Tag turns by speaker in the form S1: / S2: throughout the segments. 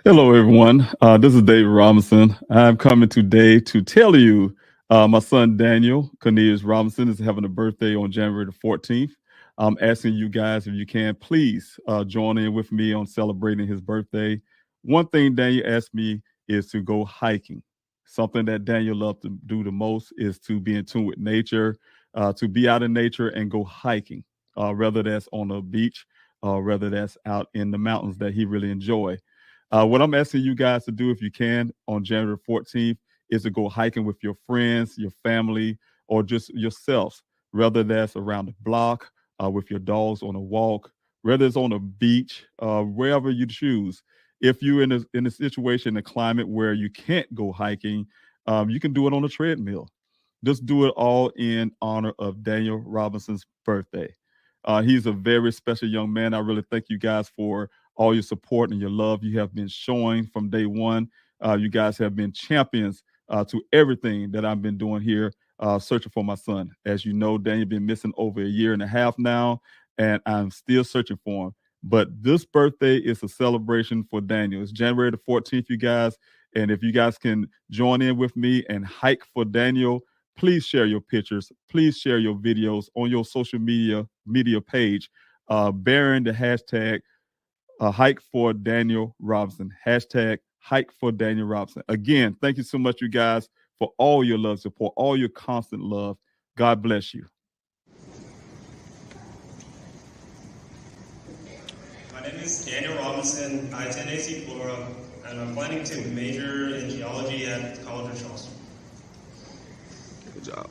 S1: Hello, everyone. This is David Robinson. I'm coming today to tell you my son Daniel Cornelius Robinson is having a birthday on January the 14th. I'm asking you guys if you can please join in with me on celebrating his birthday. One thing Daniel asked me is to go hiking. Something that Daniel loves to do the most is to be in tune with nature, to be out in nature and go hiking, whether that's on a beach, whether that's out in the mountains that he really enjoy. What I'm asking you guys to do, if you can, on January 14th, is to go hiking with your friends, your family, or just yourselves, whether that's around the block, with your dogs on a walk, whether it's on a beach, wherever you choose. If you're in a situation, a climate where you can't go hiking, you can do it on a treadmill. Just do it all in honor of Daniel Robinson's birthday. He's a very special young man. I really thank you guys for all your support and your love you have been showing from day one. You guys have been champions to everything that I've been doing here, searching for my son. As you know, Daniel been missing over a year and a half now, and I'm still searching for him. But this birthday is a celebration for Daniel. It's January the 14th, you guys. And if you guys can join in with me and hike for Daniel, please share your pictures. Please share your videos on your social media page, bearing the hashtag hike for Daniel Robinson. Hashtag hike for Daniel Robinson. Again, thank you so much, you guys, for all your love, support, all your constant love. God bless you.
S2: My name is Daniel Robinson. I attend AC Flora, and I'm planning to major in geology at the College of Charleston.
S3: Good job.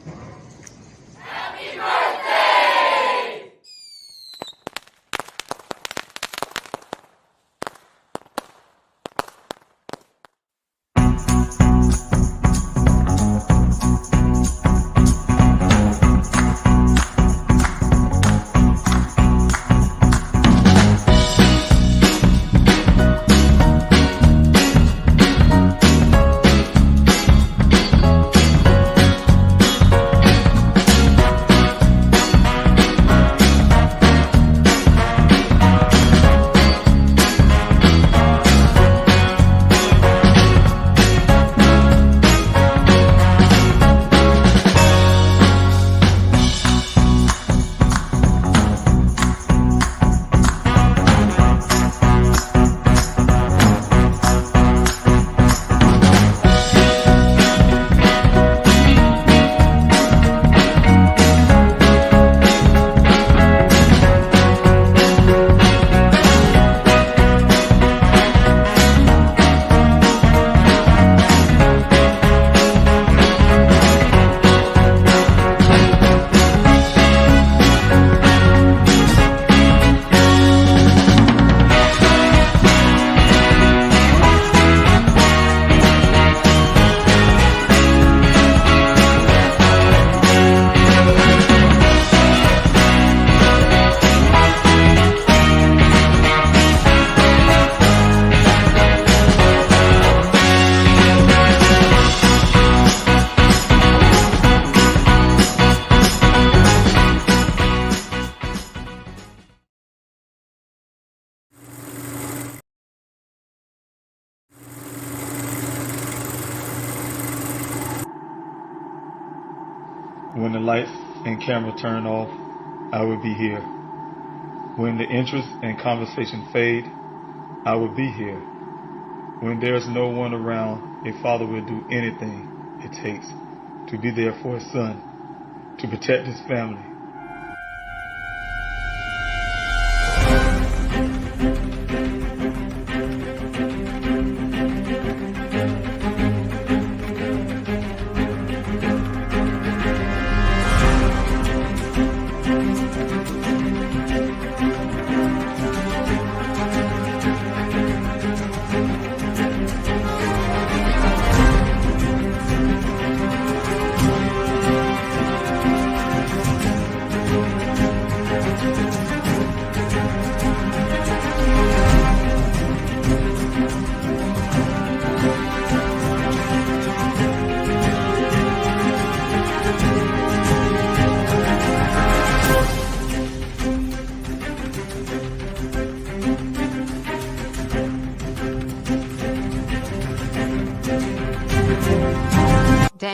S4: Happy birthday!
S5: When the lights and camera turn off, I will be here. When the interest and conversation fade, I will be here. When there's no one around, a father will do anything it takes to be there for his son, to protect his family.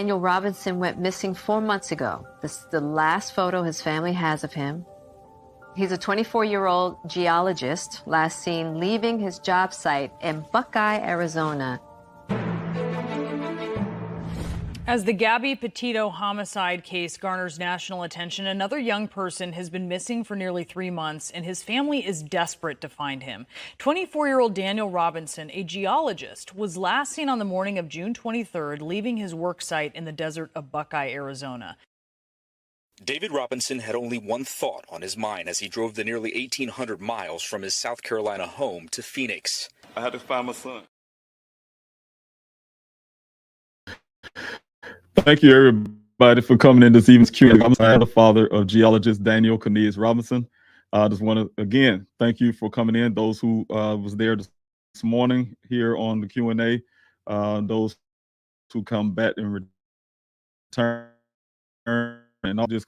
S6: Daniel Robinson went missing 4 months ago. This is the last photo his family has of him. He's a 24-year-old geologist, last seen leaving his job site in Buckeye, Arizona.
S7: As the Gabby Petito homicide case garners national attention, another young person has been missing for nearly 3 months, and his family is desperate to find him. 24-year-old Daniel Robinson, a geologist, was last seen on the morning of June 23rd, leaving his work site in the desert of Buckeye, Arizona.
S8: David Robinson had only one thought on his mind as he drove the nearly 1,800 miles from his South Carolina home to Phoenix.
S1: I had to find my son. Thank you, everybody, for coming in this evening's Q&A. I'm the father of geologist Daniel C. Robinson. I just want to, again, thank you for coming in. Those who was there this morning here on the Q&A, those who come back and return, and I'll just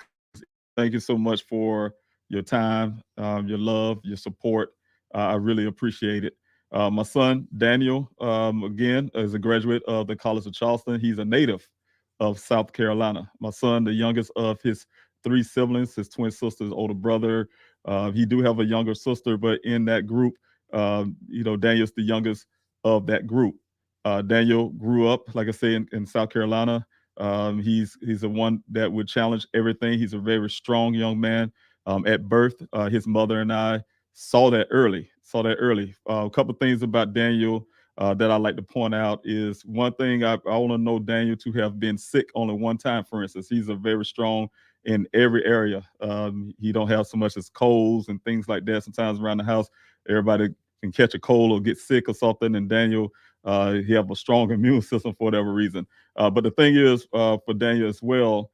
S1: thank you so much for your time, your love, your support. I really appreciate it. My son, Daniel, again, is a graduate of the College of Charleston. He's a native of South Carolina. My son, the youngest of his 3 siblings, his twin sister's older brother. He do have a younger sister, but in that group, Daniel's the youngest of that group. Daniel grew up, like I say, in South Carolina. He's the one that would challenge everything. He's a very strong young man. At birth, his mother and I saw that early. A couple things about Daniel that I like to point out is one thing I want to know Daniel to have been sick only one time, for instance. He's a very strong in every area. He don't have so much as colds and things like that. Sometimes around the house, everybody can catch a cold or get sick or something, and Daniel, he have a strong immune system for whatever reason. But the thing is, for Daniel as well,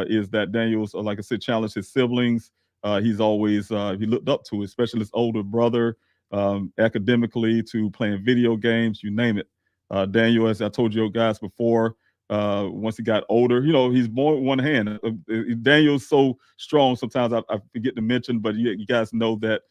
S1: is that Daniel's, like I said, challenged his siblings. He's always, he looked up to, especially his older brother, academically, to playing video games, you name it. Daniel, as I told you guys before, once he got older, he's born with one hand. Daniel's so strong, sometimes I forget to mention, but you guys know that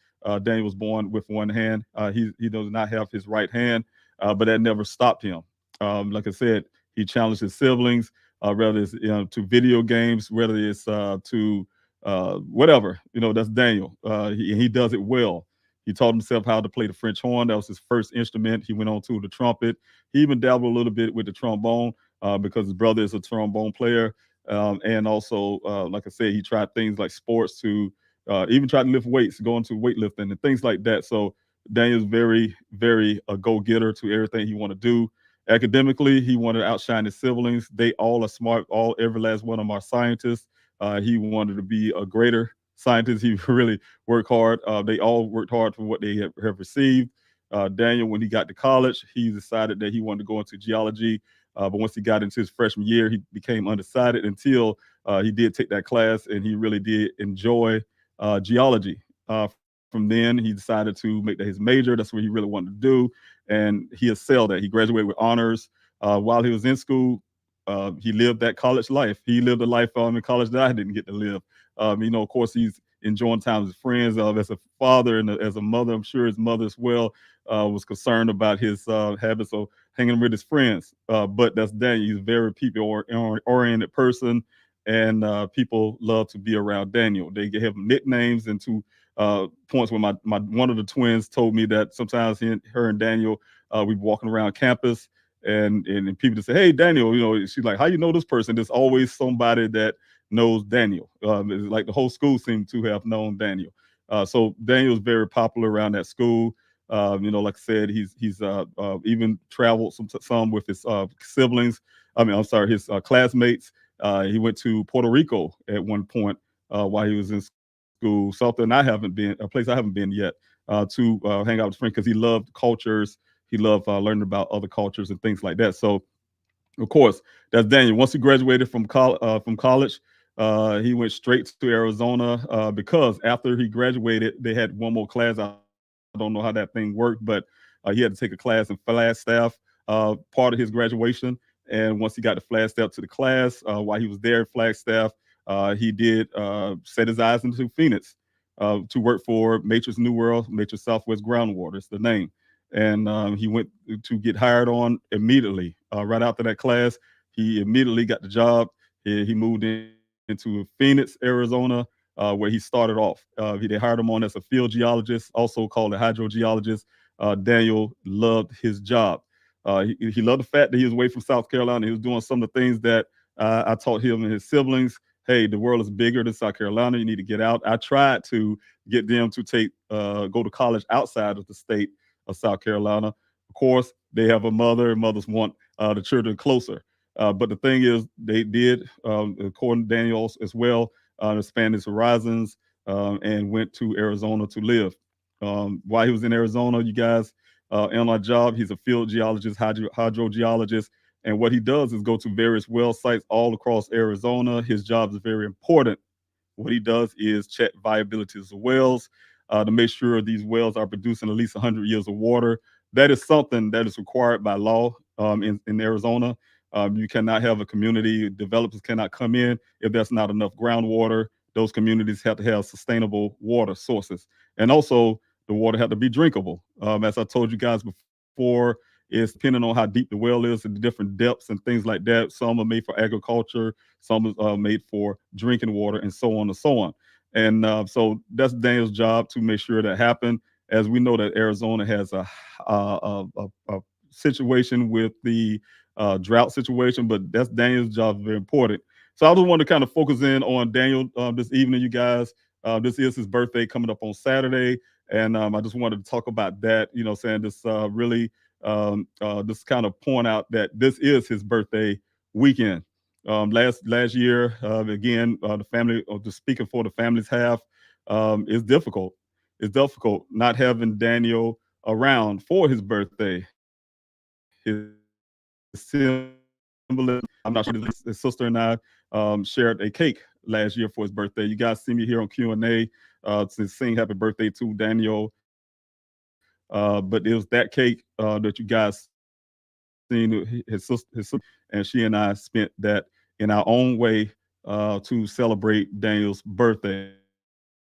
S1: Daniel was born with one hand. He does not have his right hand, but that never stopped him. Like I said, he challenged his siblings, whether it's to video games, whether it's to whatever. That's Daniel. He does it well. He taught himself how to play the French horn. That was his first instrument. He went on to the trumpet. He even dabbled a little bit with the trombone because his brother is a trombone player. And also, like I said, he tried things like sports to even try to lift weights, go into weightlifting and things like that. So Daniel's very, very a go-getter to everything he want to do. Academically, he wanted to outshine his siblings. They all are smart. Every last one of them are scientists. He wanted to be a greater scientist. He really worked hard. They all worked hard for what they have received. Daniel, when he got to college, he decided that he wanted to go into geology. But once he got into his freshman year, he became undecided until he did take that class, and he really did enjoy geology. From then, he decided to make that his major. That's what he really wanted to do, and he excelled at. He graduated with honors. While he was in school, he lived that college life. He lived a life in college that I didn't get to live. Of course, he's enjoying time with his friends. As a father and as a mother, I'm sure his mother as well was concerned about his habits of hanging with his friends. But that's Daniel. He's a very people-oriented person, and people love to be around Daniel. They give him nicknames, and to points where my one of the twins told me that sometimes her and Daniel, we be walking around campus, and people just say, "Hey, Daniel," she's like, "How you know this person?" There's always somebody that knows Daniel. It's like the whole school seemed to have known Daniel. So Daniel's very popular around that school. Like I said, he's even traveled some with his siblings. His classmates. He went to Puerto Rico at one point while he was in school. A place I haven't been yet, to hang out with friends, because he loved cultures. He loved learning about other cultures and things like that. So, of course, that's Daniel. Once he graduated from college, he went straight to Arizona because after he graduated, they had one more class. I don't know how that thing worked, but he had to take a class in Flagstaff, part of his graduation. And once he got the Flagstaff to the class, while he was there in Flagstaff, he did set his eyes into Phoenix to work for Matrix New World, Matrix Southwest Groundwater is the name. And he went to get hired on immediately. Right after that class, he immediately got the job. He moved into Phoenix, Arizona, where he started off. They hired him on as a field geologist, also called a hydrogeologist. Daniel loved his job. He loved the fact that he was away from South Carolina. He was doing some of the things that I taught him and his siblings. Hey, the world is bigger than South Carolina. You need to get out. I tried to get them to go to college outside of the state of South Carolina. Of course, they have a mother, and mothers want the children closer. But the thing is, they did, according to Daniel as well, expand his horizons and went to Arizona to live. While he was in Arizona, you guys, in our job, he's a field geologist, hydrogeologist. And what he does is go to various well sites all across Arizona. His job is very important. What he does is check viability of the wells to make sure these wells are producing at least 100 years of water. That is something that is required by law in Arizona. You cannot have a community, developers cannot come in if there's not enough groundwater. Those communities have to have sustainable water sources. And also, the water had to be drinkable. As I told you guys before, it's depending on how deep the well is and the different depths and things like that. Some are made for agriculture, some are made for drinking water, and so on and so on. And so that's Daniel's job to make sure that happen. As we know that Arizona has a situation with the drought situation, but that's Daniel's job, very important. So I just want to kind of focus in on Daniel this evening, you guys. This is his birthday coming up on Saturday. And I just wanted to talk about that, saying this really just kind of point out that this is his birthday weekend. Last year, again, the family, just speaking for the family's half, is difficult. It's difficult not having Daniel around for his birthday. His symbolism. I'm not sure his sister and I shared a cake last year for his birthday. You guys see me here on Q&A to sing happy birthday to Daniel. But it was that cake that you guys seen his sister, and she and I spent that in our own way to celebrate Daniel's birthday.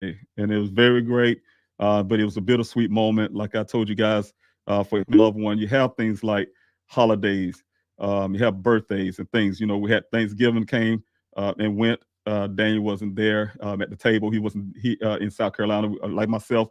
S1: And it was very great, but it was a bittersweet moment. Like I told you guys, for your loved one, you have things like holidays, you have birthdays and things. We had Thanksgiving came and went. Daniel wasn't there at the table. He wasn't in South Carolina, like myself,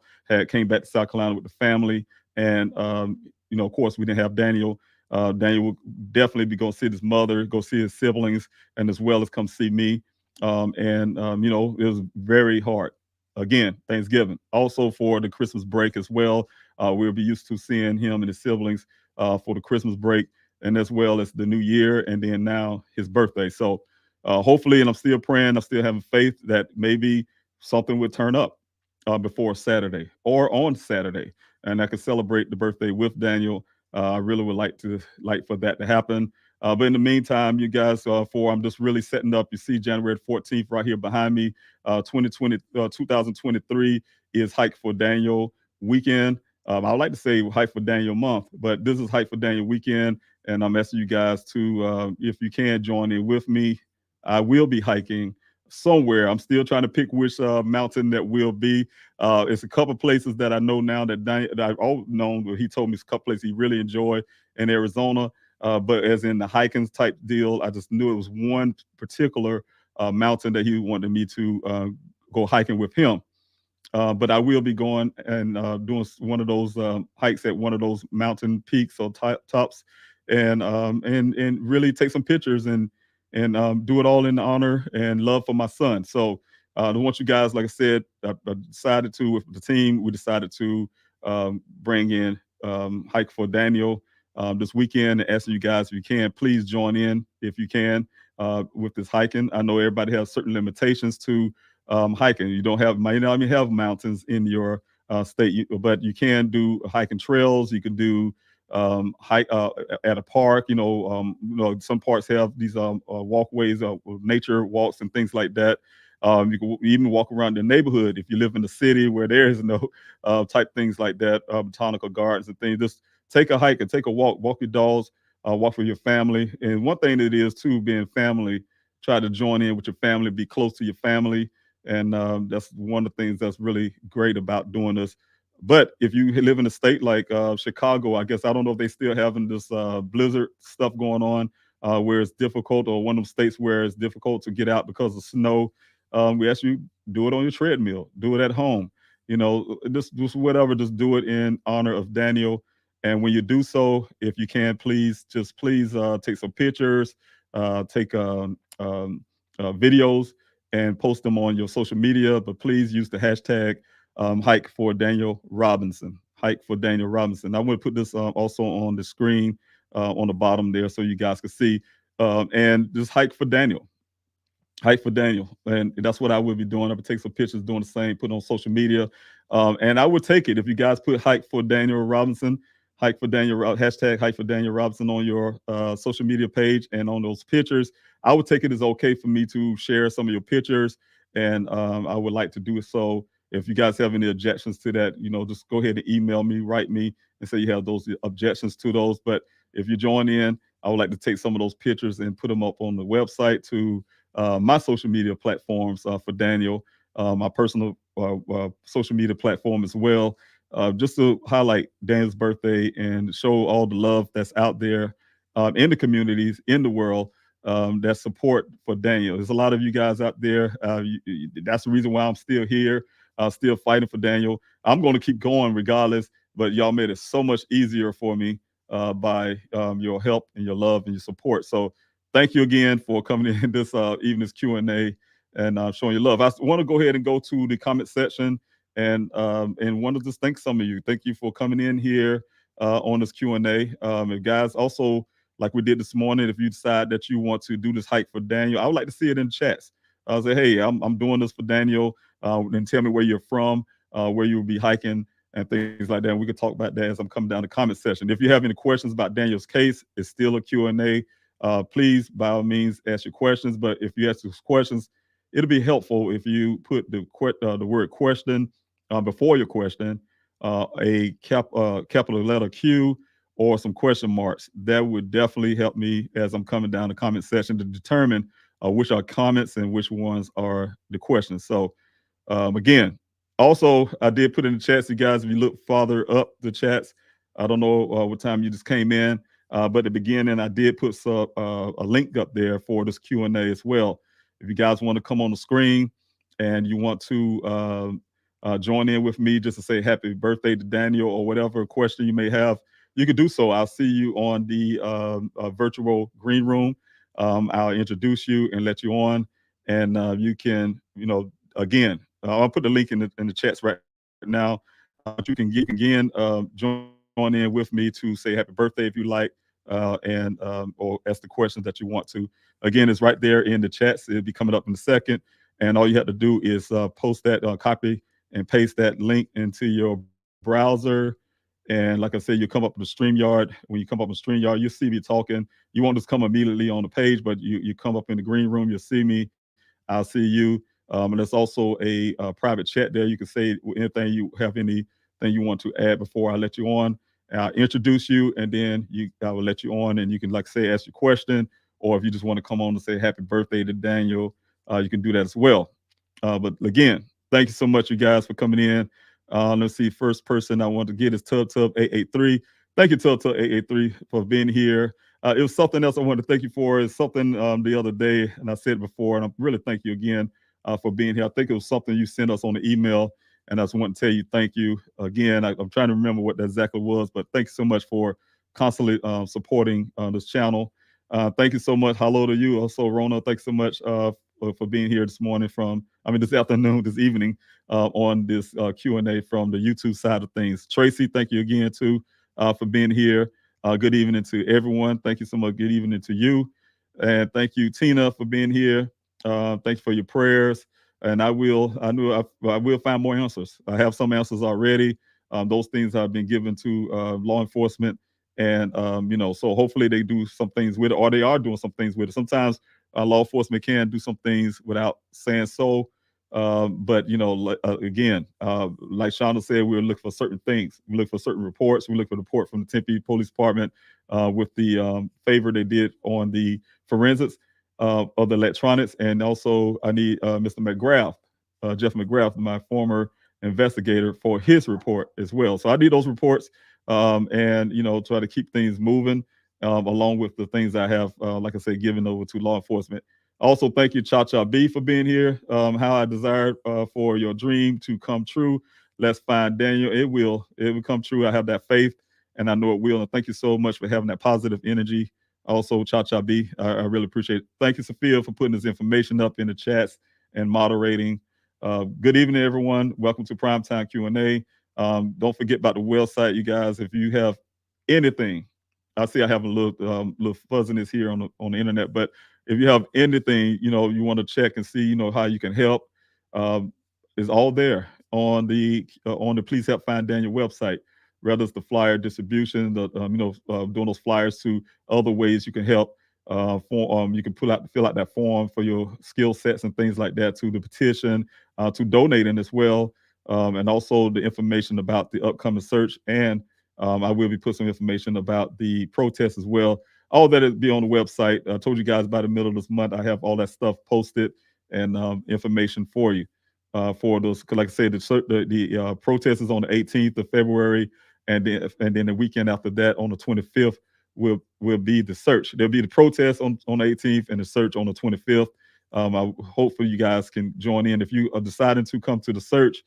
S1: came back to South Carolina with the family. And, of course, we didn't have Daniel. Daniel will definitely be going to see his mother, go see his siblings, and as well as come see me. It was very hard. Again, Thanksgiving. Also for the Christmas break as well. We'll be used to seeing him and his siblings for the Christmas break, and as well as the new year, and then now his birthday. So hopefully, and I'm still praying, I'm still having faith that maybe something would turn up before Saturday or on Saturday, and I can celebrate the birthday with Daniel. I really would like for that to happen. But in the meantime, you guys, I'm just really setting up. You see January 14th right here behind me. 2023 is Hike for Daniel weekend. I would like to say Hike for Daniel month, but this is Hike for Daniel weekend. And I'm asking you guys to, if you can, join in with me. I will be hiking somewhere. I'm still trying to pick which mountain that will be. It's a couple places that I know now that I've all known. He told me it's a couple places he really enjoyed in Arizona. But as in the hiking type deal, I just knew it was one particular mountain that he wanted me to go hiking with him. But I will be going and doing one of those hikes at one of those mountain peaks or tops, and really take some pictures and do it all in honor and love for my son. So I want you guys, like I said, I decided to, with the team, we decided to bring in Hike for Daniel this weekend, and asking you guys, if you can, please join in if you can with this hiking. I know everybody has certain limitations to hiking. You might not even have mountains in your state, but you can do hiking trails. You can do hike at a park. Some parks have these walkways, nature walks and things like that. You can even walk around the neighborhood if you live in the city where there is no type things like that, botanical gardens and things. Just take a hike and take a walk your dogs, walk with your family. And one thing that it is too, being family, try to join in with your family, be close to your family. And that's one of the things that's really great about doing this. But if you live in a state like Chicago, I guess, I don't know if they still having this blizzard stuff going on. where it's difficult, or one of them states where it's difficult to get out because of snow, we ask you do it on your treadmill, do it at home. Just whatever, just do it in honor of Daniel. And when you do so, if you can, please take some pictures, take videos, and post them on your social media. But please use the hashtag hike for Daniel Robinson. Hike for Daniel Robinson. I'm going to put this also on the screen on the bottom there so you guys can see. And just hike for Daniel. Hike for Daniel. And that's what I would be doing. I would take some pictures doing the same, put on social media. And I would take it if you guys put hike for Daniel Robinson, hike for Daniel, hashtag hike for Daniel Robinson on your social media page and on those pictures. I would take it as okay for me to share some of your pictures. And I would like to do so. If you guys have any objections to that, just go ahead and email me, write me, and say you have those objections to those. But if you join in, I would like to take some of those pictures and put them up on the website to my social media platforms for Daniel, my personal social media platform as well, just to highlight Daniel's birthday and show all the love that's out there in the communities, in the world, that support for Daniel. There's a lot of you guys out there. That's the reason why I'm still here, still fighting for Daniel. I'm going to keep going regardless, but y'all made it so much easier for me by your help and your love and your support. So thank you again for coming in this evening's Q&A and showing your love. I want to go ahead and go to the comment section and want to just thank some of you. Thank you for coming in here on this Q&A. And guys, also, like we did this morning, if you decide that you want to do this hike for Daniel, I would like to see it in the chats. I'll say, hey, I'm doing this for Daniel, and tell me where you're from, where you'll be hiking, and things like that. And we can talk about that as I'm coming down the comment section. If you have any questions about Daniel's case, it's still a Q&A. Please, by all means, ask your questions. But if you ask those questions, it'll be helpful if you put the word question before your question, a capital letter Q, or some question marks. That would definitely help me as I'm coming down the comment section to determine which are comments and which ones are the questions. So again, also, I did put in the chats, you guys, if you look farther up the chats, I don't know what time you just came in, but at the beginning, I did put a link up there for this Q&A as well. If you guys want to come on the screen and you want to join in with me just to say happy birthday to Daniel or whatever question you may have, you can do so. I'll see you on the virtual green room. I'll introduce you and let you on, and you can, again, I'll put the link in the chats right now. You can again join in with me to say happy birthday if you like, and or ask the questions that you want to. Again, it's right there in the chats. It'll be coming up in a second, and all you have to do is post that, copy and paste that link into your browser. And like I said, you come up with the StreamYard. When you come up with StreamYard, you see me talking. You won't just come immediately on the page, but you come up in the green room. You'll see me. I'll see you. And there's also a private chat there. You can say anything you want to add before I let you on. I'll introduce you, and then I will let you on, and you can, like say, ask your question, or if you just want to come on and say happy birthday to Daniel, you can do that as well. But again, thank you so much, you guys, for coming in. Let's see, first person I want to get is Tub883. Thank you, Tub883, for being here. It was something else I wanted to thank you for. It's something the other day, and I said it before, and I really thank you again for being here. I think it was something you sent us on the email, and I just want to tell you thank you again. I'm trying to remember what that exactly was, but thank you so much for constantly supporting this channel. Thank you so much. Hello to you also, Rona. Thanks so much for being here this morning this afternoon, this evening on this Q&A from the YouTube side of things. Tracy, thank you again too for being here. Good evening to everyone. Thank you so much. Good evening to you. And thank you, Tina, for being here. Thanks for your prayers. And I will find more answers. I have some answers already. Those things have been given to law enforcement. And, so hopefully they do some things with it, or they are doing some things with it. Sometimes law enforcement can do some things without saying so. But, again, like Shonda said, we're looking for certain things. We look for certain reports. We look for the report from the Tempe Police Department with the favor they did on the forensics of the electronics. And also I need Mr. McGrath, Jeff McGrath, my former investigator, for his report as well. So I need those reports and, try to keep things moving. along with the things I have, like I said, given over to law enforcement. Also, thank you, Cha Cha B, for being here. How I desired for your dream to come true. Let's find Daniel. It will come true. I have that faith, and I know it will. And thank you so much for having that positive energy. Also, Cha Cha B, I really appreciate it. Thank you, Sophia, for putting this information up in the chats and moderating. Good evening, everyone. Welcome to Primetime Q&A. Don't forget about the website, you guys. If you have anything, I see I have a little fuzziness here on the internet, but if you have anything, you want to check and see, how you can help, is all there on the Please Help Find Daniel website. Whether it's the flyer distribution, doing those flyers to other ways you can help. You can fill out that form for your skill sets and things like that, to the petition, to donating as well, and also the information about the upcoming search. And I will be putting some information about the protest as well. All that will be on the website. I told you guys by the middle of this month, I have all that stuff posted and information for you. For those, like I said, the protest is on the 18th of February, and then the weekend after that, on the 25th, will be the search. There'll be the protest on the 18th and the search on the 25th. Hopefully you guys can join in. If you are deciding to come to the search,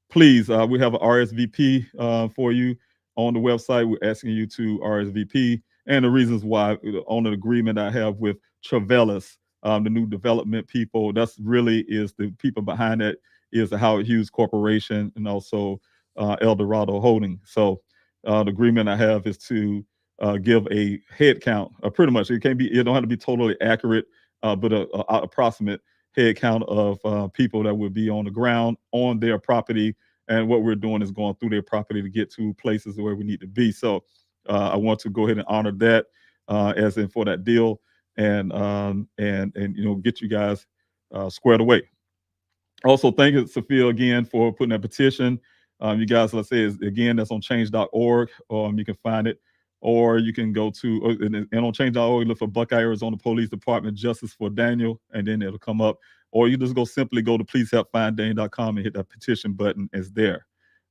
S1: please, we have an RSVP for you on the website. We're asking you to RSVP, and the reasons why, on an agreement I have with Travelis, the new development people. That's really is the people behind that is the Howard Hughes Corporation, and also El Dorado Holding. So the agreement I have is to give a head count. Pretty much, it don't have to be totally accurate, but a approximate head count of people that would be on the ground on their property. And what we're doing is going through their property to get to places where we need to be. So I want to go ahead and honor that as in for that deal, and get you guys squared away. Also, thank you, Sophia, again, for putting that petition. You guys, let's say, again, that's on change.org. You can find it, or you can go to, and on change.org, look for Buckeye, Arizona Police Department Justice for Daniel, and then it'll come up. Or you just simply go to pleasehelpfinddaniel.com and hit that petition button. It's there.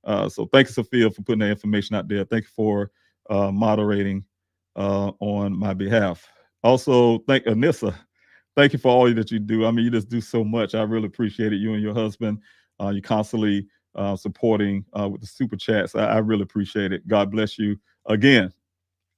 S1: So thank you, Sophia, for putting that information out there. Thank you for moderating on my behalf. Also, thank Anissa. Thank you for all that you do. I mean, you just do so much. I really appreciate it. You and your husband, you constantly supporting with the super chats. I really appreciate it. God bless you again.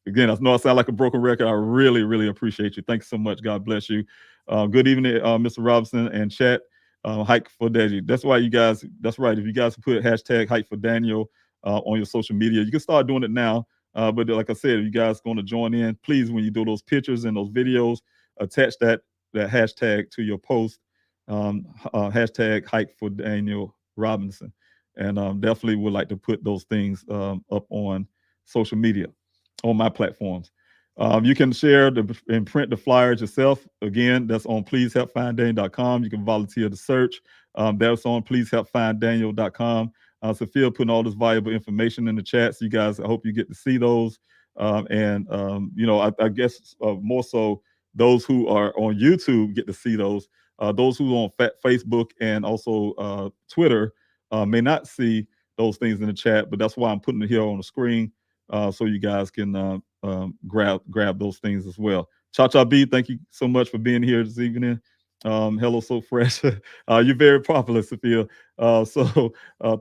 S1: I know I sound like a broken record. I really, really appreciate you. Thanks so much. God bless you. Good evening, Mr. Robinson and chat. Hike for Daniel. That's right. If you guys put hashtag Hike for Daniel on your social media, you can start doing it now. But like I said, if you guys going to join in, please, when you do those pictures and those videos, attach that hashtag to your post. Hashtag Hike for Daniel Robinson. And definitely would like to put those things up on social media, on my platforms. You can share and print the flyers yourself. Again, that's on pleasehelpfinddaniel.com. You can volunteer to search. That's on pleasehelpfinddaniel.com. Sophia putting all this valuable information in the chat. So you guys, I hope you get to see those. I guess more so those who are on YouTube get to see those. Those who are on Facebook and also Twitter may not see those things in the chat, but that's why I'm putting it here on the screen. So you guys can grab those things as well. Cha Cha B, thank you so much for being here this evening. Hello, so fresh. You're very popular, Sophia. So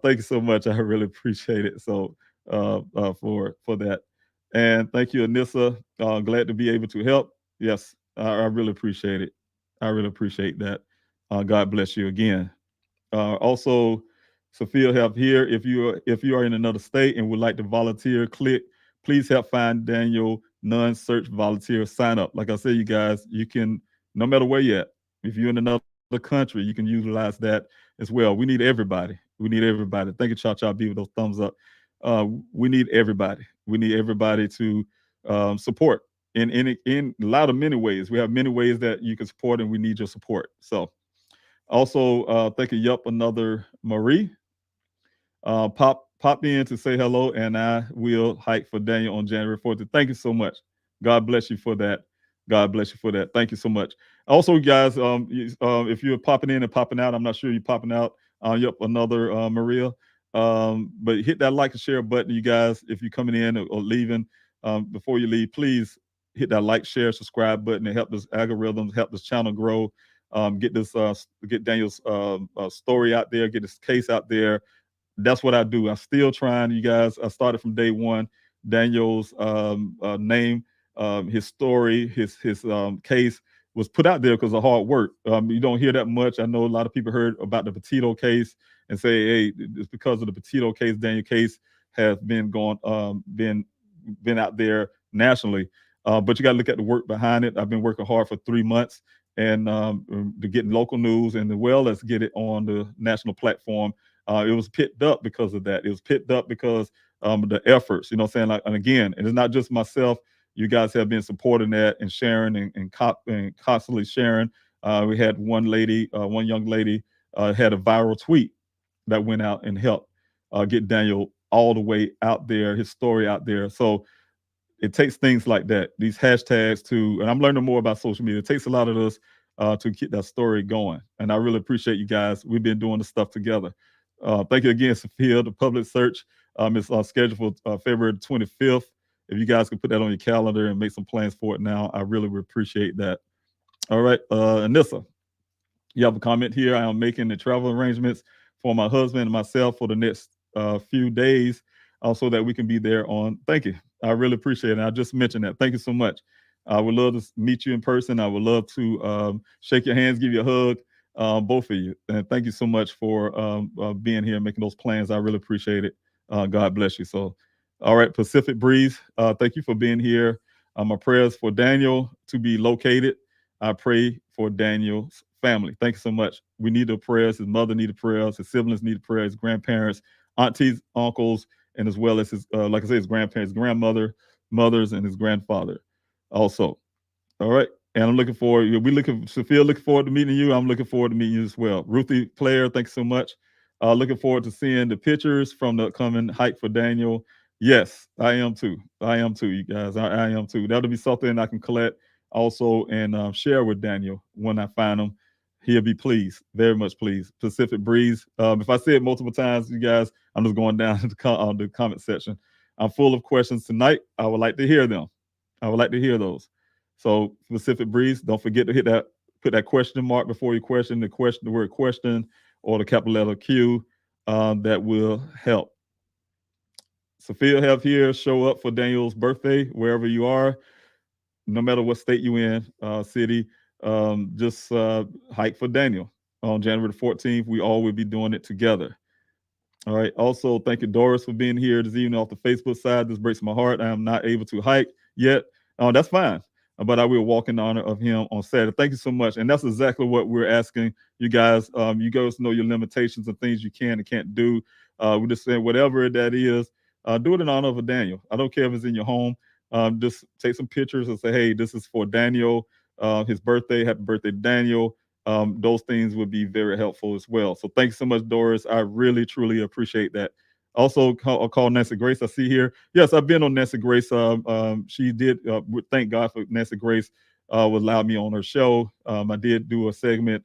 S1: thank you so much. I really appreciate it. So for that, and thank you, Anissa. Glad to be able to help. Yes, I really appreciate it. I really appreciate that. God bless you again. Also, Sophia have here, if you are in another state and would like to volunteer, click Please Help Find Daniel non-search volunteer sign up. Like I said, you guys, you can, no matter where you're at, if you're in another country, you can utilize that as well. We need everybody. Thank you, Cha Cha B, with those thumbs up. We need everybody. We need everybody to support in a lot of many ways. We have many ways that you can support, and we need your support. So also, thank you, Yup, another Marie. Pop in to say hello, and I will hike for Daniel on January 4th. Thank you so much. God bless you for that. God bless you for that. Thank you so much. Also, guys, if you're popping in and popping out, I'm not sure you're popping out. Yep, another Maria. But hit that like and share button, you guys. If you're coming in or leaving, before you leave, please hit that like, share, subscribe button to help this algorithms, help this channel grow. Get Daniel's story out there, get his case out there. That's what I do. I'm still trying, you guys. I started from day one. Daniel's name, his story, his case was put out there because of hard work. You don't hear that much. I know a lot of people heard about the Petito case and say, "Hey, it's because of the Petito case, Daniel case has been been out there nationally." But you got to look at the work behind it. I've been working hard for 3 months and to get local news and as well as get it on the national platform. It was picked up because of that. It was picked up because the efforts, you know what I'm saying? Like, and again, and it's not just myself. You guys have been supporting that and sharing and constantly sharing. We had one young lady had a viral tweet that went out and helped get Daniel all the way out there, his story out there. So it takes things like that, these hashtags and I'm learning more about social media. It takes a lot of us to keep that story going. And I really appreciate you guys. We've been doing this stuff together. Thank you again, Sophia. The public search is scheduled for February 25th. If you guys can put that on your calendar and make some plans for it now, I really would appreciate that. All right, Anissa, you have a comment here. I am making the travel arrangements for my husband and myself for the next few days so that we can be there on. Thank you. I really appreciate it. I just mentioned that. Thank you so much. I would love to meet you in person. I would love to shake your hands, give you a hug, both of you. And thank you so much for being here and making those plans. I really appreciate it. God bless you. So, all right, Pacific Breeze, thank you for being here. My prayers for Daniel to be located. I pray for Daniel's family. Thank you so much. We need the prayers. His mother needed prayers. His siblings needed prayers. His grandparents, aunties, uncles, and as well as his, like I said, his grandparents, grandmother, mothers, and his grandfather also. All right. And I'm looking forward. Sophia, looking forward to meeting you. I'm looking forward to meeting you as well. Ruthie Player, thanks so much. Looking forward to seeing the pictures from the upcoming hike for Daniel. Yes, I am too. I am too, you guys. I am too. That'll be something I can collect also and share with Daniel when I find him. He'll be pleased, very much pleased. Pacific Breeze. If I say it multiple times, you guys, I'm just going down to the comment section. I'm full of questions tonight. I would like to hear them. I would like to hear those. So Pacific Breeze, don't forget to put that question mark before you question the word question or the capital letter Q. That will help. Sophia have here, show up for Daniel's birthday, wherever you are, no matter what state you in, city, just hike for Daniel on January the 14th. We all will be doing it together. All right. Also, thank you, Doris, for being here this evening off the Facebook side. This breaks my heart. I am not able to hike yet. That's fine. But I will walk in honor of him on Saturday. Thank you so much. And that's exactly what we're asking you guys. You guys know your limitations and things you can and can't do. We're just saying whatever that is, do it in honor of Daniel. I don't care if it's in your home. Just take some pictures and say, hey, this is for Daniel, his birthday. Happy birthday, Daniel. Those things would be very helpful as well. So thanks so much, Doris. I really, truly appreciate that. Also, I'll call Nancy Grace. I see here. Yes, I've been on Nancy Grace. She did. Thank God for Nancy Grace would allow me on her show. I did do a segment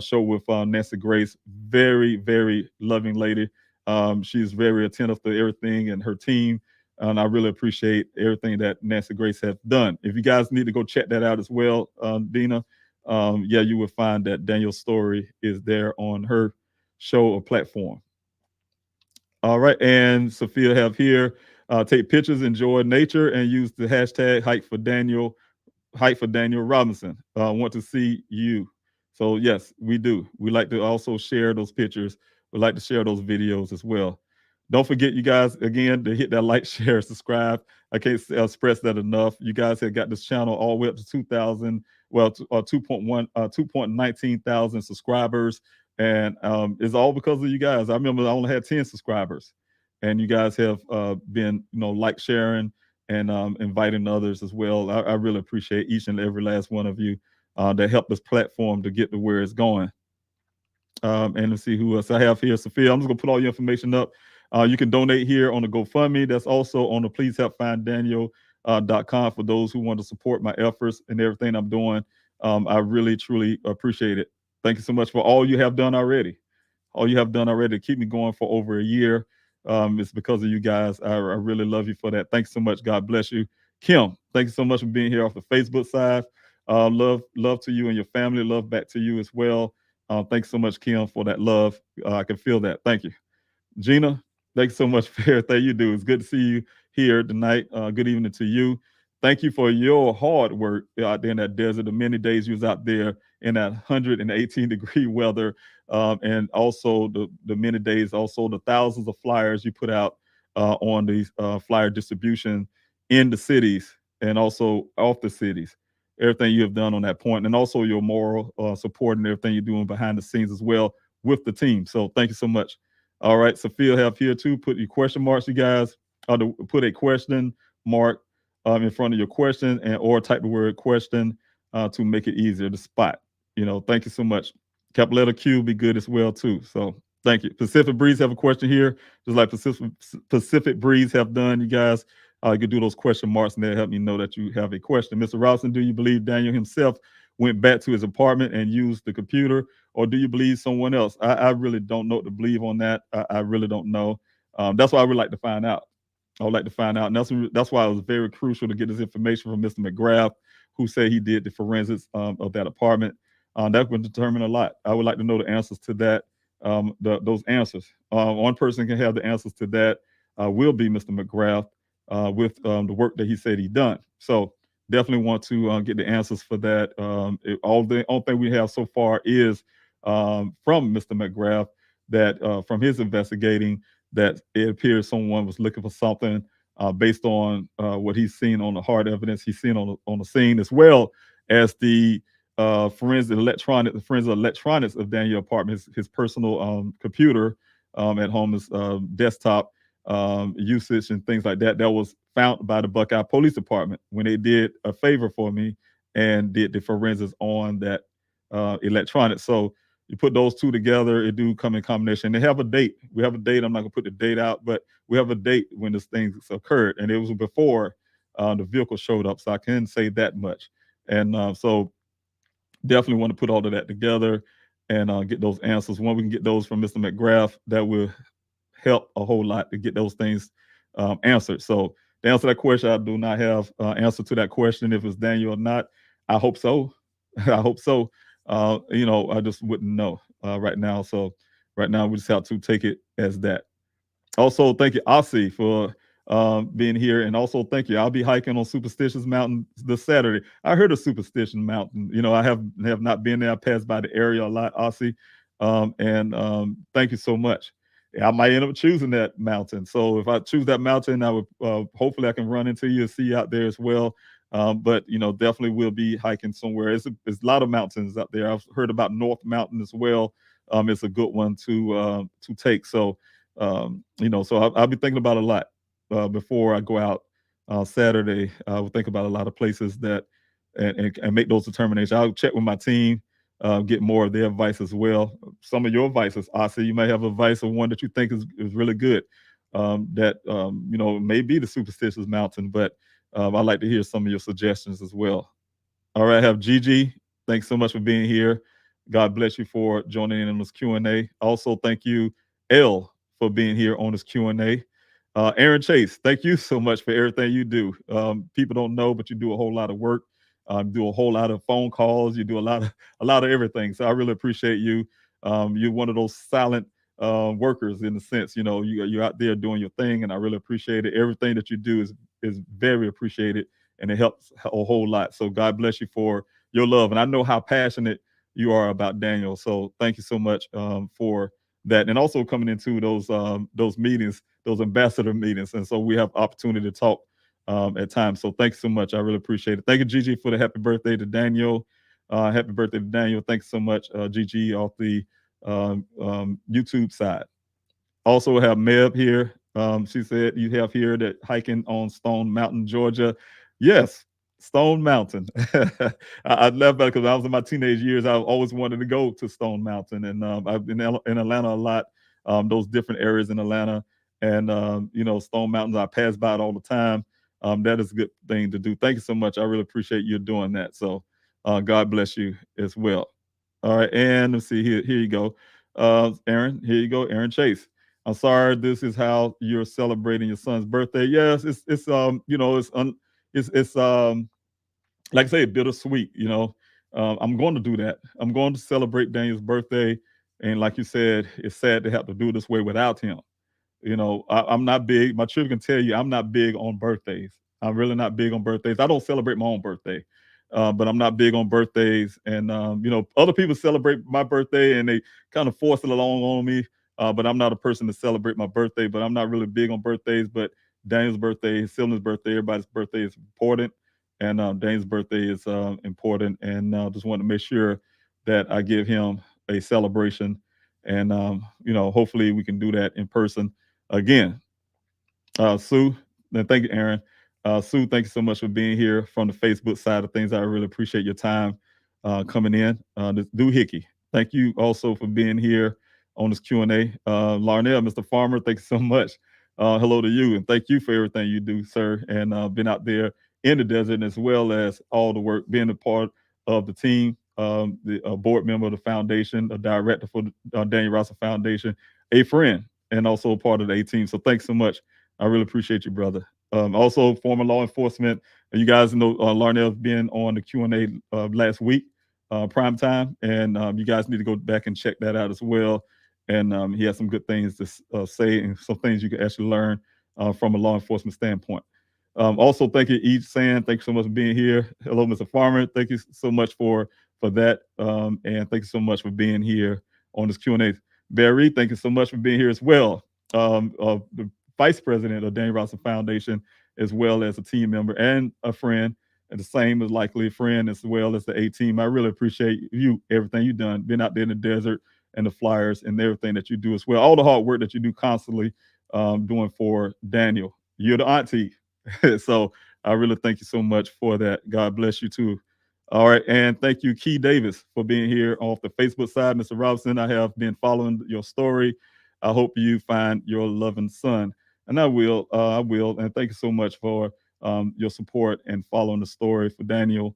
S1: show with Nancy Grace. Very, very loving lady. She's very attentive to everything and her team. And I really appreciate everything that Nancy Grace has done. If you guys need to go check that out as well, Dina, you will find that Daniel's story is there on her show or platform. All right, and Sophia have here, take pictures, enjoy nature, and use the hashtag hike for Daniel Robinson. Want to see you. So yes, we do. We like to also share those pictures. We like to share those videos as well. Don't forget, you guys, again, to hit that like, share, subscribe. I can't express that enough. You guys have got this channel all the way up to 2.19 thousand subscribers. And it's all because of you guys. I remember I only had 10 subscribers. And you guys have been, like, sharing and inviting others as well. I really appreciate each and every last one of you that helped this platform to get to where it's going. And let's see who else I have here. Sophia, I'm just going to put all your information up. You can donate here on the GoFundMe. That's also on the pleasehelpfinddaniel.com for those who want to support my efforts and everything I'm doing. I really, truly appreciate it. Thank you so much for all you have done already. All you have done already to keep me going for over a year. It's because of you guys. I really love you for that. Thanks so much. God bless you. Kim, thank you so much for being here off the Facebook side. Love to you and your family. Love back to you as well. Thanks so much, Kim, for that love. I can feel that. Thank you. Gina, thanks so much for everything you do. It's good to see you here tonight. Good evening to you. Thank you for your hard work out there in that desert, the many days you was out there in that 118-degree weather, and also the many days, also the thousands of flyers you put out on these flyer distribution in the cities and also off the cities. Everything you have done on that point, and also your moral support and everything you're doing behind the scenes as well with the team. So thank you so much. All right, Sophia have here too. Put your question marks, you guys. Put a question mark in front of your question and or type the word question to make it easier to spot. Thank you so much. Capital letter Q be good as well too. So thank you. Pacific Breeze have a question here, just like Pacific Breeze have done. You guys, you can do those question marks and they'll help me know that you have a question. Mr. Robinson, do you believe Daniel himself went back to his apartment and used the computer, or do you believe someone else? I really don't know what to believe on that. I really don't know. That's why I would like to find out. I would like to find out. And that's why it was very crucial to get this information from Mr. McGrath, who said he did the forensics of that apartment. That would determine a lot. I would like to know the answers to that, those answers. One person can have the answers to that will be Mr. McGrath with the work that he said he done. So definitely want to get the answers for that. The only thing we have so far is from Mr. McGrath that from his investigating that it appears someone was looking for something based on what he's seen on the hard evidence he's seen on the scene, as well as the forensic electronics of Daniel apartment, his personal computer at home, his desktop usage and things like that. That was found by the Buckeye Police Department when they did a favor for me and did the forensics on that electronics. So you put those two together, it do come in combination. They have a date. We have a date. I'm not gonna put the date out, but we have a date when this thing occurred, and it was before the vehicle showed up. So I can say that much. And so definitely want to put all of that together and get those answers. When we can get those from Mr. McGrath, that will help a whole lot to get those things answered. So to answer that question, I do not have answer to that question if it's Daniel or not. I hope so. I hope so. I just wouldn't know right now. So right now we just have to take it as that. Also, thank you, Aussie, for being here. And also, thank you. I'll be hiking on Superstitious Mountain this Saturday. I heard of Superstition Mountain. I have not been there. I passed by the area a lot, Aussie. And thank you so much. I might end up choosing that mountain. So if I choose that mountain, I would hopefully I can run into you and see you out there as well. But definitely we'll be hiking somewhere. There's a lot of mountains out there. I've heard about North Mountain as well. It's a good one to take. So so I'll be thinking about a lot before I go out Saturday. I will think about a lot of places that and make those determinations. I'll check with my team, get more of their advice as well. Some of your advices, Asa, you may have advice of one that you think is really good. That may be the Superstitious Mountain, but I'd like to hear some of your suggestions as well. All right, I have Gigi. Thanks so much for being here. God bless you for joining in on this Q&A. Also, thank you, L, for being here on this Q&A. Aaron Chase, thank you so much for everything you do. People don't know, but you do a whole lot of work. Do a whole lot of phone calls. You do a lot of everything. So I really appreciate you. You're one of those silent workers in the sense, you're out there doing your thing, and I really appreciate it. Everything that you do is very appreciated, and it helps a whole lot. So God bless you for your love, and I know how passionate you are about Daniel. So thank you so much for that, and also coming into those meetings, those ambassador meetings, and so we have opportunity to talk at times. So thanks so much. I really appreciate it. Thank you, Gigi, for the happy birthday to Daniel. Happy birthday to Daniel. Thanks so much, Gigi, off the YouTube side. Also have Meb here. She said you have here that hiking on Stone Mountain, Georgia. Yes, Stone Mountain. I left that because I was in my teenage years. I always wanted to go to Stone Mountain, and I've been in Atlanta a lot. Those different areas in Atlanta, and Stone Mountains. I pass by it all the time. That is a good thing to do. Thank you so much. I really appreciate you doing that. So God bless you as well. All right, and let's see here. Here you go, Aaron. Here you go, Aaron Chase. I'm sorry. This is how you're celebrating your son's birthday. Yes, it's like I say, bittersweet. I'm going to do that. I'm going to celebrate Daniel's birthday, and like you said, it's sad to have to do it this way without him. I'm not big. My children can tell you I'm not big on birthdays. I'm really not big on birthdays. I don't celebrate my own birthday, but I'm not big on birthdays. And other people celebrate my birthday and they kind of force it along on me. But I'm not a person to celebrate my birthday. But I'm not really big on birthdays. But Daniel's birthday, Sylvan's birthday, everybody's birthday is important, and Daniel's birthday is important. And just want to make sure that I give him a celebration. And hopefully we can do that in person again. Sue, and thank you, Aaron. Sue, thank you so much for being here from the Facebook side of things. I really appreciate your time coming in. This Doohickey, thank you also for being here on this Q&A. Larnell, Mr. Farmer, thank you so much. Hello to you, and thank you for everything you do, sir, and been out there in the desert as well as all the work, being a part of the team, the board member of the foundation, a director for the Daniel Russell Foundation, a friend, and also a part of the A team. So thanks so much. I really appreciate you, brother. Also, former law enforcement. You guys know Larnell's been on the Q&A last week, prime time, and you guys need to go back and check that out as well. And he has some good things to say and some things you can actually learn from a law enforcement standpoint. Also, thank you, Eve Sand. Thank you so much for being here. Hello, Mr. Farmer. Thank you so much for that, and thank you so much for being here on this Q&A. Barry, thank you so much for being here as well. The vice president of Daniel Robinson Foundation, as well as a team member and a friend, and the same as likely a friend as well as the A team. I really appreciate you, everything you've done, been out there in the desert and the flyers and everything that you do as well. All the hard work that you do constantly doing for Daniel. You're the auntie. So I really thank you so much for that. God bless you too. All right. And thank you, Key Davis, for being here off the Facebook side. Mr. Robinson, I have been following your story. I hope you find your loving son. And I will. And thank you so much for your support and following the story for Daniel.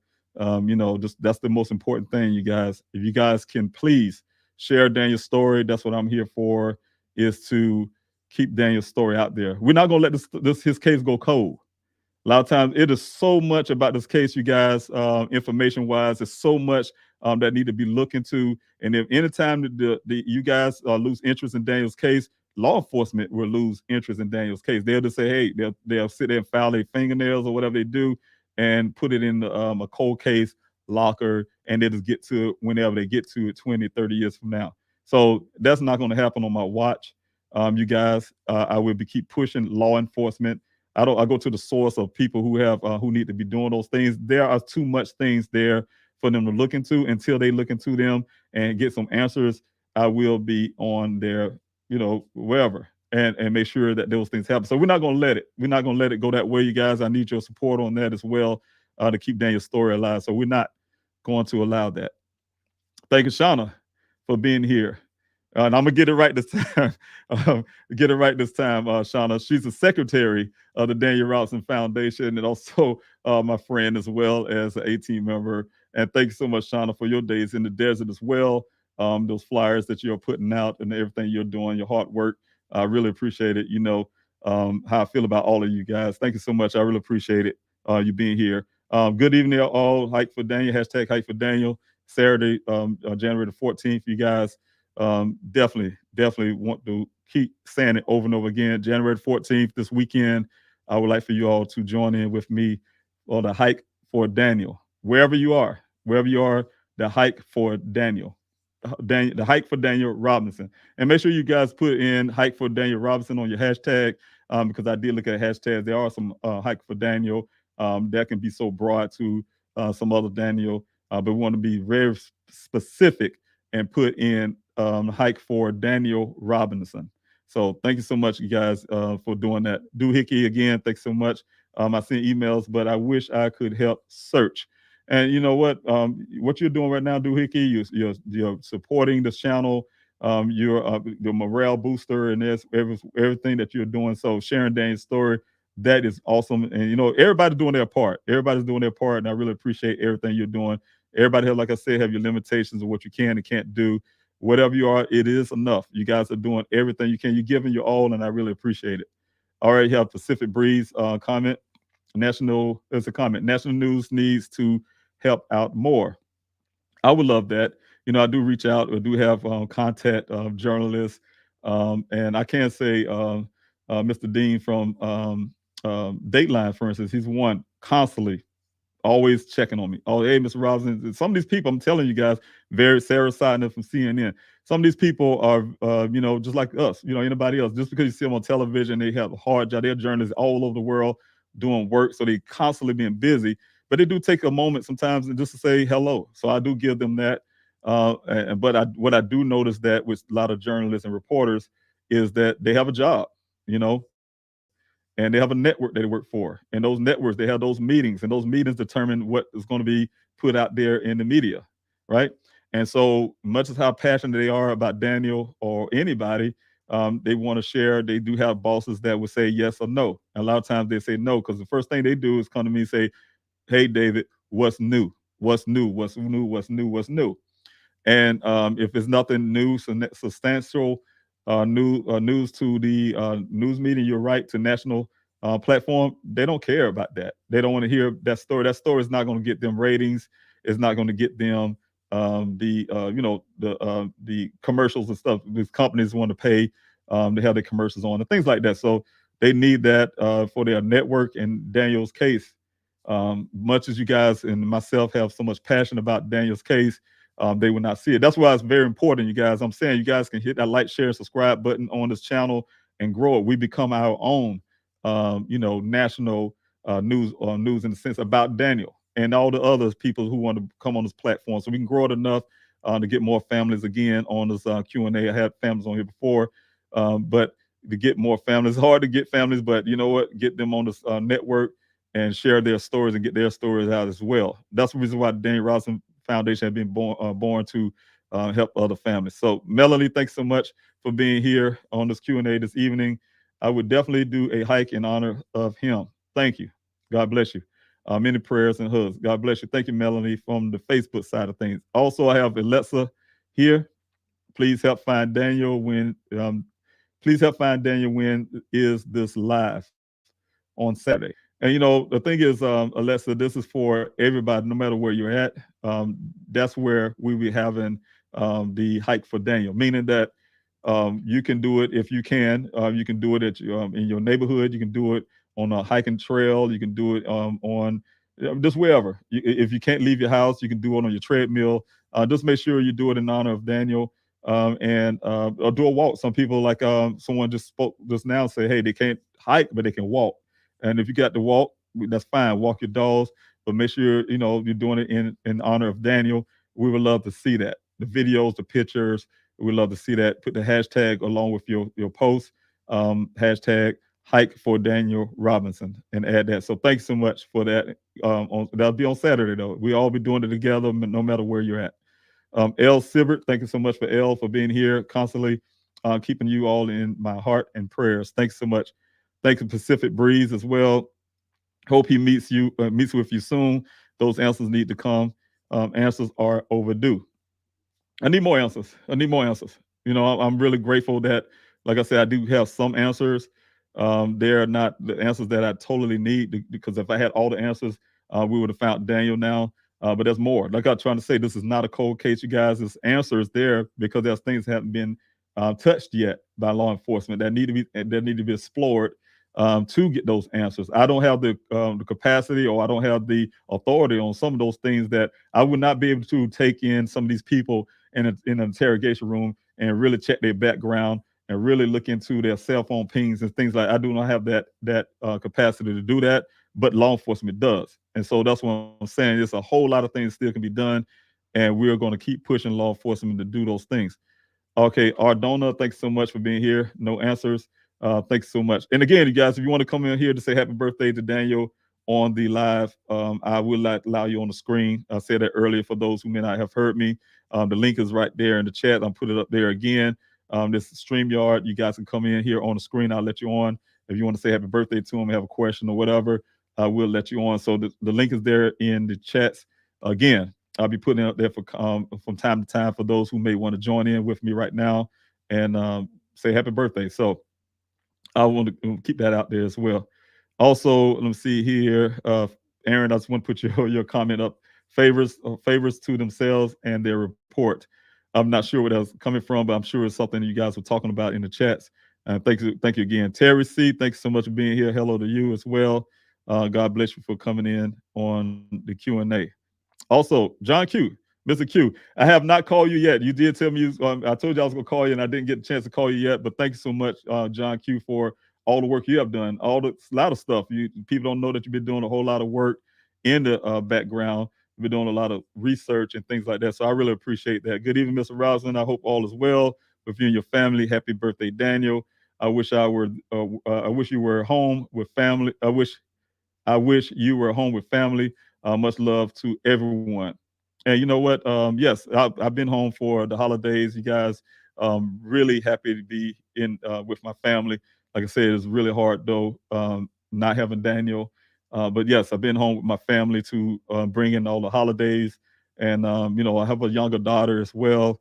S1: Just that's the most important thing, you guys. If you guys can please share Daniel's story, that's what I'm here for, is to keep Daniel's story out there. We're not gonna let his case go cold. A lot of times it is so much about this case, you guys, information wise, there's so much that need to be looked into. And if anytime you guys lose interest in Daniel's case, law enforcement will lose interest in Daniel's case. They'll just say, hey, they'll sit there and file their fingernails or whatever they do and put it in a cold case locker, and they just get to it whenever they get to it 20, 30 years from now. So that's not going to happen on my watch. You guys, I will keep pushing law enforcement. I go to the source of people who need to be doing those things. There are too much things there for them to look into. Until they look into them and get some answers, I will be on their, wherever, and make sure that those things happen. So we're not gonna let it go that way, you guys. I need your support on that as well, to keep Daniel's story alive. So we're not going to allow that. Thank you, Shauna, for being here. And I'm gonna get it right this time. Shauna. She's the secretary of the Daniel Robinson Foundation, and also my friend as well as an A team member. And thank you so much, Shauna, for your days in the desert as well. Those flyers that you're putting out and everything you're doing, your hard work. I really appreciate it. You know how I feel about all of you guys. Thank you so much. I really appreciate it. You being here. Good evening, all. Hike for Daniel. Hashtag Hike for Daniel. Saturday, January the 14th. You guys. Definitely want to keep saying it over and over again. January 14th, this weekend, I would like for you all to join in with me on the hike for Daniel. Wherever you are, the hike for Daniel. The hike for Daniel Robinson. And make sure you guys put in hike for Daniel Robinson on your hashtag, because I did look at hashtags. There are some hike for Daniel that can be so broad to some other Daniel, but we want to be very specific and put in hike for Daniel Robinson. So thank you so much, you guys, for doing that. Doohickey, again, thanks so much. I sent emails, but I wish I could help search. And you know what? What you're doing right now, Doohickey, you're supporting this channel. You're the morale booster, and there's everything that you're doing. So sharing Daniel's story, that is awesome. And everybody's doing their part. And I really appreciate everything you're doing. Everybody have, like I said, have your limitations of what you can and can't do. Whatever you are, it is enough. You guys are doing everything you can. You're giving your all, and I really appreciate it. All right, you have Pacific Breeze comment. There's a comment. National news needs to help out more. I would love that. I do reach out. I do have contact journalists, and I can say Mr. Dean from Dateline, for instance, he's one constantly always checking on me. Oh, hey, Mr. Robinson. Some of these people, I'm telling you guys, very Sarah Sidner from CNN. Some of these people are, just like us, anybody else. Just because you see them on television, they have a hard job. They're journalists all over the world doing work, so they constantly being busy. But they do take a moment sometimes just to say hello. So I do give them that. But what I do notice that with a lot of journalists and reporters is that they have a job, you know, and they have a network that they work for. And those networks, they have those meetings, and those meetings determine what is going to be put out there in the media, right? And so, much as how passionate they are about Daniel or anybody, they want to share. They do have bosses that would say yes or no. And a lot of times they say no because the first thing they do is come to me and say, "Hey, David, what's new? What's new? What's new? What's new? What's new?" And if it's nothing new, substantial news to the news media, you're right, to national platform, they don't care about that. They don't want to hear that story. That story is not going to get them ratings. It's not going to get them the commercials and stuff. These companies want to pay to have their commercials on and things like that. So they need that for their network. In Daniel's case, much as you guys and myself have so much passion about Daniel's case, they will not see it. That's why it's very important, you guys. I'm saying you guys can hit that like, share, subscribe button on this channel and grow it. We become our own, national news in the sense about Daniel and all the other people who want to come on this platform, so we can grow it enough to get more families again on this Q&A. I had families on here before, but to get more families, it's hard to get families, but you know what? Get them on this network and share their stories and get their stories out as well. That's the reason why the Daniel Robinson Foundation has been born to help other families. So, Melanie, thanks so much for being here on this Q&A this evening. I would definitely do a hike in honor of him. Thank you. God bless you. Many prayers and hugs. God bless you. Thank you, Melanie, from the Facebook side of things. Also, I have Alexa here. Please help find Daniel when is this live on Saturday. And the thing is, Alexa, this is for everybody, no matter where you're at. That's where we be having the hike for Daniel, meaning that you can do it if you can. You can do it at in your neighborhood. You can do it on a hiking trail. You can do it on just wherever. If you can't leave your house, you can do it on your treadmill. Just make sure you do it in honor of Daniel. Or do a walk. Some people, like someone just spoke just now, say, hey, they can't hike, but they can walk. And if you got to walk, that's fine. Walk your dogs, but make sure you're doing it in honor of Daniel. We would love to see that. The videos, the pictures, we'd love to see that. Put the hashtag along with your post. Hashtag hike for Daniel Robinson and add that. So thanks so much for that. That'll be on Saturday though. We all be doing it together, no matter where you're at. L. Sibbert, thank you so much for L for being here constantly, keeping you all in my heart and prayers. Thanks so much. Thank you, Pacific Breeze, as well. Hope he meets with you soon. Those answers need to come. Answers are overdue. I need more answers. I'm really grateful that, like I said, I do have some answers. They're not the answers that I totally need, because if I had all the answers, we would have found Daniel now. But there's more. Like I'm trying to say, this is not a cold case, you guys. There's answers there because there's things that haven't been touched yet by law enforcement that need to be explored to get those answers. I don't have the capacity, or I don't have the authority on some of those things, that I would not be able to take in some of these people in an interrogation room and really check their background and really look into their cell phone pings and things like. I do not have that capacity to do that, but law enforcement does. And so that's what I'm saying. There's a whole lot of things still can be done, and we're going to keep pushing law enforcement to do those things. Okay, Ardona, thanks so much for being here. No answers. Thanks so much. And again, you guys, if you want to come in here to say happy birthday to Daniel on the live, I will allow you on the screen. I said that earlier for those who may not have heard me. The link is right there in the chat. I'll put it up there again. This is StreamYard. You guys can come in here on the screen. I'll let you on. If you want to say happy birthday to him, have a question or whatever, I will let you on. So the link is there in the chats. Again, I'll be putting it up there from time to time for those who may want to join in with me right now and say happy birthday. So I want to keep that out there as well. Also, let me see here. Aaron, I just want to put your comment up. Favors to themselves and their report. I'm not sure where that's coming from, but I'm sure it's something you guys were talking about in the chats. Thank you again. Terry C, thanks so much for being here. Hello to you as well. God bless you for coming in on the Q&A. Also, John Q, Mr. Q, I have not called you yet. You did tell me, I told you I was going to call you and I didn't get a chance to call you yet, but thank you so much, John Q, for all the work you have done, a lot of stuff. People don't know that you've been doing a whole lot of work in the background. You've been doing a lot of research and things like that. So I really appreciate that. Good evening, Mr. Roslin. I hope all is well with you and your family. Happy birthday, Daniel. I wish I wish you were home with family. I wish you were home with family. Much love to everyone. And you know what? Yes, I've been home for the holidays. You guys, really happy to be in with my family. Like I said, it's really hard though, not having Daniel. But yes, I've been home with my family to bring in all the holidays. And I have a younger daughter as well.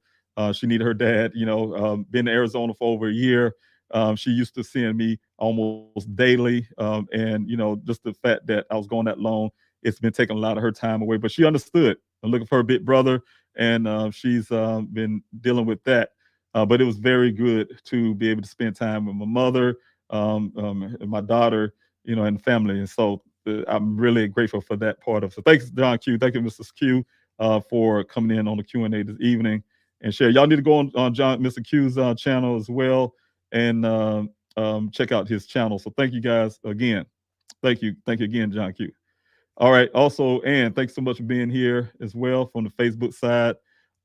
S1: She needed her dad. Been to Arizona for over a year. She used to seeing me almost daily, and just the fact that I was going that long, it's been taking a lot of her time away. But she understood. I'm looking for her big brother, and she's been dealing with that. But it was very good to be able to spend time with my mother, and my daughter, and family. And so I'm really grateful for that part of it. So thanks, John Q. Thank you, Mrs. Q, for coming in on the Q&A this evening and share. Y'all need to go on Mr. Q's channel as well and check out his channel. So thank you guys again. Thank you again, John Q. All right. Also, Ann, thanks so much for being here as well from the Facebook side.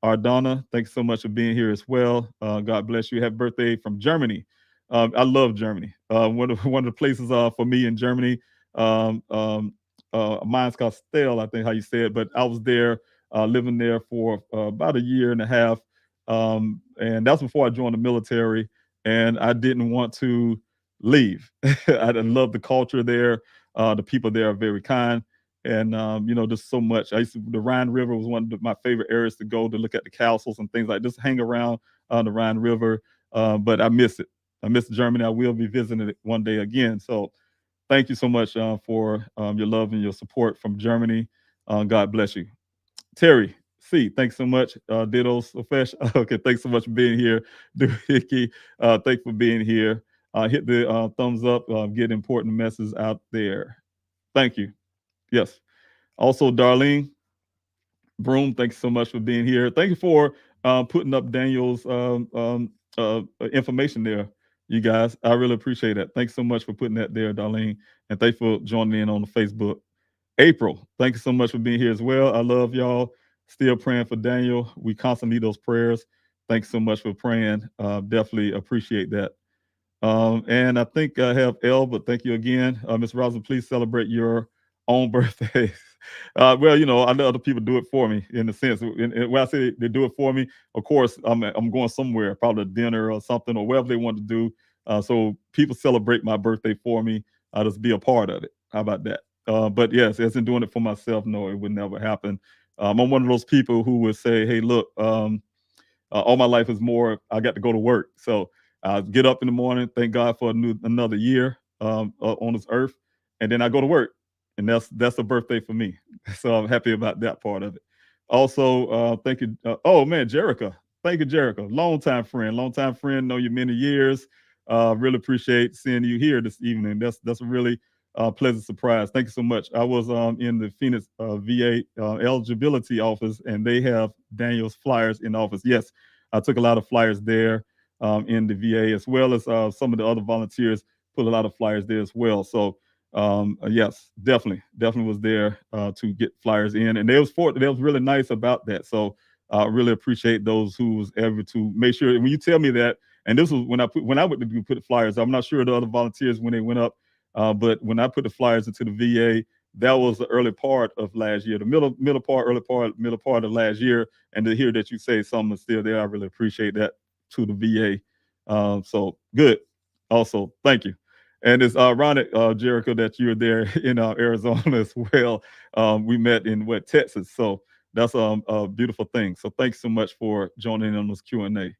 S1: Ardonna, thanks so much for being here as well. God bless you. Happy birthday from Germany. I love Germany. One of the places for me in Germany, mine's called Stel, I think how you say it, but I was there living there for about a year and a half. And that's before I joined the military, and I didn't want to leave. I love the culture there. The people there are very kind, and just so much. The Rhine River was one of my favorite areas to go to look at the castles and things like this, hang around the Rhine River. But I miss it. I miss Germany. I will be visiting it one day again. So thank you so much for your love and your support from Germany. God bless you. Terry C, thanks so much. Ditto Sofesh. Okay, thanks so much for being here. Doohickey, thanks for being here. Hit the thumbs up, get important messages out there. Thank you. Yes. Also, Darlene Broom, thanks so much for being here. Thank you for putting up Daniel's information there, you guys. I really appreciate that. Thanks so much for putting that there, Darlene. And thanks for joining in on the Facebook. April, thank you so much for being here as well. I love y'all. Still praying for Daniel. We constantly need those prayers. Thanks so much for praying. Definitely appreciate that. And I think I have L, but thank you again. Ms. Roslyn, please celebrate your own birthday. Well, I let other people do it for me in a sense. And when I say they do it for me, of course, I'm going somewhere, probably a dinner or something or whatever they want to do. So people celebrate my birthday for me. I'll just be a part of it. How about that? But yes, as in doing it for myself, no, it would never happen. I'm one of those people who would say, hey, look, all my life is more, I got to go to work. So I get up in the morning, thank God for another year on this earth, and then I go to work. And that's a birthday for me. So I'm happy about that part of it. Also, thank you. Oh man, Jerica. Thank you, Jerica. Longtime friend, know you many years. Really appreciate seeing you here this evening. That's a really pleasant surprise. Thank you so much. I was in the Phoenix VA eligibility office, and they have Daniel's flyers in the office. Yes, I took a lot of flyers there in the VA, as well as some of the other volunteers put a lot of flyers there as well. So yes, definitely was there to get flyers in, and they was really nice about that. So I really appreciate those who was able to make sure. When you tell me that, and this was when I went to put the flyers, I'm not sure the other volunteers when they went up, but when I put the flyers into the VA, that was the early part of last year, the middle part, middle part of last year, and to hear that you say something is still there, I really appreciate that to the VA. So good. Also, thank you. And it's ironic, Jericho, that you're there in Arizona as well. We met in Texas, so that's a beautiful thing. So thanks so much for joining in on this Q&A.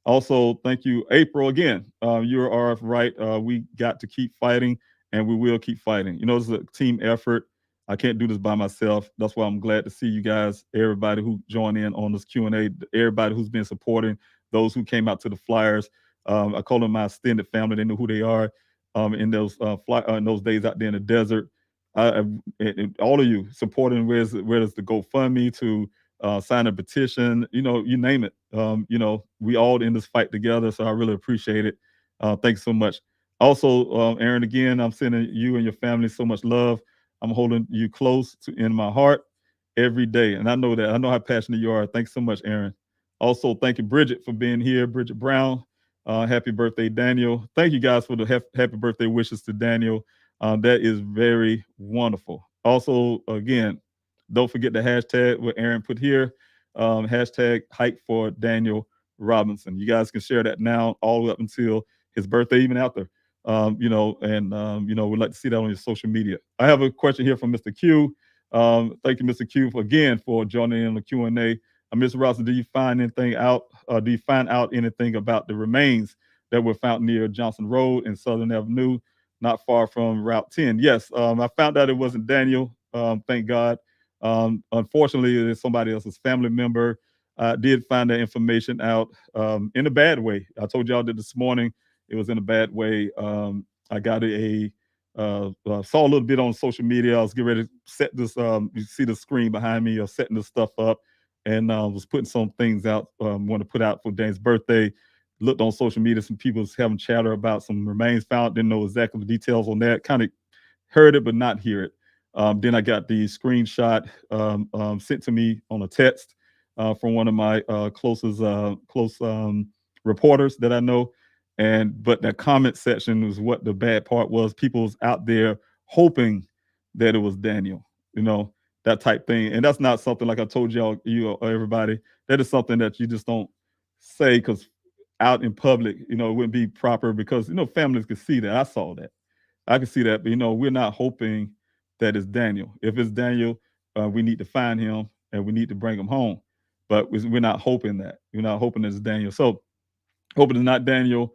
S1: Also, thank you, April. Again, you are right. We got to keep fighting and we will keep fighting. You know, it's a team effort. I can't do this by myself. That's why I'm glad to see you guys, everybody who joined in on this Q&A, everybody who's been supporting, those who came out to the flyers. I call them my extended family. They know who they are in those in those days out there in the desert. All of you supporting, where's the GoFundMe to sign a petition, you know, you name it. You know, we all in this fight together, so I really appreciate it. Thanks so much. Also, Aaron, again, I'm sending you and your family so much love. I'm holding you close in my heart every day, and I know that. I know how passionate you are. Thanks so much, Aaron. Also, thank you, Bridget, for being here. Bridget Brown, happy birthday, Daniel. Thank you guys for the happy birthday wishes to Daniel. That is very wonderful. Also, again, don't forget the hashtag what Aaron put here. Hashtag hike for Daniel Robinson. You guys can share that now all the way up until his birthday, even after. You know, and you know, we'd like to see that on your social media. I have a question here from Mr. Q. Thank you, Mr. Q, again for joining in the Q&A. Mr. Robinson, do you find anything out? Do you find out anything about the remains that were found near Johnson Road and Southern Avenue, not far from Route 10? Yes, I found out it wasn't Daniel. Thank God. Unfortunately, it's somebody else's family member. I did find that information out in a bad way. I told y'all that this morning it was in a bad way. I got saw a little bit on social media. I was getting ready to set this. You see the screen behind me. I was setting this stuff up, and was putting some things out. Want to put out for Dane's birthday. Looked on social media. Some people was having chatter about some remains found. Didn't know exactly the details on that. Kind of heard it, but not hear it. Then I got the screenshot sent to me on a text from one of my close reporters that I know. But the comment section was what the bad part was. People was out there hoping that it was Daniel, you know, that type thing. And that's not something, like I told y'all, everybody, that is something that you just don't say, because out in public, you know, it wouldn't be proper, because, you know, families could see that. I saw that. I can see that, but, you know, we're not hoping that it's Daniel. If it's Daniel, we need to find him and we need to bring him home. But we're not hoping that. We're not hoping it's Daniel. So hoping it's not Daniel.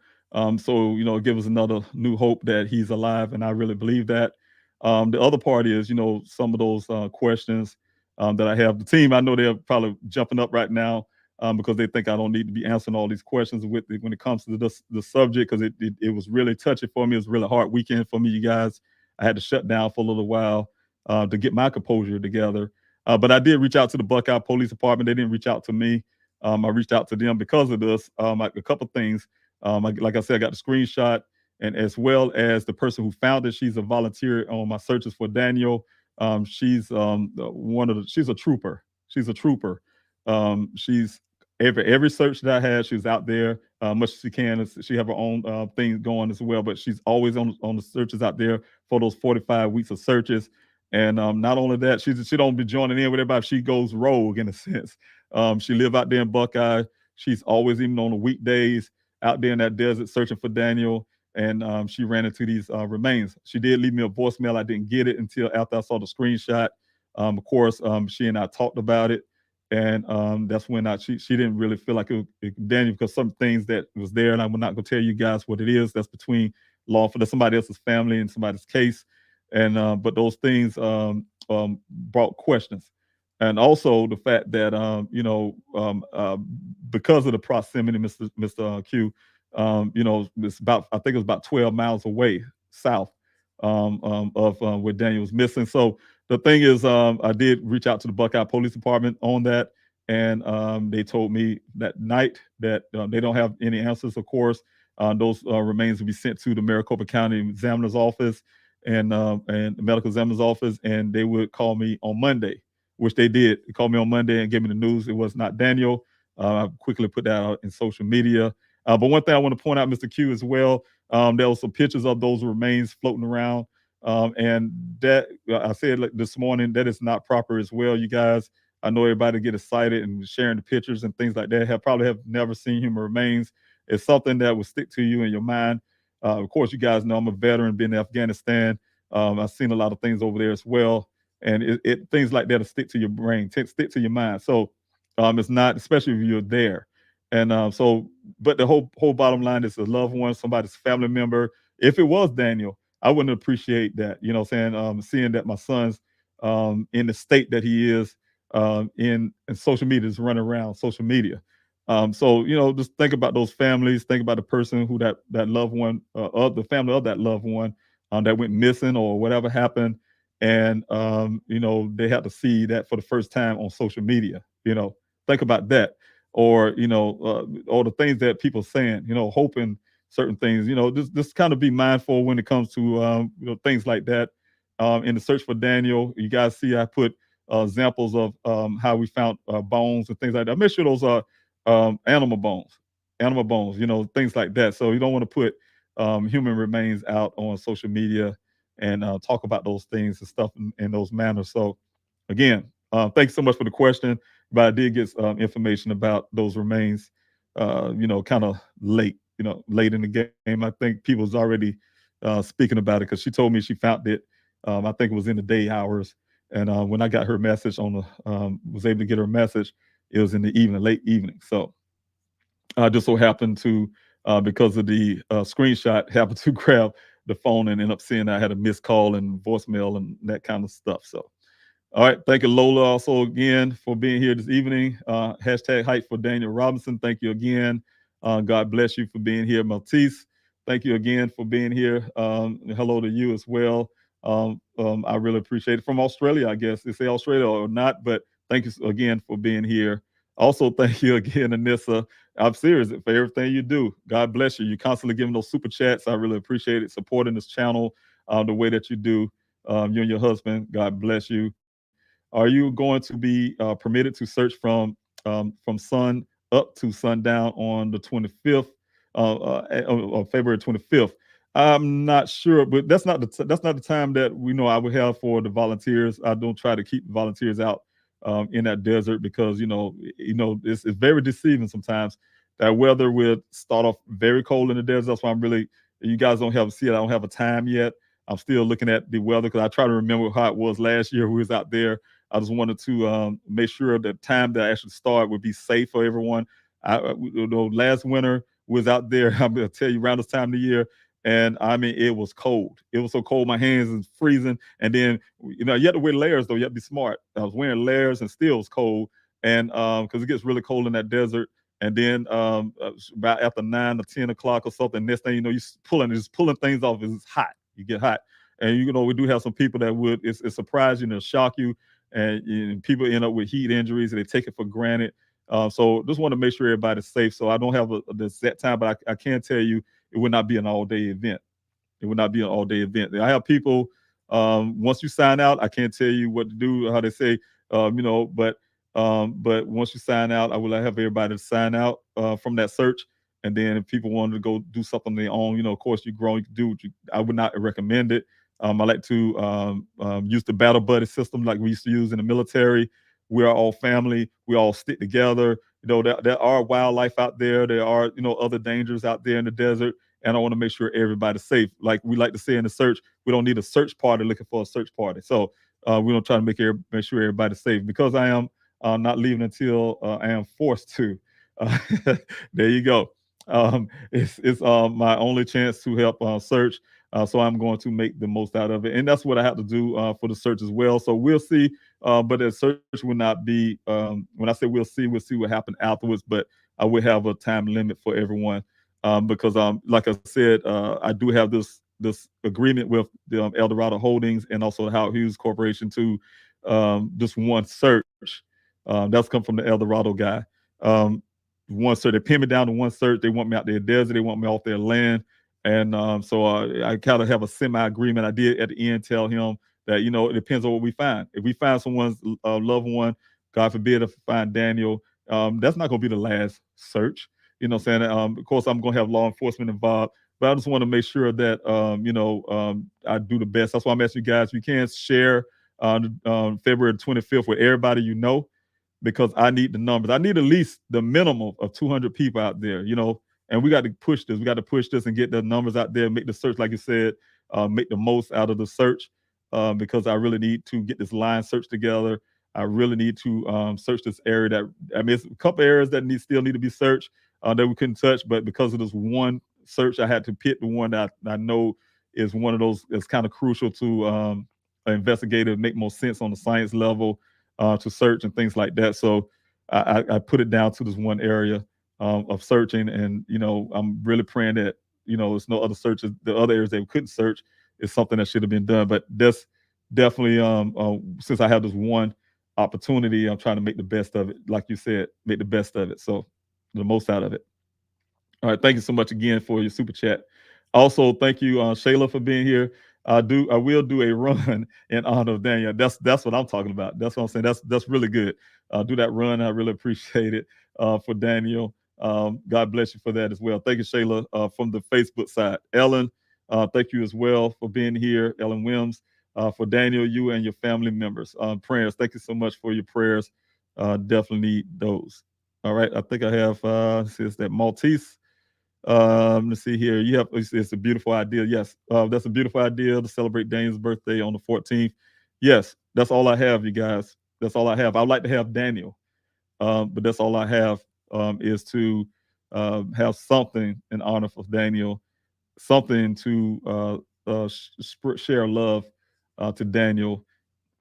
S1: So, you know, give us another new hope that he's alive, and I really believe that. The other part is, you know, some of those questions that I have. The team, I know they're probably jumping up right now because they think I don't need to be answering all these questions when it comes to the subject, because it was really touchy for me. It was a really hard weekend for me, you guys. I had to shut down for a little while to get my composure together. But I did reach out to the Buckeye Police Department. They didn't reach out to me. I reached out to them because of this. A couple things. Like I said, I got the screenshot, and as well as the person who found it. She's a volunteer on my searches for Daniel. She's she's a trooper. She's a trooper. She's every search that I had, she's out there much as she can. She have her own thing going as well, but she's always on the searches out there for those 45 weeks of searches. And not only that, she don't be joining in with everybody. She goes rogue in a sense. She live out there in Buckeye. She's always, even on the weekdays, out there in that desert searching for Daniel. And she ran into these remains. She did leave me a voicemail. I didn't get it until after I saw the screenshot. Of course, she and I talked about it. And that's when she didn't really feel like it was Daniel, because some things that was there, and I'm not going to tell you guys what it is. That's between law for somebody else's family and somebody's case. And but those things brought questions. And also the fact that because of the proximity, Mr. Q, it's about, I think it was about 12 miles away south of where Daniel was missing. So the thing is, I did reach out to the Buckeye Police Department on that, and they told me that night that they don't have any answers. Of course, those remains will be sent to the Maricopa County Examiner's Office and the medical examiner's office, and they would call me on Monday, which they did. They called me on Monday and gave me the news it was not Daniel. I quickly put that out in social media. But one thing I want to point out, Mr. Q, as well, there was some pictures of those remains floating around. And that, I said this morning, that is not proper as well, you guys. I know everybody get excited and sharing the pictures and things like that. Probably have never seen human remains. It's something that will stick to you in your mind. Of course, you guys know I'm a veteran, been in Afghanistan. I've seen a lot of things over there as well. And things like that will stick to your brain, stick to your mind. So it's not, especially if you're there. And but the whole bottom line is a loved one, somebody's family member. If it was Daniel, I wouldn't appreciate that. You know what I'm saying? Seeing that my son's in the state that he is in social media, is running around social media. So just think about those families. Think about the person who that loved one, of the family of that loved one that went missing or whatever happened, and they had to see that for the first time on social media. Think about that, or or the things that people saying. Hoping certain things. Just kind of be mindful when it comes to things like that. In the search for Daniel, you guys see I put examples of how we found bones and things like that. Make sure those are animal bones, things like that. So you don't want to put human remains out on social media and talk about those things and stuff in those manners. So again, thanks so much for the question, but I did get information about those remains, kind of late, late in the game. I think people's already speaking about it because she told me she found it. I think it was in the day hours. And when I got her message was able to get her message, it was in the evening, late evening. So I just so happened to, because of the screenshot, happened to grab the phone and end up seeing I had a missed call and voicemail and that kind of stuff. So, all right. Thank you, Lola, also again for being here this evening. Hashtag hype for Daniel Robinson. Thank you again. God bless you for being here. Maltese, thank you again for being here. Hello to you as well. I really appreciate it. From Australia, I guess. They say Australia or not, but thank you again for being here. Also, thank you again, Anissa. I'm serious for everything you do. God bless you. You're constantly giving those super chats. I really appreciate it. Supporting this channel the way that you do. You and your husband, God bless you. Are you going to be permitted to search from sun up to sundown on the 25th of February 25th? I'm not sure, but that's not the time that we know I would have for the volunteers. I don't try to keep volunteers out in that desert because it's very deceiving sometimes. That weather will start off very cold in the desert. That's why you guys don't have I don't have a time yet. I'm still looking at the weather because I try to remember how it was last year. We was out there. I just wanted to make sure the time that I actually start would be safe for everyone. Last winter was out there. I'm gonna tell you around this time of the year, and I mean it was cold. It was so cold, my hands is freezing. And then you have to wear layers though. You have to be smart. I was wearing layers and still was cold, and because it gets really cold in that desert. And then about after 9 or 10 o'clock or something, next thing you know, just pulling things off. It's hot. You get hot, and we do have some people that would it's surprise you and it'll shock you, and people end up with heat injuries and they take it for granted. So just want to make sure everybody's safe. So I don't have the set time, but I can tell you it would not be an all day event. It would not be an all day event. I have people. Once you sign out, I can't tell you what to do. How they say, but once you sign out, I will have everybody to sign out from that search. And then if people wanted to go do something on their own, of course, you grow, you can do what I would not recommend it. I like to use the battle buddy system like we used to use in the military. We are all family. We all stick together. There are wildlife out there. There are, other dangers out there in the desert. And I want to make sure everybody's safe. Like we like to say in the search, we don't need a search party looking for a search party. So we don't try to make sure everybody's safe. Because I am not leaving until I am forced to. There you go. It's my only chance to help search. So I'm going to make the most out of it. And that's what I have to do for the search as well. So we'll see. But the search will not be, when I say we'll see what happened afterwards. But I will have a time limit for everyone because, like I said, I do have this agreement with the El Dorado Holdings and also the Howard Hughes Corporation to just one search. That's come from the El Dorado guy. One search, they pin me down to one search. They want me out their desert. They want me off their land. And so I kind of have a semi-agreement. I did at the end tell him that, it depends on what we find. If we find someone's loved one, God forbid if we find Daniel, that's not going to be the last search. You know what I'm saying? Of course, I'm going to have law enforcement involved. But I just want to make sure that, I do the best. That's why I'm asking you guys, if you can share on February 25th with everybody because I need the numbers. I need at least the minimum of 200 people out there, and we got to push this. We got to push this and get the numbers out there, make the search, like you said, make the most out of the search because I really need to get this line search together. I really need to search this area it's a couple areas that still need to be searched that we couldn't touch, but because of this one search, I had to pick the one that I know is one of those that's kind of crucial to an investigator make more sense on the science level to search and things like that. So I put it down to this one area of searching, and I'm really praying that there's no other searches, the other areas they couldn't search is something that should have been done. But that's definitely since I have this one opportunity, I'm trying to make the best of it. Like you said, make the best of it. So the most out of it. All right, thank you so much again for your super chat. Also, thank you, Shayla, for being here. I will do a run in honor of Daniel. That's what I'm talking about. That's what I'm saying. That's really good. Do that run. I really appreciate it for Daniel. God bless you for that as well. Thank you, Shayla, from the Facebook side. Ellen, thank you as well for being here. Ellen Wims, for Daniel, you and your family members. Prayers. Thank you so much for your prayers. Definitely need those. All right. I think I have. Says that Maltese. Let's see here. It's a beautiful idea. Yes, that's a beautiful idea to celebrate Daniel's birthday on the 14th. Yes, that's all I have, you guys. That's all I have. I'd like to have Daniel, but that's all I have is to have something in honor of Daniel, something to share love to Daniel.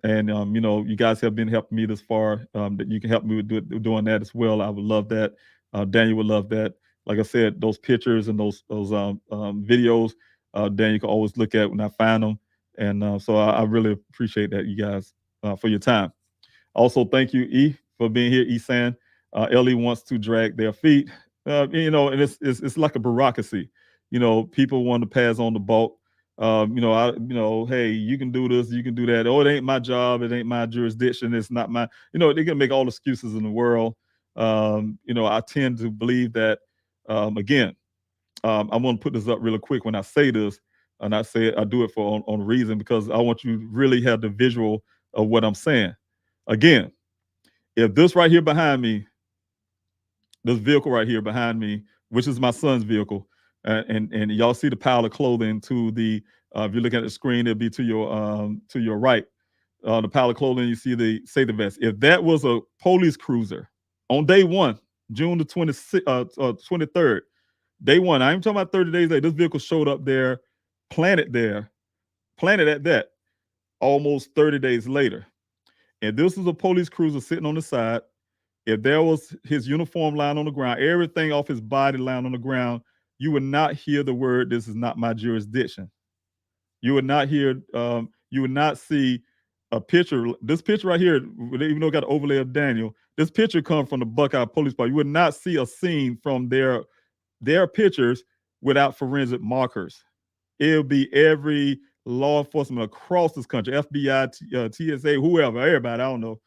S1: And you guys have been helping me this far. That you can help me with doing that as well. I would love that. Daniel would love that. Like I said, those pictures and those videos, Daniel can always look at when I find them. And so I really appreciate that, you guys, for your time. Also, thank you, E, for being here. E-San. Ellie wants to drag their feet. And it's like a bureaucracy. People want to pass on the bulk. Hey, you can do this, you can do that. Oh, it ain't my job, it ain't my jurisdiction, it's not my. They can make all excuses in the world. I tend to believe that. Again, I'm going to put this up really quick when I say this, and I do it for on a reason, because I want you to really have the visual of what I'm saying. Again, if this right here behind me, this vehicle right here behind me, which is my son's vehicle, and y'all see the pile of clothing to the, if you're looking at the screen, it'll be to your right. The pile of clothing, you see the safety vest. If that was a police cruiser on day one, June the 23rd, day one, I ain't talking about 30 days later, this vehicle showed up there, planted at that, almost 30 days later. And this is a police cruiser sitting on the side. If there was his uniform lying on the ground, everything off his body lying on the ground, you would not hear the word, "This is not my jurisdiction." You would not hear, you would not see a picture. This picture right here, even though it got an overlay of Daniel, this picture comes from the Buckeye Police Department. You would not see a scene from their pictures without forensic markers. It'll be every law enforcement across this country, FBI, TSA, whoever, everybody, I don't know,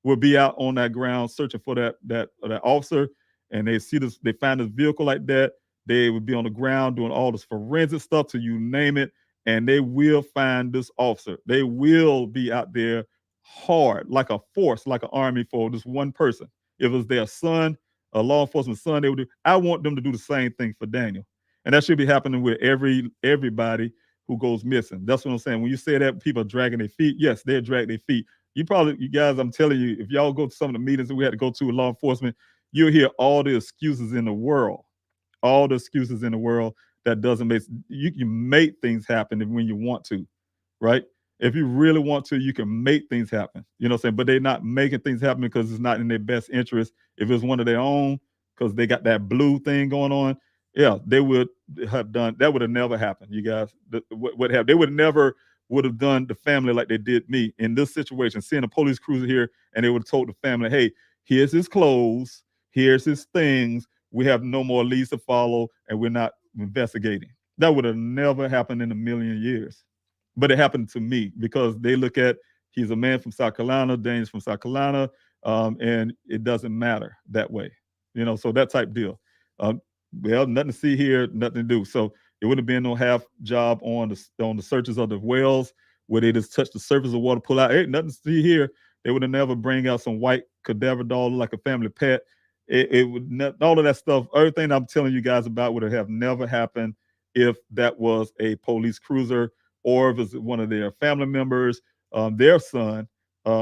S1: will be out on that ground searching for that officer, and they see this, they find this vehicle like that, they would be on the ground doing all this forensic stuff to you name it, and they will find this officer. They will be out there hard, like a force, like an army for this one person. If it was their son, a law enforcement son, they would do. I want them to do the same thing for Daniel, and that should be happening with everybody who goes missing. That's what I'm saying. When you say that people are dragging their feet, yes, they're dragging their feet. You guys, I'm telling you, if y'all go to some of the meetings that we had to go to with law enforcement, you'll hear all the excuses in the world. All the excuses in the world that doesn't make, you can make things happen when you want to, right? If you really want to, you can make things happen. You know what I'm saying? But they're not making things happen because it's not in their best interest. If it's one of their own, because they got that blue thing going on, yeah, they would have done, that would have never happened, you guys. What happened? They would have done the family like they did me in this situation, seeing a police cruiser here, and they would have told the family, hey, here's his clothes, here's his things, we have no more leads to follow, and we're not investigating. That would have never happened in a million years. But it happened to me because they look at, he's a man from South Carolina, Dane's from South Carolina, and it doesn't matter that way. So that type deal. Well, nothing to see here, nothing to do. So it wouldn't have been no half job on the searches of the wells where they just touch the surface of water, pull out. Hey, nothing to see here. They would have never bring out some white cadaver doll like a family pet. It would not, all of that stuff, everything I'm telling you guys about would have never happened if that was a police cruiser or if it's one of their family members, their son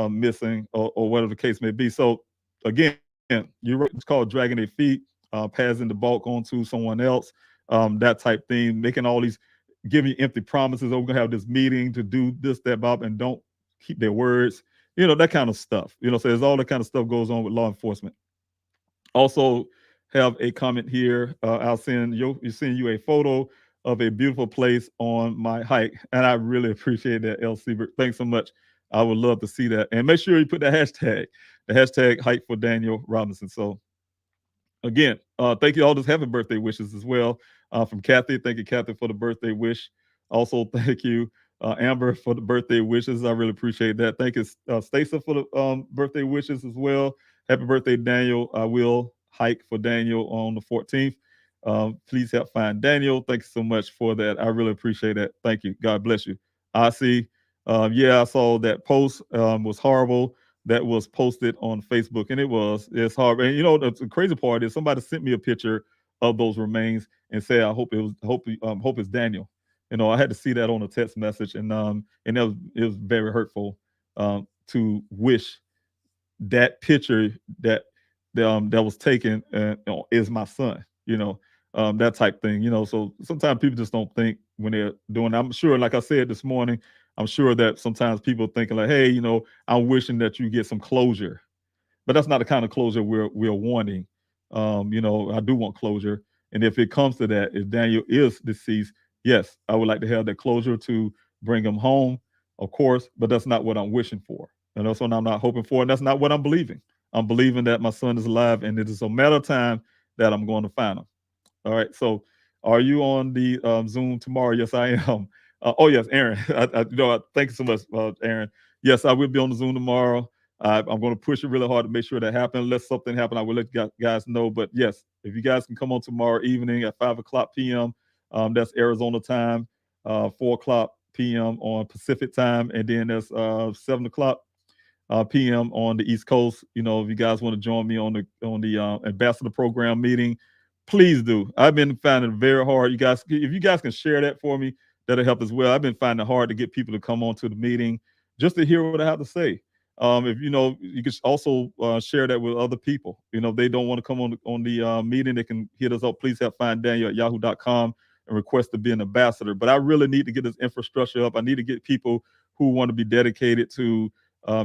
S1: missing, or whatever the case may be. So again, it's called dragging their feet, passing the bulk onto someone else, that type thing, making all these, give you empty promises. Oh, we're gonna have this meeting to do this, that, Bob, and don't keep their words. That kind of stuff. So there's all that kind of stuff goes on with law enforcement. Also, have a comment here. I'll send you a photo of a beautiful place on my hike, and I really appreciate that, L. Siebert. Thanks so much. I would love to see that, and make sure you put the hashtag hike for Daniel Robinson. So again, thank you all. Just happy birthday wishes as well from Kathy. Thank you, Kathy, for the birthday wish. Also, thank you, Amber, for the birthday wishes. I really appreciate that. Thank you, Stacey, for the birthday wishes as well. Happy birthday, Daniel. I will hike for Daniel on the 14th. Please help find Daniel. Thank you so much for that. I really appreciate that. Thank you. God bless you. I see. Yeah, I saw that post was horrible. That was posted on Facebook, and it's hard. And the crazy part is somebody sent me a picture of those remains and said, "I hope hope it's Daniel." I had to see that on a text message, and it was very hurtful to wish that picture that was taken is my son. That type thing. So sometimes people just don't think when they're doing. I'm sure, like I said this morning, I'm sure that sometimes people thinking like, hey, I'm wishing that you get some closure, but that's not the kind of closure we're wanting. I do want closure, and if it comes to that, if Daniel is deceased, yes, I would like to have that closure to bring him home, of course, but that's not what I'm wishing for, and that's what I'm not hoping for, and that's not what I'm believing. I'm believing that my son is alive, and it is a matter of time that I'm going to find him. All right. So, are you on the Zoom tomorrow? Yes, I am. Oh, yes, Aaron. Thank you so much, Aaron. Yes, I will be on the Zoom tomorrow. I'm going to push it really hard to make sure that happens. Unless something happens, I will let you guys know. But yes, if you guys can come on tomorrow evening at 5:00 p.m., that's Arizona time, 4:00 p.m. on Pacific time, and then that's 7:00 p.m. on the East Coast. If you guys want to join me on the ambassador program meeting, please do. I've been finding it very hard. If you guys can share that for me, that'll help as well. I've been finding it hard to get people to come on to the meeting just to hear what I have to say. If you can also share that with other people. If they don't want to come on the meeting, they can hit us up. Please help find Daniel at yahoo.com and request to be an ambassador. But I really need to get this infrastructure up. I need to get people who want to be dedicated to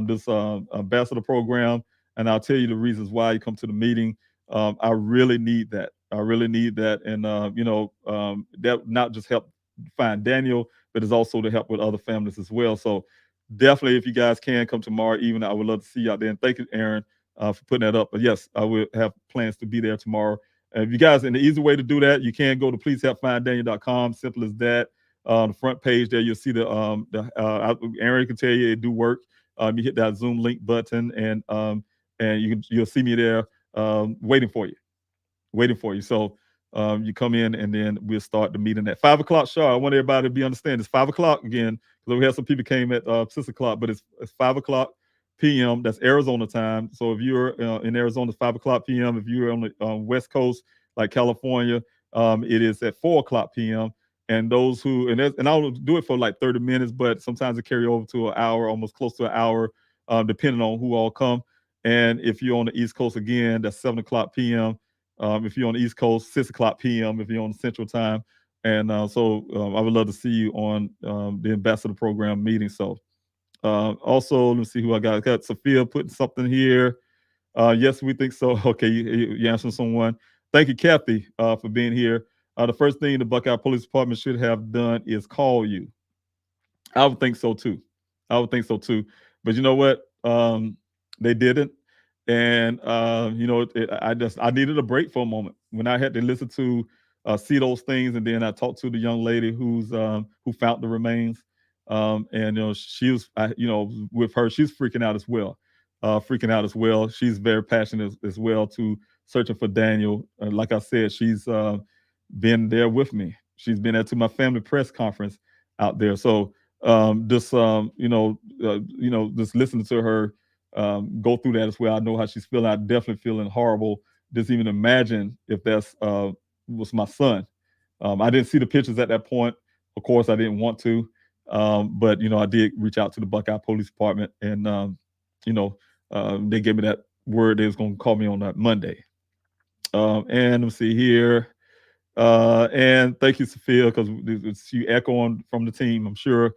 S1: this ambassador program, and I'll tell you the reasons why you come to the meeting. I really need that. I really need that, and that not just help find Daniel, but it's also to help with other families as well. So definitely, if you guys can come tomorrow evening, I would love to see you out there. And thank you, Aaron, for putting that up. But yes, I will have plans to be there tomorrow. If you guys, and the easy way to do that, you can go to pleasehelpfinddaniel.com. Simple as that. On the front page there, you'll see Aaron can tell you it do work. You hit that Zoom link button, and you'll see me there waiting for you. So you come in, and then we'll start the meeting at 5:00 sharp. I want everybody to be understand. It's 5:00 again, because we had some people came at 6:00, but it's 5:00 p.m. That's Arizona time. So if you're in Arizona, it's 5:00 p.m. If you're on the West Coast, like California, it is at 4:00 p.m. And those who and I'll do it for like 30 minutes, but sometimes it carry over to an hour, almost close to an hour, depending on who all come. And if you're on the East Coast again, that's 7:00 p.m. If you're on the East Coast, 6:00 p.m. if you're on Central Time. And so I would love to see you on the Ambassador Program meeting. So also, let me see who I got. I got Sophia putting something here. Yes, we think so. Okay, you answered someone. Thank you, Kathy, for being here. The first thing the Buckeye Police Department should have done is call you. I would think so too. But you know what? They didn't, and I needed a break for a moment when I had to listen to see those things, and then I talked to the young lady who found the remains, and she was, with her, she's freaking out as well. She's very passionate as well to searching for Daniel. Like I said, she's been there with me. She's been there to my family press conference out there. So just just listening to her go through that as well. I know how she's feeling. I'm definitely feeling horrible. Just even imagine if that's was my son. I didn't see the pictures at that point. Of course, I didn't want to, but I did reach out to the Buckeye Police Department, and they gave me that word they was going to call me on that Monday. And let's see here. And thank you, Sophia, because it's you echoing from the team. I'm sure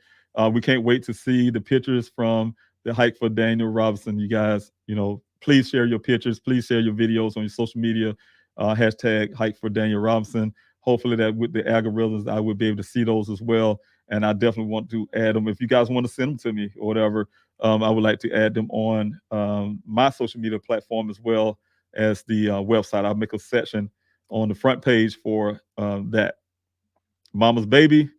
S1: we can't wait to see the pictures from the hike for Daniel Robinson. You guys, please share your pictures. Please share your videos on your social media. Hashtag hike for Daniel Robinson. Hopefully that with the algorithms, I will be able to see those as well. And I definitely want to add them. If you guys want to send them to me or whatever, I would like to add them on my social media platform as well as the website. I'll make a section on the front page for that. Mama's baby,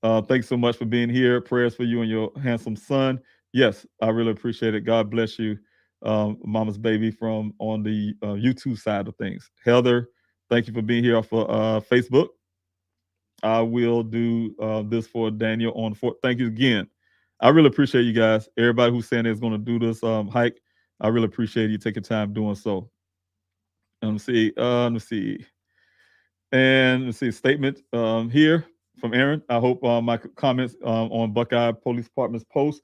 S1: thanks so much for being here. Prayers for you and your handsome son. Yes, I really appreciate it. God bless you, Mama's baby, from on the YouTube side of things. Heather, thank you for being here for Facebook. I will do this for Daniel on 4th. Thank you again. I really appreciate you guys. Everybody who's saying is going to do this hike, I really appreciate you taking time doing so. Let me see. And let's see, statement here from Aaron. I hope my comments on Buckeye Police Department's post,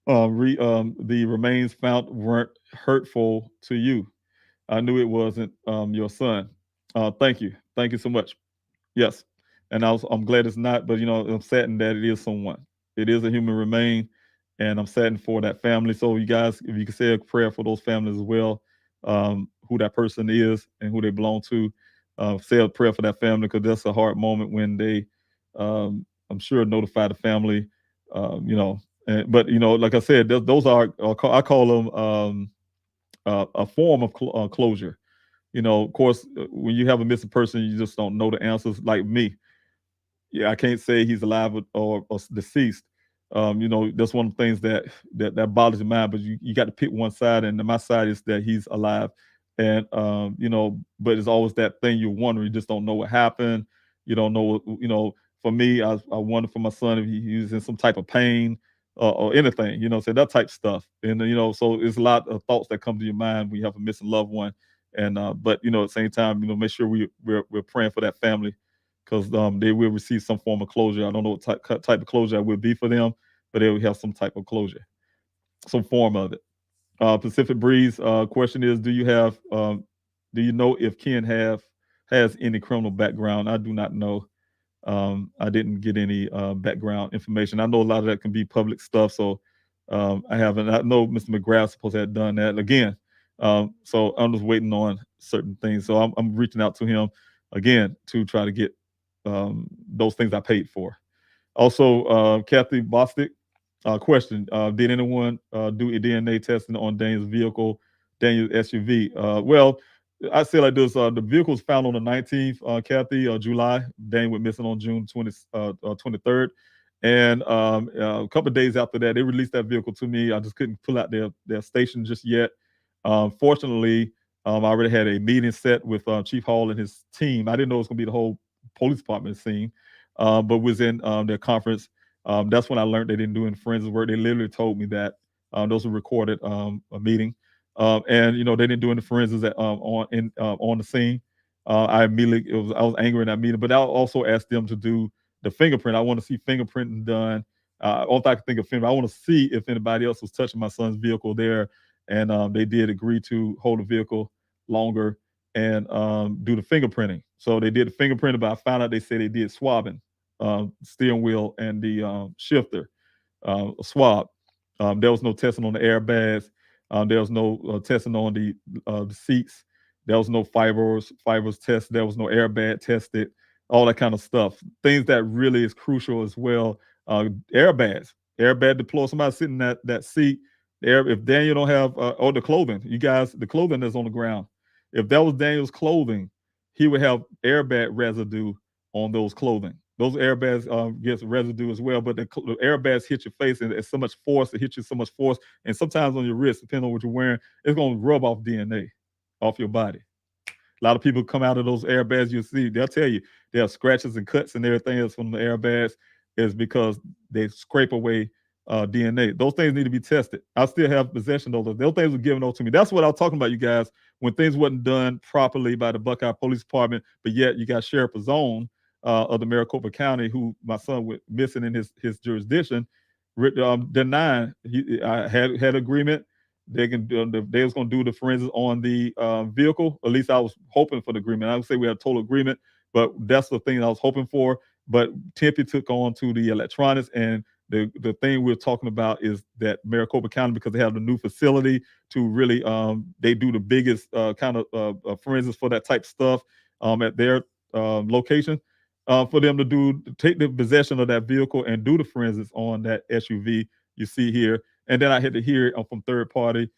S1: the remains found weren't hurtful to you. I knew it wasn't your son. Thank you. Thank you so much. Yes. And I'm glad it's not, but I'm saddened that it is someone. It is a human remain, and I'm saddened for that family. So you guys, if you could say a prayer for those families as well, who that person is and who they belong to, say a prayer for that family, because that's a hard moment when they, I'm sure, notify the family. But like I said, those are I call them a form of closure. Of course, when you have a missing person, you just don't know the answers. Like me, yeah, I can't say he's alive or deceased. That's one of the things that bothers your mind. But you got to pick one side, and my side is that he's alive. And but it's always that thing you're wondering. You just don't know what happened. You don't know. For me, I wonder for my son if he's in some type of pain or anything. So that type of stuff. And so it's a lot of thoughts that come to your mind when you have a missing loved one. And but at the same time, make sure we're praying for that family, because they will receive some form of closure. I don't know what type of closure that will be for them, but they will have some type of closure, some form of it. Pacific Breeze question is: do you know if Ken has any criminal background? I do not know. I didn't get any background information. I know a lot of that can be public stuff, so I haven't. I know Mr. McGrath supposed to have done that again. So I'm just waiting on certain things. So I'm reaching out to him again to try to get those things I paid for. Also, Kathy Bostic, question: did anyone do a DNA testing on Daniel's vehicle, Daniel's SUV? Well, I say like this: the vehicle was found on the 19th, Kathy, July. Daniel went missing on June 23rd, and a couple of days after that, they released that vehicle to me. I just couldn't pull out their station just yet. Fortunately, I already had a meeting set with Chief Hall and his team. I didn't know it was going to be the whole police department scene, but was in their conference. That's when I learned they didn't do any forensic work. They literally told me that. Those were recorded a meeting, and they didn't do any forensics on the scene. I was angry in that meeting, but I also asked them to do the fingerprint. I want to see fingerprinting done. All I can think of fingerprint. I want to see if anybody else was touching my son's vehicle there, and they did agree to hold the vehicle longer and do the fingerprinting. So they did the fingerprinting, but I found out they said they did swabbing, steering wheel and the shifter swab. There was no testing on the airbags. There was no testing on the seats. There was no fibers tested. There was no airbag tested. All that kind of stuff. Things that really is crucial as well. Airbags. Airbag deploy. Somebody sitting in that seat. If Daniel don't have or the clothing, you guys, the clothing that's on the ground. If that was Daniel's clothing, he would have airbag residue on those clothing. Those airbags gets residue as well, but the airbags hit your face and it's so much force, it hits you so much force, and sometimes on your wrist, depending on what you're wearing, it's going to rub off DNA off your body. A lot of people come out of those airbags, you'll see, they'll tell you there are scratches and cuts and everything else from the airbags is because they scrape away DNA. Those things need to be tested. I still have possession of those. Those things were given over to me. That's what I was talking about, you guys, when things wasn't done properly by the Buckeye Police Department, but yet you got Sheriff Zone of the Maricopa County, who my son went missing in his jurisdiction, denying. I had agreement. They was going to do the forensics on the vehicle. At least I was hoping for the agreement. I would say we had total agreement, but that's the thing I was hoping for. But Tempe took on to the electronics, and the thing we're talking about is that Maricopa County, because they have the new facility to really they do the biggest kind of forensics for that type stuff at their location. For them to take the possession of that vehicle and do the forensics on that SUV you see here. And then I had to hear from third party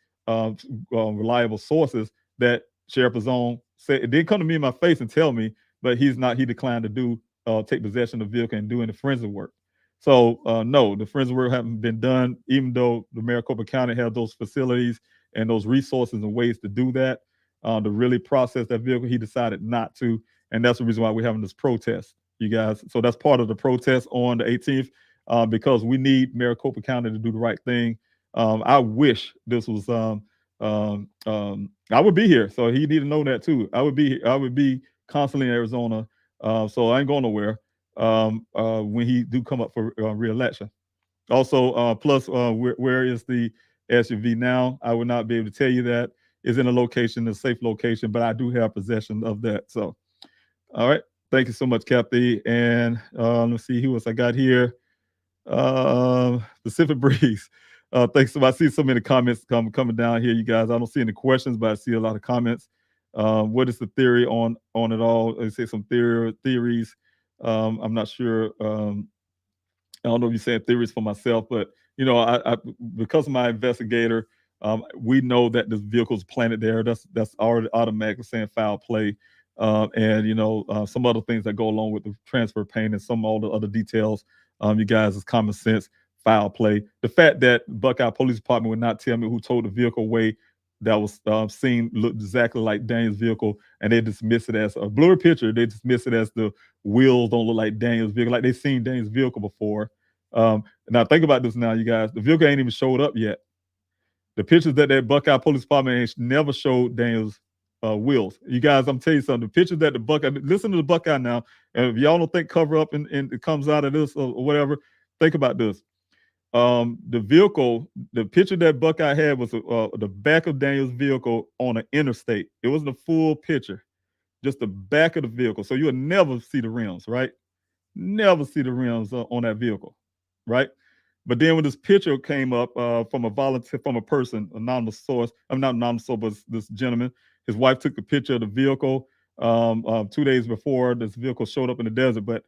S1: reliable sources that Sheriff Azone said it didn't come to me in my face and tell me, but he declined to take possession of the vehicle and doing the forensic work. So no, the forensic work haven't been done, even though the Maricopa County has those facilities and those resources and ways to do that, to really process that vehicle. He decided not to, and that's the reason why we're having this protest, you guys. So that's part of the protest on the 18th, because we need Maricopa County to do the right thing. I wish this was. I would be here, so he need to know that too. I would be constantly in Arizona, so I ain't going nowhere when he do come up for re-election. Also, plus, where is the SUV now? I would not be able to tell you that. It's in a safe location, but I do have possession of that. So, all right. Thank you so much, Kathy. And let's see who else I got here. Pacific Breeze. Thanks. So I see so many comments coming down here, you guys. I don't see any questions, but I see a lot of comments. What is the theory on it all? They say some theories. I'm not sure. I don't know if you're saying theories for myself, but I because of my investigator, we know that this vehicle's planted there. That's already automatically saying foul play, and some other things that go along with the transfer pane and all the other details. You guys, is common sense, foul play. The fact that Buckeye Police Department would not tell me who towed the vehicle away that was seen looked exactly like Daniel's vehicle, and they dismiss it as a blurry picture. They dismiss it as the wheels don't look like Daniel's vehicle, like they've seen Daniel's vehicle before. Now think about this now, you guys. The vehicle ain't even showed up yet. The pictures that Buckeye Police Department ain't never showed Daniel's wheels. You guys, I'm telling you something. The pictures that the Buckeye, listen to the Buckeye now, and if y'all don't think cover up and it comes out of this or whatever, think about this. The vehicle, the picture that Buckeye had was the back of Daniel's vehicle on an interstate. It wasn't a full picture, just the back of the vehicle. So you'll never see the rims, right? Never see the rims on that vehicle, right? But then when this picture came up from a volunteer, from a person, anonymous source, I'm not anonymous source, but this gentleman, his wife took a picture of the vehicle 2 days before this vehicle showed up in the desert. But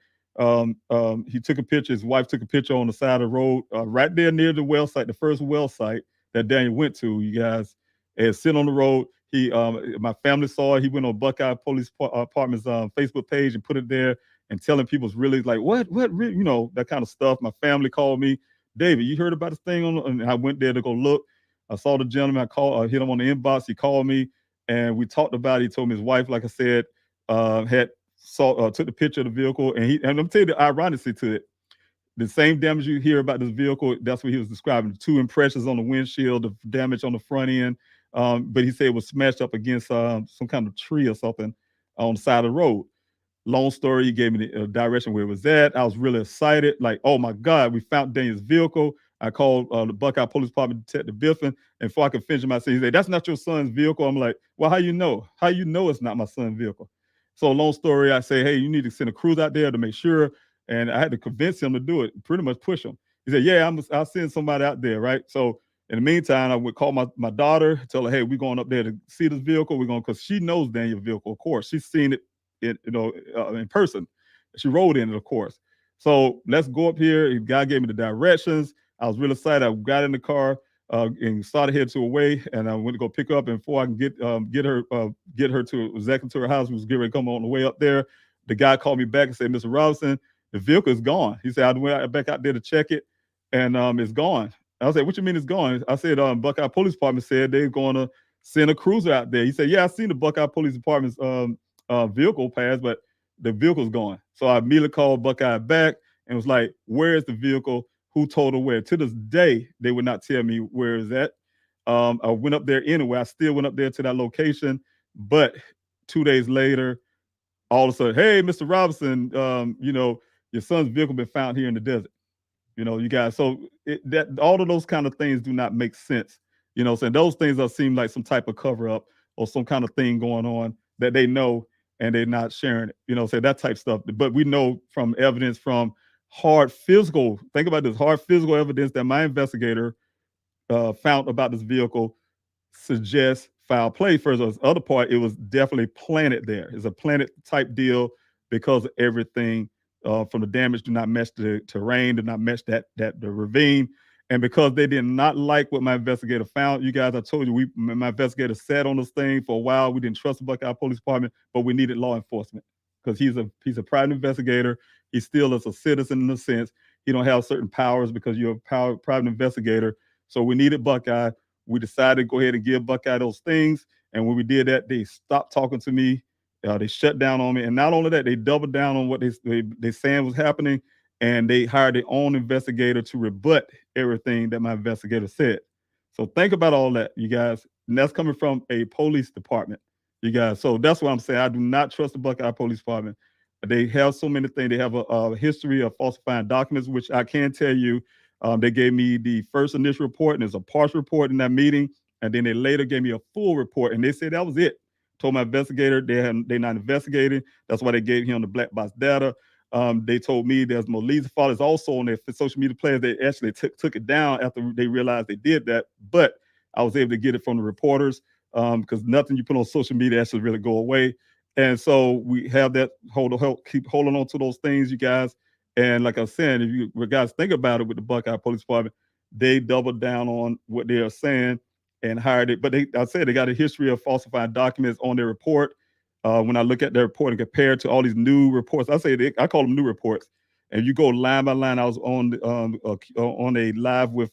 S1: he took a picture, his wife took a picture on the side of the road, right there near the well site, the first well site that Daniel went to, you guys, and sit on the road. My family saw it. He went on Buckeye Police Department's Facebook page and put it there and telling people's really like, what, that kind of stuff. My family called me, David, you heard about this thing? And I went there to go look. I saw the gentleman. I hit him on the inbox. He called me, and we talked about it. He told me his wife, like I said, took the picture of the vehicle, and I'm telling you the ironically to it. The same damage you hear about this vehicle, that's what he was describing. 2 impressions on the windshield, the damage on the front end. But he said it was smashed up against some kind of tree or something on the side of the road. Long story, he gave me the direction where it was at. I was really excited. Like, oh my God, we found Daniel's vehicle. I called the Buckeye Police Department Detective Biffin, and before I could finish my sentence, he said, "That's not your son's vehicle." I'm like, "Well, how you know? How you know it's not my son's vehicle?" So long story, I say, "Hey, you need to send a crew out there to make sure." And I had to convince him to do it, pretty much push him. He said, "Yeah, I'll send somebody out there, right?" So in the meantime, I would call my daughter, tell her, "Hey, we're going up there to see this vehicle. We're going," because she knows Daniel's vehicle, of course. She's seen it in person. She rode in it, of course. So let's go up here. The guy gave me the directions. I was really excited. I got in the car and started heading to a way, and I went to go pick her up. And before I can get her to exactly to her house, we was getting ready to come on the way up there. The guy called me back and said, "Mr. Robinson, the vehicle is gone." He said, "I went back out there to check it, and it's gone." I said, "What you mean it's gone?" I said, "Buckeye Police Department said they're going to send a cruiser out there." He said, "Yeah, I seen the Buckeye Police Department's vehicle pass, but the vehicle's gone." So I immediately called Buckeye back and was like, "Where is the vehicle? Who told her where?" To this day, they would not tell me where is that. I went up there anyway. I still went up there to that location, but 2 days later, all of a sudden, "Hey, Mr. Robinson, your son's vehicle been found here in the desert." You guys. So that all of those kind of things do not make sense. So those things seem like some type of cover up or some kind of thing going on that they know. and they're not sharing it, say that type stuff. But we know from evidence from think about this, hard physical evidence that my investigator found about this vehicle suggests foul play. For the other part, it was definitely planted there. It's a planted type deal because everything from the damage do not match the terrain, did not match the ravine. And because they did not like what my investigator found, you guys, I told you, my investigator sat on this thing for a while. We didn't trust the Buckeye Police Department, but we needed law enforcement because he's a private investigator. He still is a citizen in a sense. He don't have certain powers because you're a private investigator. So we needed Buckeye. We decided to go ahead and give Buckeye those things. And when we did that, they stopped talking to me. They shut down on me. And not only that, they doubled down on what they saying was happening. And they hired their own investigator to rebut everything that my investigator said. So think about all that, you guys. And that's coming from a police department, you guys. So that's what I'm saying. I do not trust the Buckeye Police Department. They have so many things. They have a history of falsifying documents, which I can tell you. They gave me the first initial report, and there's a partial report in that meeting. And then they later gave me a full report, and they said that was it. Told my investigator they're not investigating. That's why they gave him the black box data. They told me there's no leads followers also on their social media players. They actually took it down after they realized they did that. But I was able to get it from the reporters because nothing you put on social media actually really go away. And so we have that keep holding on to those things, you guys. And like I said, if you guys think about it with the Buckeye Police Department, they doubled down on what they are saying and hired it. But I said they got a history of falsifying documents on their report. When I look at their report and compare it to all these new reports, I call them new reports. And you go line by line. I was on a live with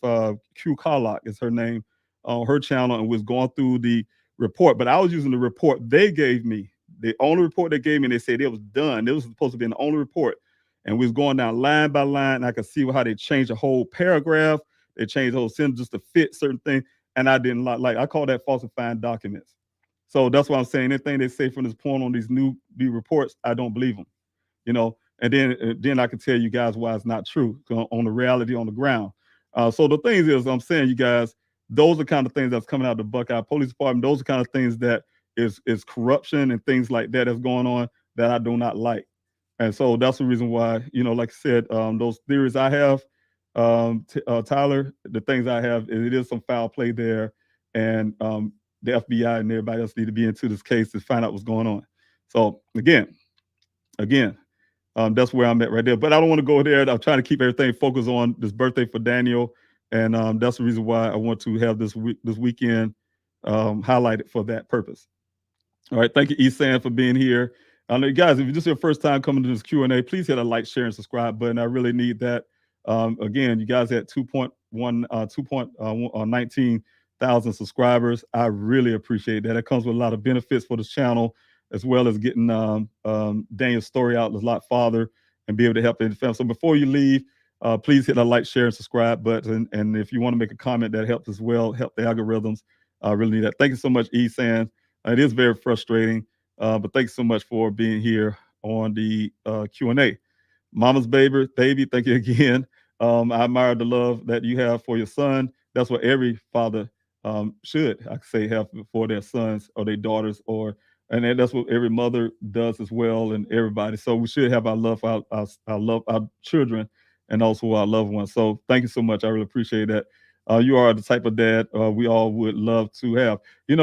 S1: Q Carlock, is her name, on her channel, and was going through the report. But I was using the report they gave me, the only report they gave me. And they said it was done. It was supposed to be an only report. And we was going down line by line. And I could see how they changed the whole paragraph. They changed the whole sentence just to fit certain things. And I didn't like. I call that falsifying documents. So that's why I'm saying anything they say from this point on these new reports, I don't believe them. And then I can tell you guys why it's not true on the reality on the ground. So the things is, I'm saying, you guys, those are kind of things that's coming out of the Buckeye Police Department. Those are kind of things that is corruption and things like that that's going on that I do not like. And so that's the reason why, like I said, those theories I have, Tyler, the things I have, it is some foul play there. And the FBI and everybody else need to be into this case to find out what's going on. So again, that's where I'm at right there. But I don't want to go there. I'm trying to keep everything focused on this birthday for Daniel. And that's the reason why I want to have this weekend highlighted for that purpose. All right. Thank you, Esan, for being here. Guys, if this is your first time coming to this Q&A, please hit a like, share, and subscribe button. I really need that. Again, you guys at 219,000 subscribers. I really appreciate that. It comes with a lot of benefits for this channel, as well as getting Daniel's story out a lot farther and be able to help the family. So before you leave, please hit a like, share, and subscribe button. And if you want to make a comment, that helps as well, help the algorithms. I really need that. Thank you so much, Esan. It is very frustrating, but thanks so much for being here on the Q&A. Mama's baby, thank you again. I admire the love that you have for your son. That's what every father should, I say, have for their sons or their daughters, and that's what every mother does as well, and everybody. So we should have our love for our children and also our loved ones. So thank you so much. I really appreciate that. You are the type of dad we all would love to have. If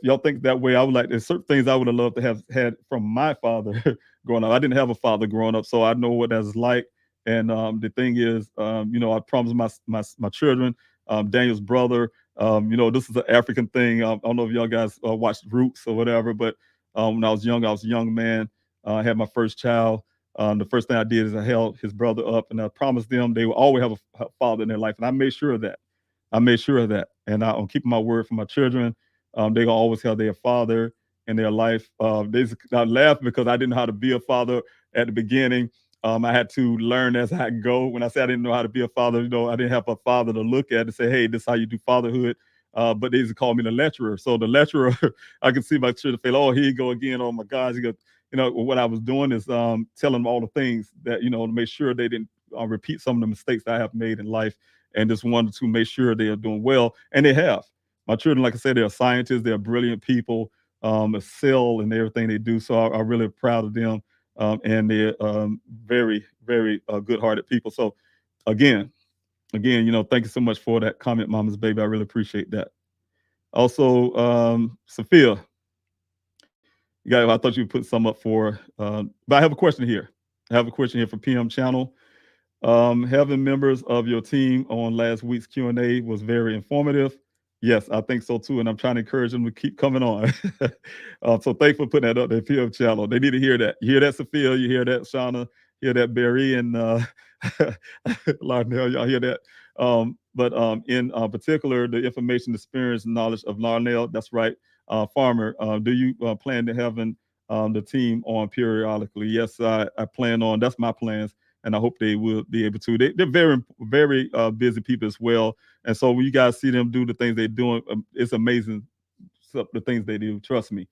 S1: y'all think that way, I would like. There's certain things I would have loved to have had from my father growing up. I didn't have a father growing up, so I know what that's like. And the thing is, I promised my children, Daniel's brother. This is an African thing. I don't know if y'all guys watched Roots or whatever, but when I was young, I was a young man. I had my first child. The first thing I did is I held his brother up, and I promised them they will always have a father in their life, and I made sure of that. And I'm keeping my word for my children. They're gonna always have their father in their life. I laugh because I didn't know how to be a father at the beginning. I had to learn as I go. When I say I didn't know how to be a father, I didn't have a father to look at and say, "Hey, this is how you do fatherhood." But they used to call me the lecturer. So the lecturer, I could see my children feel, "Oh, here you go again. Oh my gosh." What I was doing is telling them all the things that to make sure they didn't repeat some of the mistakes that I have made in life, and just wanted to make sure they are doing well, and they have. My children, like I said, they are scientists. They are brilliant people. excel in everything they do. So I'm really proud of them, and they're very, very good-hearted people. So again, thank you so much for that comment, Mama's Baby. I really appreciate that. Also, Sophia, I thought you put some up for, but I have a question here. I have a question here for PM Channel. Having members of your team on last week's Q&A was very informative. Yes, I think so too, and I'm trying to encourage them to keep coming on. So thanks for putting that up there, PM Channel. They need to hear that. You hear that, Sophia? You hear that, Shauna? Hear that, Barry and Larnell? Y'all hear that? But in particular, the information, experience, and knowledge of Larnell. That's right, Farmer. Do you plan to having the team on periodically? Yes, I plan on. That's my plans, and I hope they will be able to. They're very, very busy people as well, and so when you guys see them do the things they're doing, it's amazing the things they do. Trust me,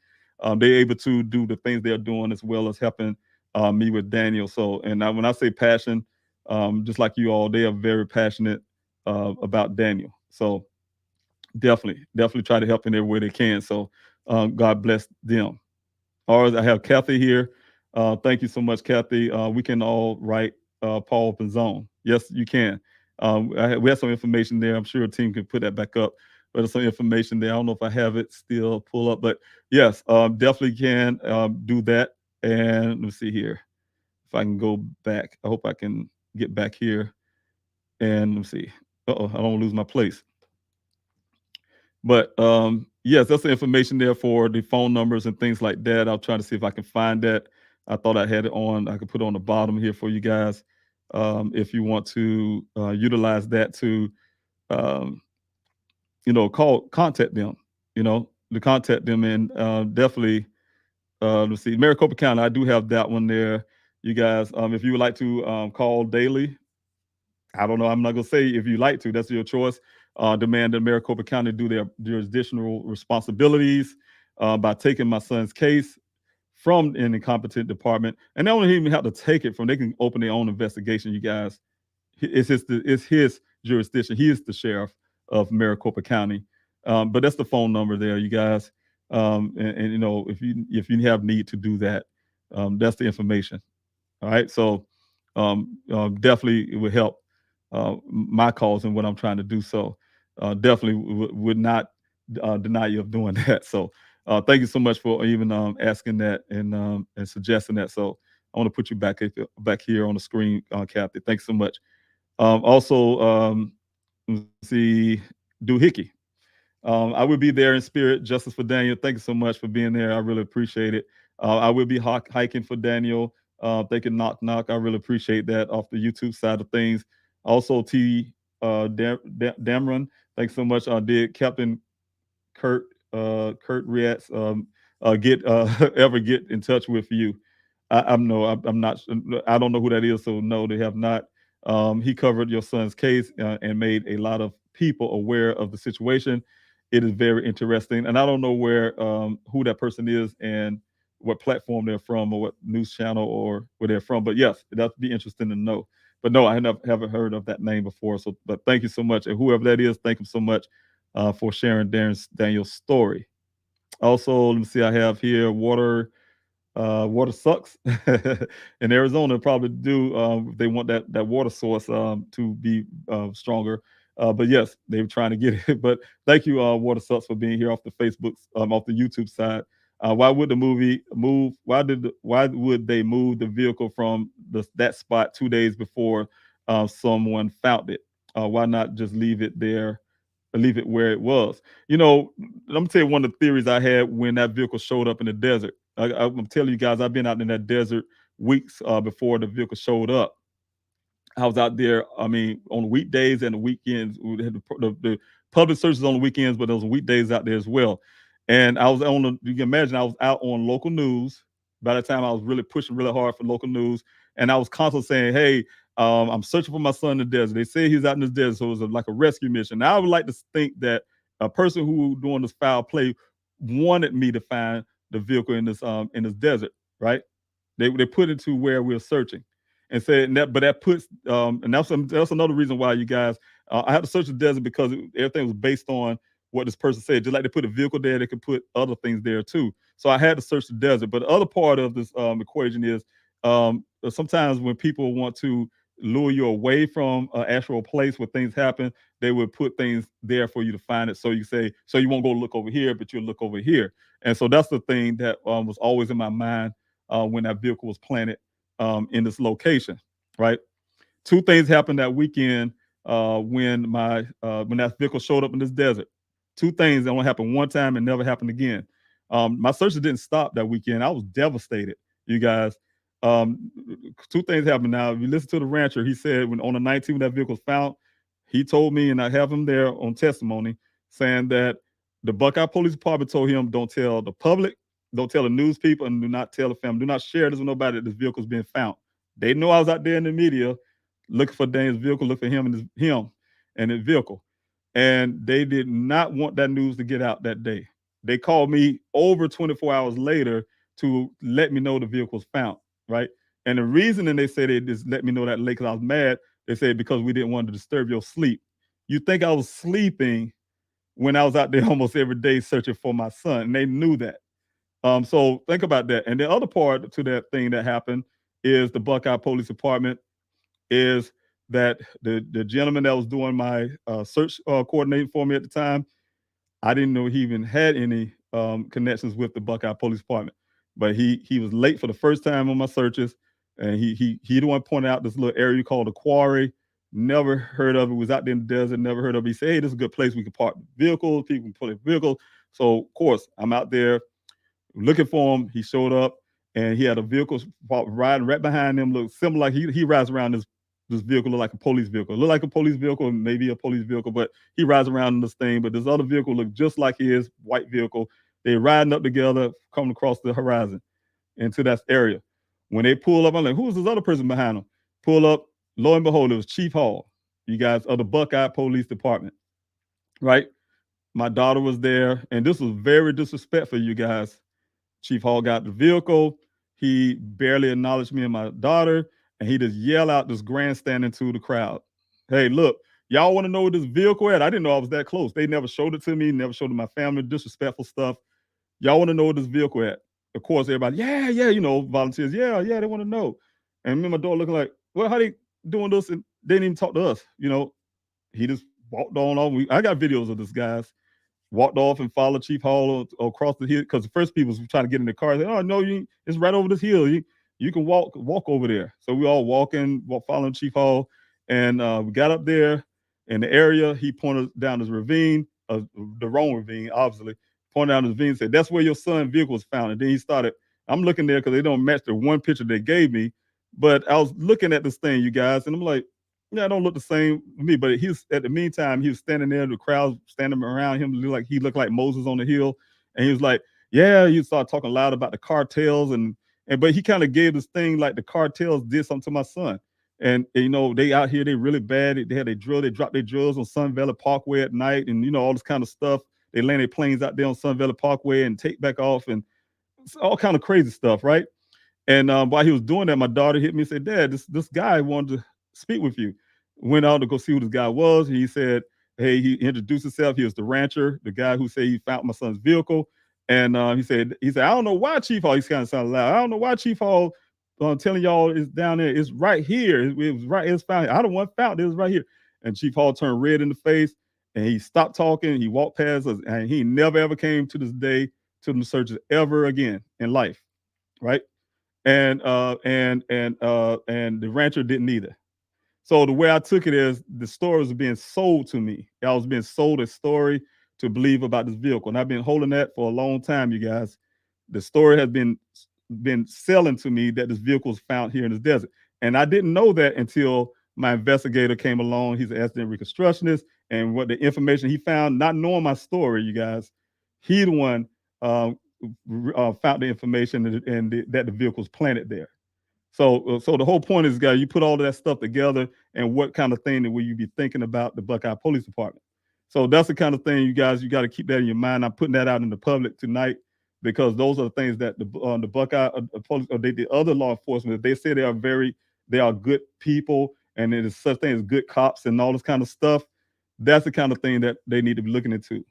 S1: they're able to do the things they're doing as well as helping me with Daniel. So, and when I say passion, just like you all, they are very passionate about Daniel. So definitely try to help in every way they can. So God bless them. All right, I have Kathy here. Thank you so much, Kathy. We can all write Paul Pinzon. Yes, you can. We have some information there. I'm sure a team can put that back up. But there's some information there. I don't know if I have it still pull up, but yes, definitely can do that. And let me see here if I can go back. I hope I can get back here. And let me see. Uh-oh, I don't lose my place. But yes, that's the information there for the phone numbers and things like that. I'll try to see if I can find that. I thought I had it on. I could put it on the bottom here for you guys if you want to utilize that to, contact them. To contact them and definitely. Let's see, Maricopa County. I do have that one there. You guys, if you would like to call daily, I don't know. I'm not gonna say if you like to. That's your choice. Demand that Maricopa County do their jurisdictional responsibilities by taking my son's case from an incompetent department, and they don't even have to take it from. They can open their own investigation. You guys, it's his jurisdiction. He is the sheriff of Maricopa County. But that's the phone number there, you guys. And if you have need to do that, that's the information. All right. So definitely it would help my cause and what I'm trying to do. So definitely would not deny you of doing that. So thank you so much for even asking that and suggesting that. So I want to put you back here on the screen, Kathy. Thanks so much. Also, let's see, Doohickey. I will be there in spirit. Justice for Daniel. Thank you so much for being there. I really appreciate it. I will be hiking for Daniel. Thinking knock knock. I really appreciate that off the YouTube side of things. Also, Dameron. Thanks so much. Did Captain Kurt Rietz get ever get in touch with you? I'm not. I don't know who that is. So no, they have not. He covered your son's case and made a lot of people aware of the situation. It is very interesting, and I don't know where who that person is and what platform they're from or what news channel or where they're from. But yes, that'd be interesting to know. But no, I haven't heard of that name before. So, but thank you so much, and whoever that is, thank him so much for sharing Daniel's story. Also, let me see. I have here water sucks in Arizona. Probably do if they want that water source to be stronger. But yes, they're trying to get it. But thank you, water sucks, for being here off the Facebook, off the YouTube side. Why would the movie move? Why would they move the vehicle from that spot 2 days before someone found it? Why not just leave it there? Leave it where it was. Let me tell you one of the theories I had when that vehicle showed up in the desert. I'm telling you guys, I've been out in that desert weeks before the vehicle showed up. I was out there, on weekdays and the weekends. We had the public searches on the weekends, but there was weekdays out there as well. And I was you can imagine, I was out on local news. By the time I was really pushing really hard for local news, and I was constantly saying, hey, I'm searching for my son in the desert. They say he's out in this desert, so it was like a rescue mission. Now, I would like to think that a person who doing this foul play wanted me to find the vehicle in this desert, right? They put it to where we're searching, and said that, but that puts and that's another reason why you guys I had to search the desert because everything was based on what this person said. Just like they put a vehicle there, they could put other things there too. So I had to search the desert. But the other part of this equation is sometimes when people want to lure you away from an actual place where things happen, they would put things there for you to find it. So you say, so you won't go look over here, but you'll look over here. And so that's the thing that was always in my mind when that vehicle was planted in this location, right? Two things happened that weekend when that vehicle showed up in this desert. Two things that only happened one time and never happened again. My searches didn't stop that weekend. I was devastated, you guys. Um, Two things happened. Now, if you listen to the rancher, he said when on the 19th when that vehicle was found, he told me, and I have him there on testimony, saying that the Buckeye Police Department told him, don't tell the public, don't tell the news people, and do not tell the family, do not share this with nobody that this vehicle's being found. They know I was out there in the media looking for Daniel's vehicle, look for him and his vehicle. And they did not want that news to get out that day. They called me over 24 hours later to let me know the vehicle was found, right? And the reason, and they said they just let me know that late because I was mad, they said because we didn't want to disturb your sleep. You think I was sleeping when I was out there almost every day searching for my son, and they knew that. So think about that. And the other part to that thing that happened is the Buckeye Police Department is that the gentleman that was doing my search coordinating for me at the time, I didn't know he even had any connections with the Buckeye Police Department. But he was late for the first time on my searches, and he the one pointed out this little area called the Quarry. Never heard of it. Was out there in the desert. Never heard of it. He said, "Hey, this is a good place. We can park vehicles. People can put in vehicles." So of course, I'm out there looking for him. He showed up, and he had a vehicle riding right behind him. Looked similar, like he rides around this vehicle, look like a police vehicle. Look like a police vehicle, maybe a police vehicle, but he rides around in this thing. But this other vehicle looked just like his, white vehicle. They riding up together, coming across the horizon into that area. When they pull up, I'm like, who's this other person behind them? Pull up, lo and behold, it was Chief Hall, you guys, of the Buckeye Police Department, right? My daughter was there, and this was very disrespectful, you guys. Chief Hall got the vehicle. He barely acknowledged me and my daughter, and he just yelled out this grandstanding to the crowd. Hey, look, y'all want to know where this vehicle at? I didn't know I was that close. They never showed it to me, never showed it to my family, disrespectful stuff. Y'all want to know where this vehicle at? Of course, everybody, yeah, volunteers, yeah, they want to know. And me and my daughter looking like, well, how they doing this? And they didn't even talk to us. He just walked on off. I got videos of this, guys. Walked off and followed Chief Hall across the hill because the first people was trying to get in the car. Said, "Oh no, it's right over this hill. You can walk over there." So we all following Chief Hall, and we got up there in the area. He pointed down this ravine, the wrong ravine, obviously. Pointed down the ravine, and said, "That's where your son's vehicle was found." And then he started. I'm looking there because they don't match the one picture they gave me, but I was looking at this thing, you guys, and I'm like, yeah, I don't look the same to me. But at the meantime, he was standing there, the crowd standing around him, he looked like Moses on the hill. And he was like, yeah, he started talking loud about the cartels but he kind of gave this thing like the cartels did something to my son. And they out here, they really bad. They had they dropped their drills on Sun Valley Parkway at night, and all this kind of stuff. They land their planes out there on Sun Valley Parkway and take back off, and all kind of crazy stuff, right? And while he was doing that, my daughter hit me and said, "Dad, this guy wanted to speak with you." Went out to go see who this guy was. He said, hey, he introduced himself. He was the rancher, the guy who said he found my son's vehicle. And he said, I don't know why Chief Hall, he's kind of sounding loud. I don't know why Chief Hall telling y'all is down there. It's right here. It was right. It's found. I don't want found. It was right here. And Chief Hall turned red in the face, and he stopped talking. He walked past us, and he never ever came to this day to the searches ever again in life, right? And the rancher didn't either. So the way I took it is the story was being sold to me. I was being sold a story to believe about this vehicle, and I've been holding that for a long time, you guys. The story has been selling to me that this vehicle was found here in this desert, and I didn't know that until my investigator came along. He's an accident reconstructionist, and what the information he found, not knowing my story, you guys, he the one found the information that the vehicle was planted there. So the whole point is, guys, you put all of that stuff together, and what kind of thing that will you be thinking about the Buckeye Police Department? So that's the kind of thing, you guys, you got to keep that in your mind. I'm putting that out in the public tonight because those are the things that the Buckeye Police or the other law enforcement, they say they are good people, and there's such thing as good cops and all this kind of stuff. That's the kind of thing that they need to be looking into.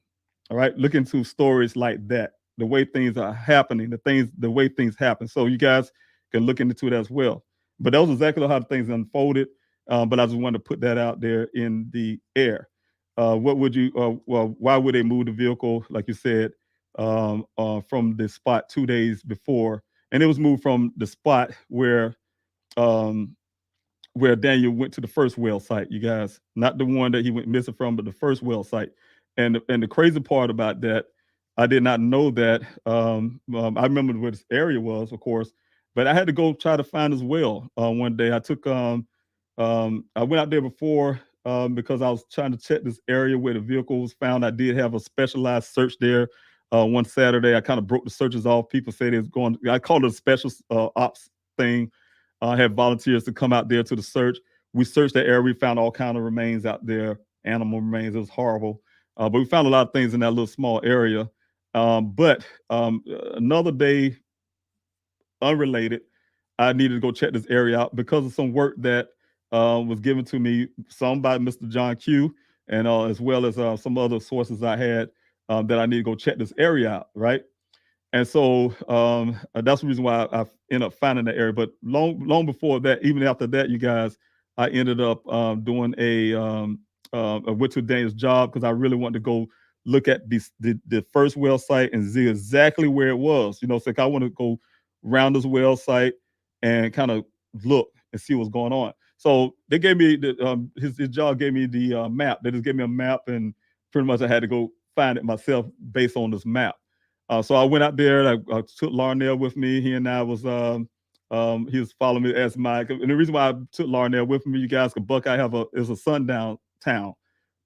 S1: All right, look into stories like that, the way things are happening, the way things happen. So you guys can look into it as well. But that was exactly how things unfolded. But I just wanted to put that out there in the air. What would you? Well, why would they move the vehicle, like you said, from the spot 2 days before? And it was moved from the spot um, where Daniel went to the first well site, you guys, not the one that he went missing from, but the first well site. And the crazy part about that, I did not know that. I remember where this area was, of course, but I had to go try to find his well one day. I went out there before because I was trying to check this area where the vehicle was found. I did have a specialized search there. One Saturday, I kind of broke the searches off. People said it was going. I called it a special ops thing. I had volunteers to come out there to the search. We searched the area. We found all kind of remains out there, animal remains. It was horrible, but we found a lot of things in that little small area. But another day, unrelated, I needed to go check this area out because of some work that was given to me, some by Mr. John Q, and as well as some other sources I had that I need to go check this area out, right? And so that's the reason why I ended up finding that area. But long before that, even after that, you guys, I ended up doing I went to Daniel's job because I really wanted to go look at the first well site and see exactly where it was. You know, so like I want to go round this well site and kind of look and see what's going on. So they gave me his job gave me the map. They just gave me a map, and pretty much I had to go find it myself based on this map. So I went out there. I took Larnell with me. He and I was he was following me as my. And the reason why I took Larnell with me, you guys, because Buckeye is a sundown town,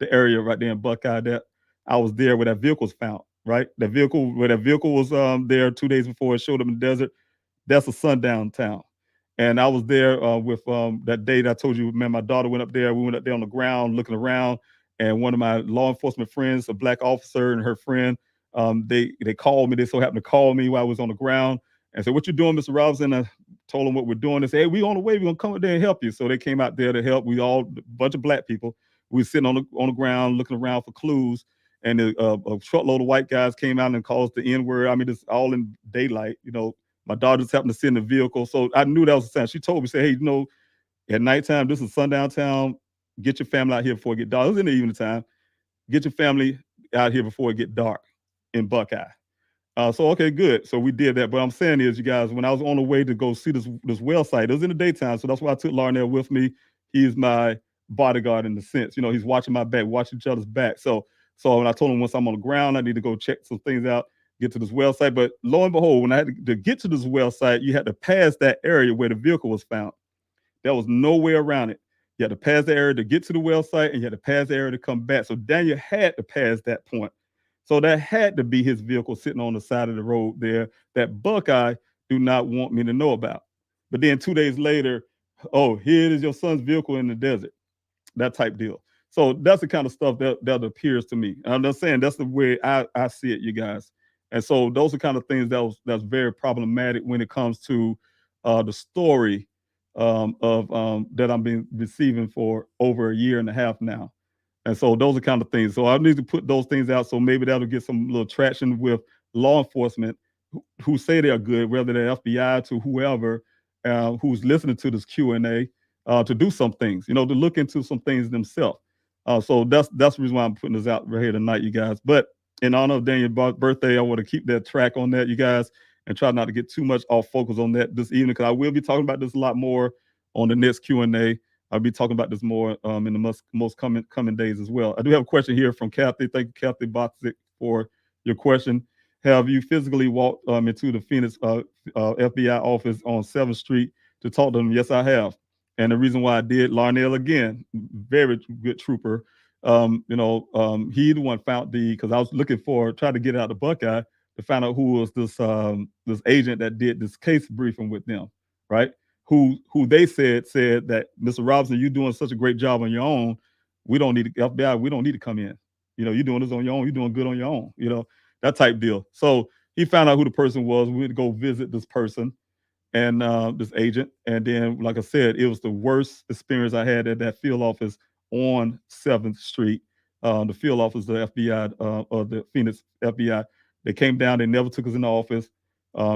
S1: the area right there in Buckeye. That I was there where that vehicle was found. Right, that vehicle was there 2 days before it showed up in the desert. That's a sundown town. And I was there with that day that I told you, man, my daughter went up there. We went up there on the ground looking around. And one of my law enforcement friends, a black officer and her friend, they called me. They so happened to call me while I was on the ground and said, "What you doing, Mr. Robinson?" I told them what we're doing. They said, "Hey, we on the way. We're going to come up there and help you." So they came out there to help. We all, a bunch of black people. We were sitting on the ground looking around for clues. And a truckload of white guys came out and called us the N-word. I mean, it's all in daylight, you know. My daughter just happened to sit in the vehicle. So I knew that was the sign. She told me, say, "Hey, you know, at nighttime, this is sundown town. Get your family out here before it get dark." It was in the evening time. Get your family out here before it get dark in Buckeye. So okay, good. So we did that. But I'm saying is, you guys, when I was on the way to go see this well site, it was in the daytime. So that's why I took Larnell with me. He's my bodyguard in the sense. You know, he's watching my back, watching each other's back. So when I told him once I'm on the ground, I need to go check some things out, get to this well site. But lo and behold, when I had to get to this well site, you had to pass that area where the vehicle was found. There was no way around it. You had to pass the area to get to the well site, and you had to pass the area to come back. So Daniel had to pass that point. So that had to be his vehicle sitting on the side of the road there that Buckeye do not want me to know about. But then 2 days later, oh, here it is, your son's vehicle in the desert, that type deal. So that's the kind of stuff that appears to me. And I'm just saying that's the way I see it, you guys. And so those are kind of things that's very problematic when it comes to the story of that I've been receiving for over a year and a half now. And so those are kind of things. So I need to put those things out so maybe that'll get some little traction with law enforcement who say they're good, whether they're FBI to whoever who's listening to this Q&A to do some things, you know, to look into some things themselves. So that's the reason why I'm putting this out right here tonight, you guys. But in honor of Daniel's birthday, I want to keep that track on that, you guys, and try not to get too much off focus on that this evening, because I will be talking about this a lot more on the next Q&A. I'll be talking about this more in the most coming days as well. I do have a question here from Kathy. Thank you, Kathy Boxic, for your question. Have you physically walked into the Phoenix FBI office on 7th Street to talk to them? Yes, I have. And the reason why I did, Larnell, again, very good trooper. He the one found because I was looking trying to get out of Buckeye to find out who was this agent that did this case briefing with them, right? Who they said that, Mr. Robinson, you're doing such a great job on your own. We don't need FBI. We don't need to come in. You know, you're doing this on your own. You're doing good on your own. You know, that type deal. So he found out who the person was. We had to go visit this person and this agent. And then, like I said, it was the worst experience I had at that field office on 7th Street. the field office, the FBI, or the Phoenix FBI. They came down. They never took us in the office.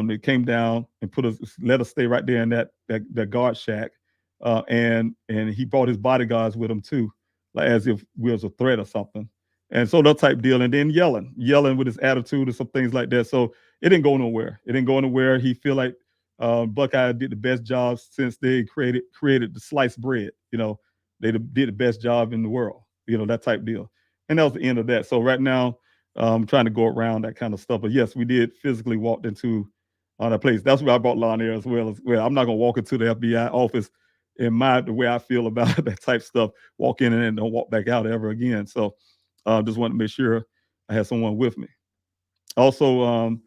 S1: They came down and let us stay right there in that guard shack. And he brought his bodyguards with him too, like as if we was a threat or something. And so that type deal. And then yelling with his attitude and some things like that. So it didn't go nowhere. It didn't go nowhere. He feel like Buckeye did the best job since they created the sliced bread. They did the best job in the world. That type deal. And that was the end of that. So right now, I'm trying to go around that kind of stuff. But yes, we did physically walked into that place. That's where I brought Lanier as well. I'm not gonna walk into the FBI office the way I feel about that type stuff. Walk in and then don't walk back out ever again. So just want to make sure I had someone with me. Also,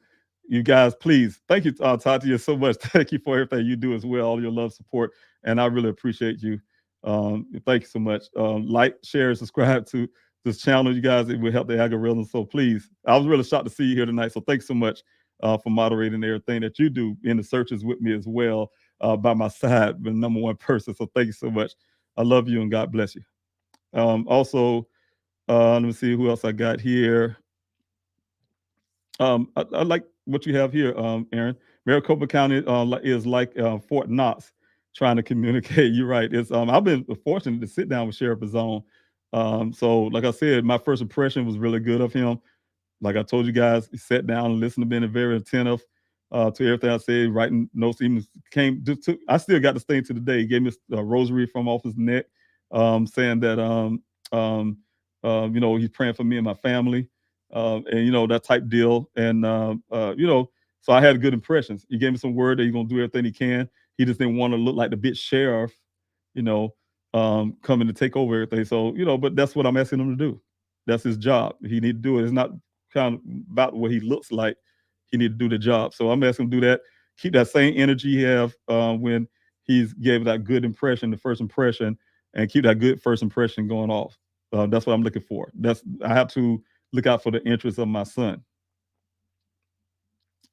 S1: you guys, please, thank you, Tatia, so much. Thank you for everything you do as well, all your love, support, and I really appreciate you. Thank you so much. Like, share, subscribe to this channel, you guys. It will help the algorithm. So please, I was really shocked to see you here tonight. So thanks so much for moderating everything that you do in the searches with me as well, by my side, the #1 person. So thank you so much. I love you and God bless you. Also, let me see who else I got here. I like what you have here, Aaron. Maricopa County is like Fort Knox trying to communicate. You're right. I've been fortunate to sit down with Sheriff Bazone. So like I said, my first impression was really good of him. Like I told you guys, he sat down and listened to me, and very attentive to everything I said, writing notes. Even I still got this thing to the day. He gave me a rosary from off his neck, saying that he's praying for me and my family, and that type deal. And so I had good impressions. He gave me some word that he's gonna do everything he can. He just didn't want to look like the bitch sheriff, coming to take over everything. So but that's what I'm asking him to do. That's his job. He need to do it. It's not kind of about what he looks like. He need to do the job. So I'm asking him to do that. Keep that same energy he have when he's gave that good impression, the first impression, and keep that good first impression going off. That's what I'm looking for. I have to look out for the interests of my son.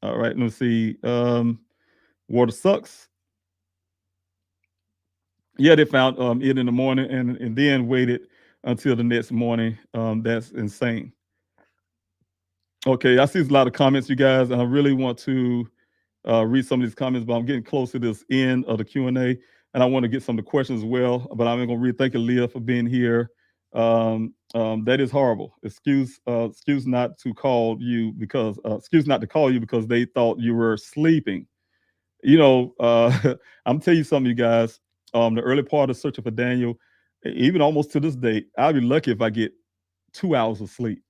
S1: All right, let's see. Water sucks. Yeah, they found it in the morning and then waited until the next morning. That's insane. Okay, I see a lot of comments, you guys, and I really want to read some of these comments, but I'm getting close to this end of the Q&A, and I want to get some of the questions as well, but I'm going to read. Thank you, Leah, for being here. That is horrible. Excuse not to call you because they thought you were sleeping. I'm telling you something, you guys. The early part of searching for Daniel, even almost to this day, I'll be lucky if I get 2 hours of sleep.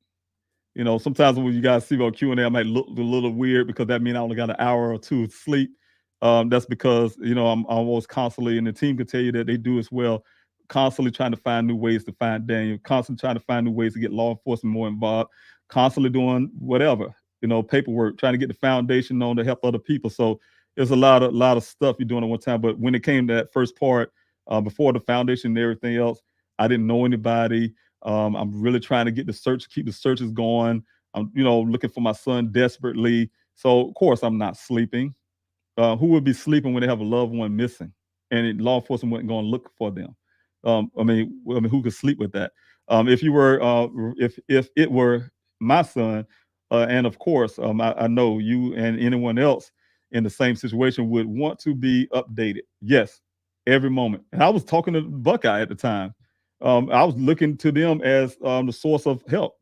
S1: Sometimes when you guys see me on Q&A, I might look a little weird because that means I only got an hour or two of sleep. That's because, I'm almost constantly, and the team can tell you that they do as well, constantly trying to find new ways to find Daniel, constantly trying to find new ways to get law enforcement more involved, constantly doing whatever, paperwork, trying to get the foundation on to help other people. So there's a lot of stuff you're doing at one time. But when it came to that first part, before the foundation and everything else, I didn't know anybody. I'm really trying to keep the searches going. I'm, looking for my son desperately. So of course I'm not sleeping. Who would be sleeping when they have a loved one missing, and law enforcement wasn't going to look for them? I mean, who could sleep with that? If it were my son, and of course, I know you and anyone else in the same situation would want to be updated. Yes, every moment. And I was talking to Buckeye at the time. I was looking to them as the source of help.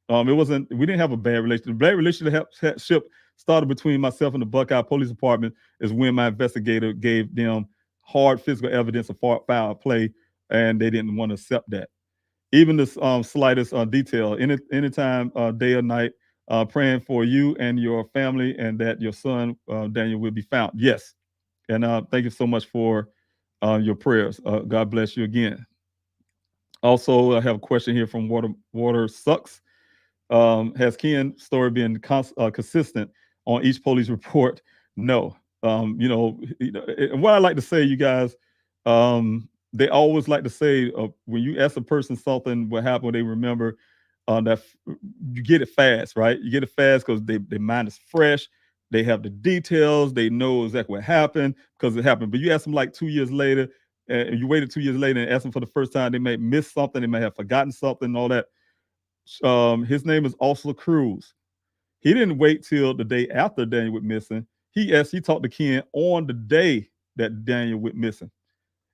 S1: We didn't have a bad relationship. The bad relationship started between myself and the Buckeye Police Department is when my investigator gave them hard physical evidence of foul play, and they didn't want to accept that. Even the slightest detail, anytime, day or night, praying for you and your family and that your son, Daniel, will be found. Yes. And thank you so much for your prayers. God bless you again. Also, I have a question here from Water Sucks. Has Ken's story been consistent on each police report? No. And what I like to say, you guys, they always like to say when you ask a person something, what happened, they remember that you get it fast, right? You get it fast because their mind is fresh. They have the details. They know exactly what happened because it happened. But you ask them like 2 years later, and you waited 2 years later and ask them for the first time, they may miss something. They may have forgotten something and all that. his name is Officer Cruz. He didn't wait till the day after Daniel went missing. He talked to Ken on the day that Daniel went missing.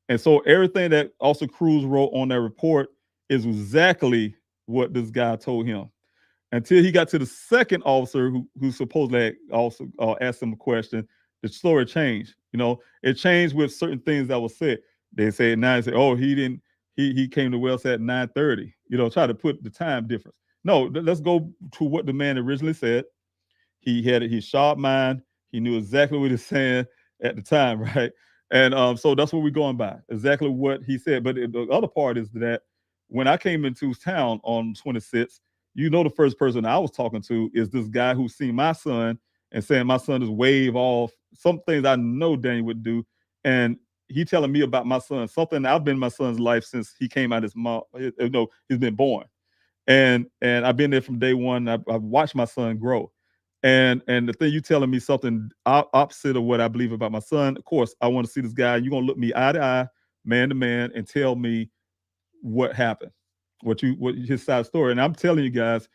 S1: And so everything that Officer Cruz wrote on that report is exactly what this guy told him. Until he got to the second officer who supposedly also asked him a question, the story changed. It changed with certain things that was said. They said now, they say, oh, he didn't, he came to Wells at 9:30. Try to put the time difference. No, let's go to what the man originally said. He had his sharp mind. He knew exactly what he was saying at the time, right? And so that's what we're going by, exactly what he said. But the other part is that when I came into town on 26th, the first person I was talking to is this guy who's seen my son and saying my son is wave off some things I know Daniel would do. And he telling me about my son, something I've been in my son's life since he came out his mom, he's been born. And I've been there from day one. I've watched my son grow. And the thing you telling me something opposite of what I believe about my son. Of course, I want to see this guy. You're gonna look me eye to eye, man to man, and tell me what happened, what his side story. And I'm telling you guys,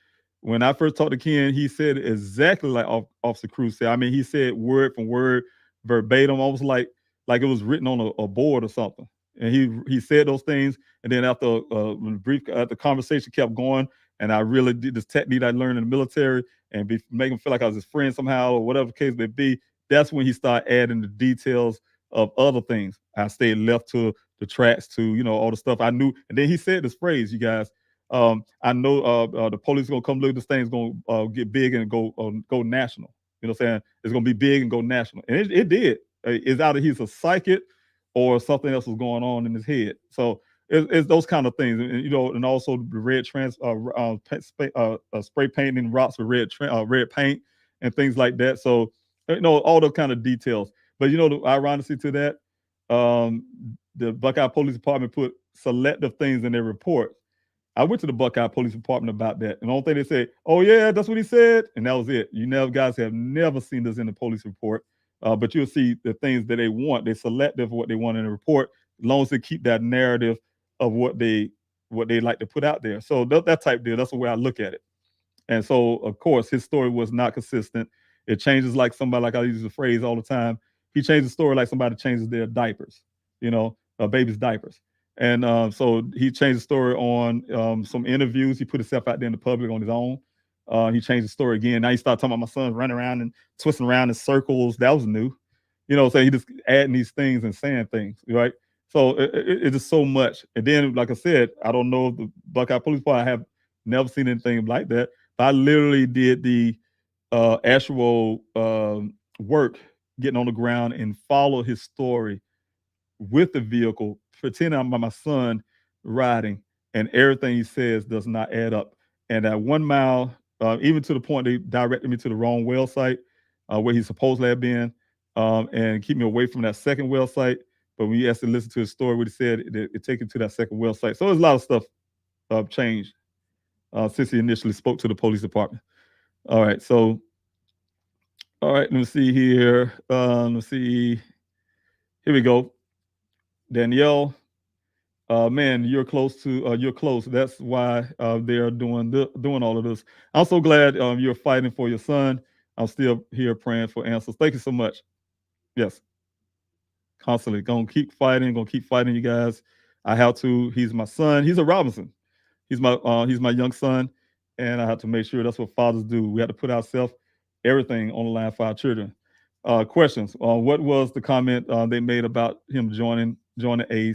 S1: when I first talked to Ken, he said exactly like Officer Cruz said. I mean, he said word for word, verbatim, almost like it was written on a board or something. And he said those things. And then after the conversation kept going, and I really did this technique I learned in the military and make him feel like I was his friend somehow or whatever the case may be. That's when he started adding the details of other things. I stayed left to the tracks to, all the stuff I knew. And then he said this phrase, you guys, I know the police are gonna come look, this thing's gonna get big and go national. You know what I'm saying? It's gonna be big and go national. And it did. It's either he's a psychic or something else was going on in his head. So it's those kind of things, and also the red spray painting rocks with red paint and things like that. So all those kind of details. But the ironically to that, the Buckeye Police Department put selective things in their report. I went to the Buckeye Police Department about that, and the only thing they said, "Oh yeah, that's what he said," and that was it. Guys have never seen this in the police report, but you'll see the things that they want. They're selective of what they want in the report, as long as they keep that narrative of what they like to put out there. So that type deal. That's the way I look at it. And so, of course, his story was not consistent. It changes like somebody, like I use the phrase all the time. He changed the story like somebody changes their diapers, a baby's diapers. And so he changed the story on some interviews. He put himself out there in the public on his own. He changed the story again. Now he started talking about my son running around and twisting around in circles. That was new. So he just adding these things and saying things, right? So it's just so much. And then, like I said, I don't know if the Buckeye Police Department, I have never seen anything like that. But I literally did the actual work, getting on the ground and follow his story with the vehicle, pretending I'm by my son riding, and everything he says does not add up. And at 1 mile, even to the point they directed me to the wrong well site where he supposedly had been, and keep me away from that second well site. But when you actually listen to his story, what he said, it take you to that second well site. So there's a lot of stuff changed since he initially spoke to the police department. All right, let me see here. Let's see. Here we go. Danielle, man, you're close. That's why they're doing all of this. I'm so glad you're fighting for your son. I'm still here praying for answers. Thank you so much. Yes, constantly gonna keep fighting. You guys. I have to. He's my son. He's a Robinson. He's my young son, and I have to make sure that's what fathers do. We have to put ourselves, everything on the line for our children. Questions? What was the comment they made about him joining a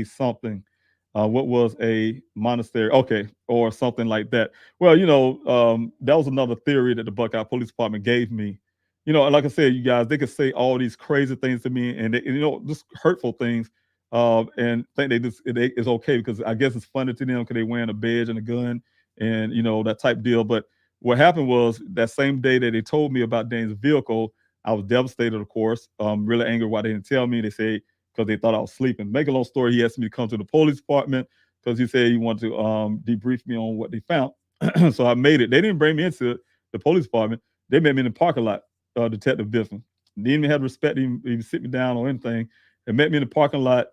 S1: something? What was a monastery? Okay, or something like that. Well, that was another theory that the Buckeye Police Department gave me. Like I said, you guys, they could say all these crazy things to me, and just hurtful things, and think it's okay because I guess it's funny to them because they wearing a badge and a gun and that type deal. But what happened was that same day that they told me about Dane's vehicle, I was devastated, of course, really angry why they didn't tell me. They say because they thought I was sleeping. Make a long story, he asked me to come to the police department because he said he wanted to debrief me on what they found. So I made it. They didn't bring me into the police department. They met me in the parking lot, Detective Biffin. Didn't even have respect to even sit me down or anything. They met me in the parking lot,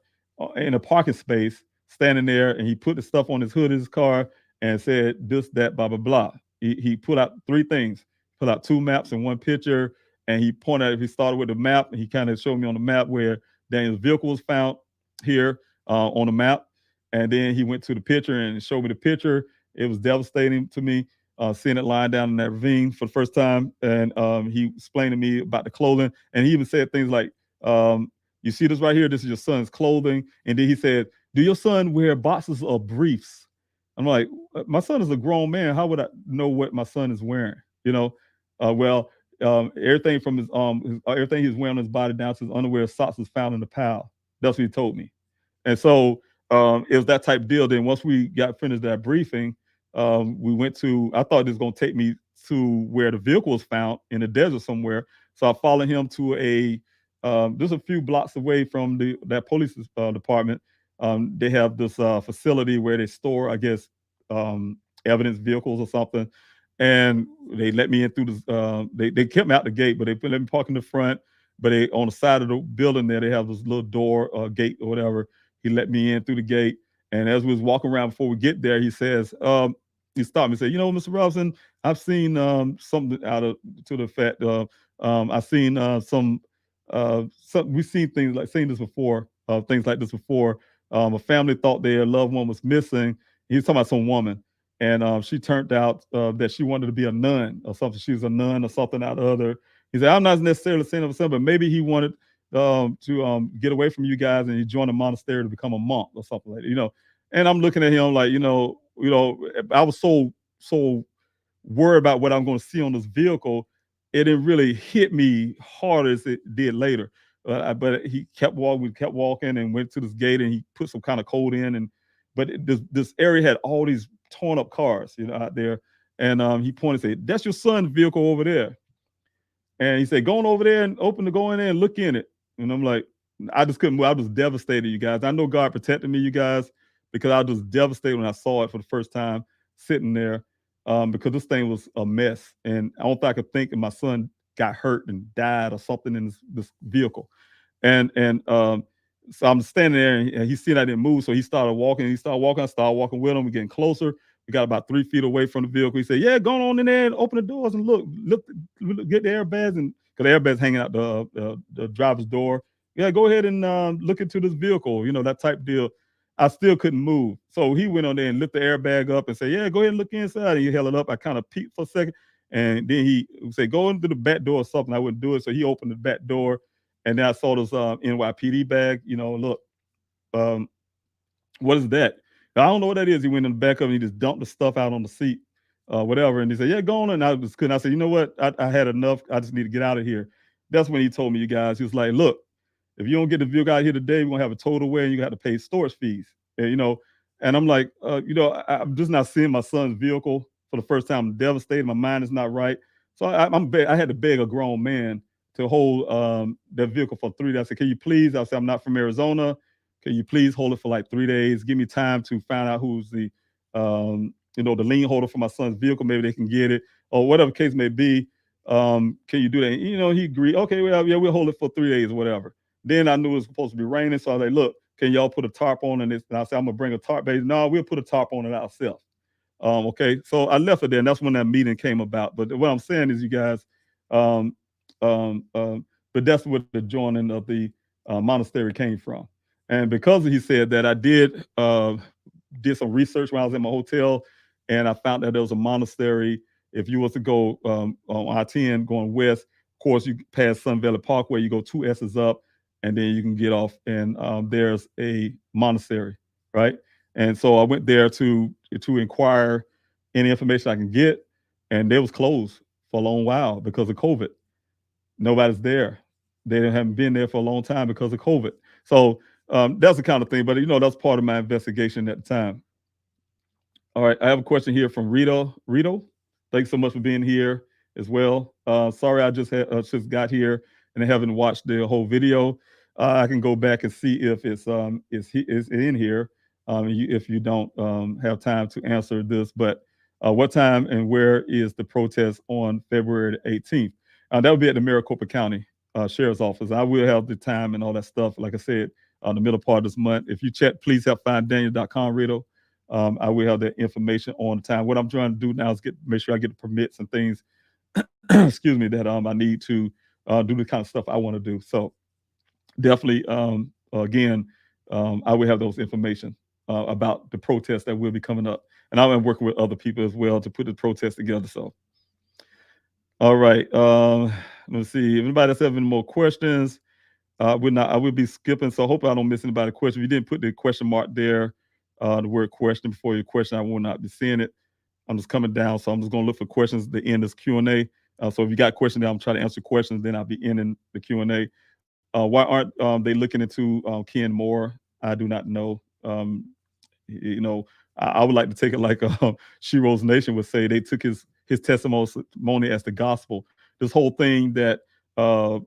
S1: in a parking space, standing there, and he put the stuff on his hood of his car, and said this, that, blah, blah, blah. He put out 3 things, put out 2 maps and 1 picture, and he pointed out, he started with the map, and he kind of showed me on the map where Daniel's vehicle was found here on the map. And then he went to the picture and showed me the picture. It was devastating to me, seeing it lying down in that ravine for the first time. And he explained to me about the clothing. And he even said things like, you see this right here? This is your son's clothing. And then he said, do your son wear boxes or briefs? I'm like, my son is a grown man. How would I know what my son is wearing? You know, everything from his everything he's wearing on his body down to his underwear, socks was found in the pile. That's what he told me. And so it was that type deal. Then once we got finished that briefing, we went to, I thought this was going to take me to where the vehicle was found in the desert somewhere. So I followed him to just a few blocks away from that police department. They have this facility where they store, I guess, evidence vehicles or something. And they let me in through the, they kept me out the gate, but they let me park in the front. But they, on the side of the building there, they have this little door, gate or whatever. He let me in through the gate. And as we was walking around before we get there, he says, he stopped me and said, you know, Mr. Robinson, I've seen something out of, to the fact, I've seen we've seen seen this before, things like this before. A family thought their loved one was missing. He was talking about some woman. And she turned out that she wanted to be a nun or something. She was a nun or something out of other. He said, I'm not necessarily saying of something, but maybe he wanted to get away from you guys, and he joined a monastery to become a monk or something like that, you know. And I'm looking at him like, you know, I was so worried about what I'm going to see on this vehicle. It didn't really hit me hard as it did later. But he kept walking, we kept walking, and went to this gate, and he put some kind of code in. This area had all these torn up cars, you know, out there. And he pointed and said, that's your son's vehicle over there. And he said, go on over there and go in there and look in it. And I'm like, I just couldn't move. I was devastated, you guys. I know God protected me, you guys, because I was devastated when I saw it for the first time sitting there, because this thing was a mess. And I don't think I could think if my son got hurt and died or something in this vehicle. And so I'm standing there, and he seen I didn't move. So he started walking. I started walking with him. We're getting closer. We got about 3 feet away from the vehicle. He said, yeah, go on in there and open the doors and look, get the airbags. And because the airbags hanging out the driver's door. Yeah, go ahead and look into this vehicle, you know, that type deal. I still couldn't move. So he went on there and lifted the airbag up and said, yeah, go ahead and look inside. And he held it up. I kind of peeked for a second. And then he said, go into the back door or something. I wouldn't do it. So he opened the back door. And then I saw this NYPD bag, you know, look, what is that? I don't know what that is. He went in the back of it and he just dumped the stuff out on the seat, whatever. And he said, yeah, go on. And I just couldn't. I said, you know what? I had enough. I just need to get out of here. That's when he told me, you guys, he was like, look, if you don't get the vehicle out of here today, we're going to have a total away and you got to pay storage fees. And, you know, and I'm like, you know, I'm just not seeing my son's vehicle for the first time. I'm devastated. My mind is not right. So I had to beg a grown man to hold that vehicle for 3 days. I said, can you please? I said, I'm not from Arizona. Can you please hold it for like 3 days? Give me time to find out who's the, you know, the lien holder for my son's vehicle. Maybe they can get it, or whatever case may be. Can you do that? And, you know, he agreed. Okay, well, yeah, we'll hold it for 3 days or whatever. Then I knew it was supposed to be raining, so I was like, look, can y'all put a tarp on this? And I said, I'm gonna bring a tarp base. No, we'll put a tarp on it ourselves. Okay, so I left it there, and that's when that meeting came about. But what I'm saying is, you guys, but that's where the joining of the monastery came from. And because he said that, I did some research when I was in my hotel, and I found that there was a monastery. If you was to go on I-10 going west, of course, you pass Sun Valley Parkway, you go 2 S's up, and then you can get off, and there's a monastery, right? And so I went there to inquire any information I can get, and they was closed for a long while because of COVID. Nobody's there. They haven't been there for a long time because of COVID. So that's the kind of thing. But, you know, that's part of my investigation at the time. All right. I have a question here from Rito. Thanks so much for being here as well. Sorry, I just got here and I haven't watched the whole video. I can go back and see if it's in here if you don't have time to answer this. But what time and where is the protest on February 18th? That will be at the Maricopa County Sheriff's Office. I will have the time and all that stuff, like I said, the middle part of this month. If you check, please help find Daniel.com, Rito. I will have that information on time. What I'm trying to do now is make sure I get the permits and things, excuse me, that I need to do the kind of stuff I want to do. So definitely, again, I will have those information about the protest that will be coming up, and I'm working with other people as well to put the protest together. So, all right, let's see. If anybody else have any more questions, I will be skipping. So, I hope I don't miss anybody's question. If you didn't put the question mark there, the word question before your question, I will not be seeing it. I'm just coming down, so I'm just going to look for questions at the end of this Q&A. So if you got questions, I'm trying to answer questions. Then I'll be ending the Q&A. Why aren't they looking into Ken more? I do not know. You know, I would like to take it like Shiro's Nation would say. They took his testimony as the gospel. This whole thing uh,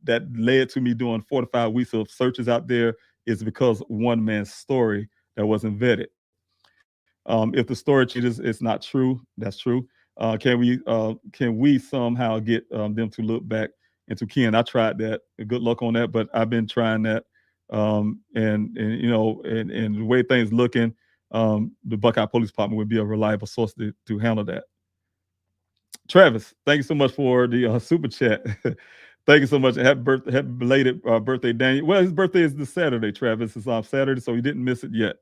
S1: that led to me doing 45 weeks of searches out there is because one man's story that wasn't vetted. If the story changes, it's not true. That's true. Can we somehow get them to look back into Ken? I tried that. Good luck on that, but I've been trying that. And you know, and the way things looking, the Buckeye Police Department would be a reliable source to handle that. Travis, thank you so much for the super chat. Thank you so much. Happy belated birthday, Daniel. Well, his birthday is this Saturday, Travis. It's on Saturday, so he didn't miss it yet.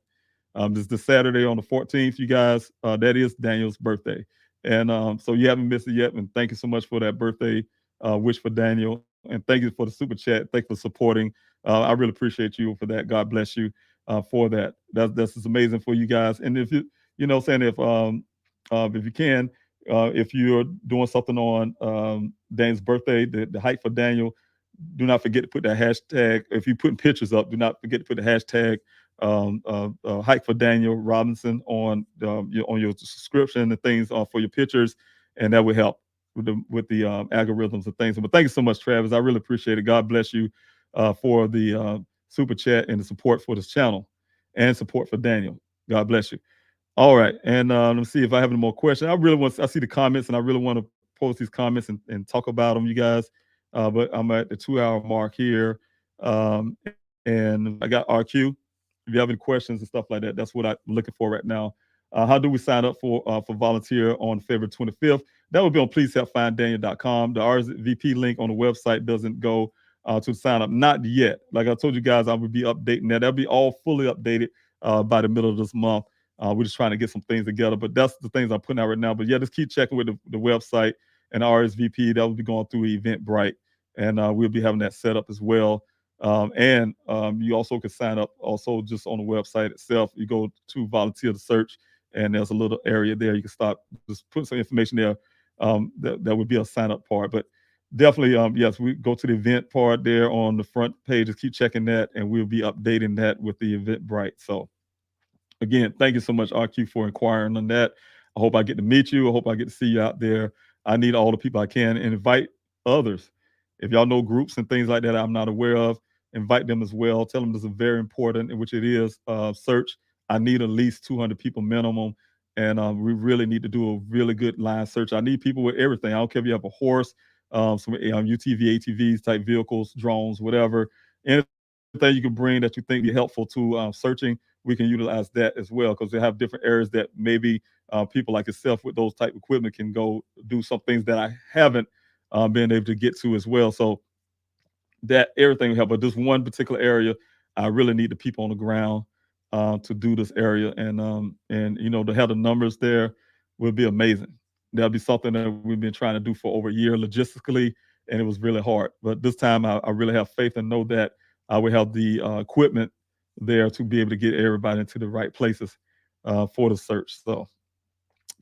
S1: This is the Saturday on the 14th, you guys. That is Daniel's birthday. And so you haven't missed it yet. And thank you so much for that birthday wish for Daniel. And thank you for the super chat. Thank you for supporting. I really appreciate you for that. God bless you for that. That's just amazing for you guys. And if saying if you can, if you're doing something on Daniel's birthday, the hike for Daniel, do not forget to put that hashtag. If you're putting pictures up, do not forget to put the hashtag hike for Daniel Robinson on your subscription and things for your pictures, and that will help with the algorithms and things. But thank you so much, Travis. I really appreciate it. God bless you for the super chat and the support for this channel and support for Daniel. God bless you. All right, and let me see if I have any more questions. I see the comments, and I really want to post these comments and talk about them, you guys. But I'm at the 2-hour mark here, and I got RQ. If you have any questions and stuff like that, that's what I'm looking for right now. How do we sign up for volunteer on February 25th? That would be on pleasehelpfinddaniel.com. The RSVP link on the website doesn't go to sign up. Not yet. Like I told you guys, I would be updating that. That'll be all fully updated by the middle of this month. We're just trying to get some things together, but that's the things I'm putting out right now. But yeah, just keep checking with the website and RSVP. That will be going through Eventbrite, and we'll be having that set up as well. And you also can sign up also just on the website itself. You go to volunteer to search, and there's a little area there. You can start just put some information there. That would be a sign up part. But definitely, yes, we go to the event part there on the front page. Just keep checking that, and we'll be updating that with the Eventbrite. So again, thank you so much, RQ, for inquiring on that. I hope I get to meet you. I hope I get to see you out there. I need all the people I can, and invite others. If y'all know groups and things like that I'm not aware of, invite them as well. Tell them this is very important, which it is, search. I need at least 200 people minimum, and we really need to do a really good line search. I need people with everything. I don't care if you have a horse, some UTV, ATVs type vehicles, drones, whatever. Anything you can bring that you think be helpful to searching, we can utilize that as well, because they have different areas that maybe people like yourself with those type of equipment can go do some things that I haven't been able to get to as well. So that everything will help. But this one particular area, I really need the people on the ground to do this area, and to have the numbers there will be amazing. That'll be something that we've been trying to do for over a year logistically, and it was really hard. But this time, I really have faith and know that I will have the equipment there to be able to get everybody into the right places for the search. So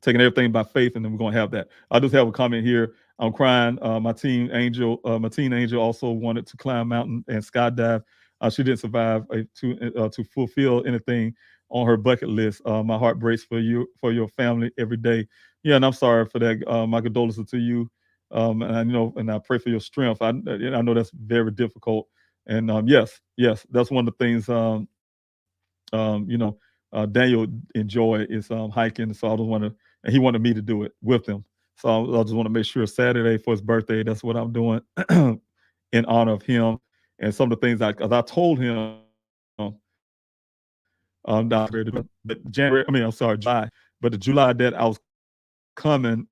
S1: taking everything by faith, and then we're gonna have that. I just have a comment here. I'm crying. My teen angel also wanted to climb a mountain and skydive. She didn't survive to fulfill anything on her bucket list. My heart breaks for you, for your family every day. Yeah, and I'm sorry for that. My condolences to you. And I pray for your strength. I know that's very difficult. And yes, that's one of the things. Daniel enjoy is hiking. So I just want to, and he wanted me to do it with him. So I just want to make sure Saturday for his birthday, that's what I'm doing in honor of him. And some of the things cause I told him Not but January. I mean, I'm sorry, July. But the July that I was coming,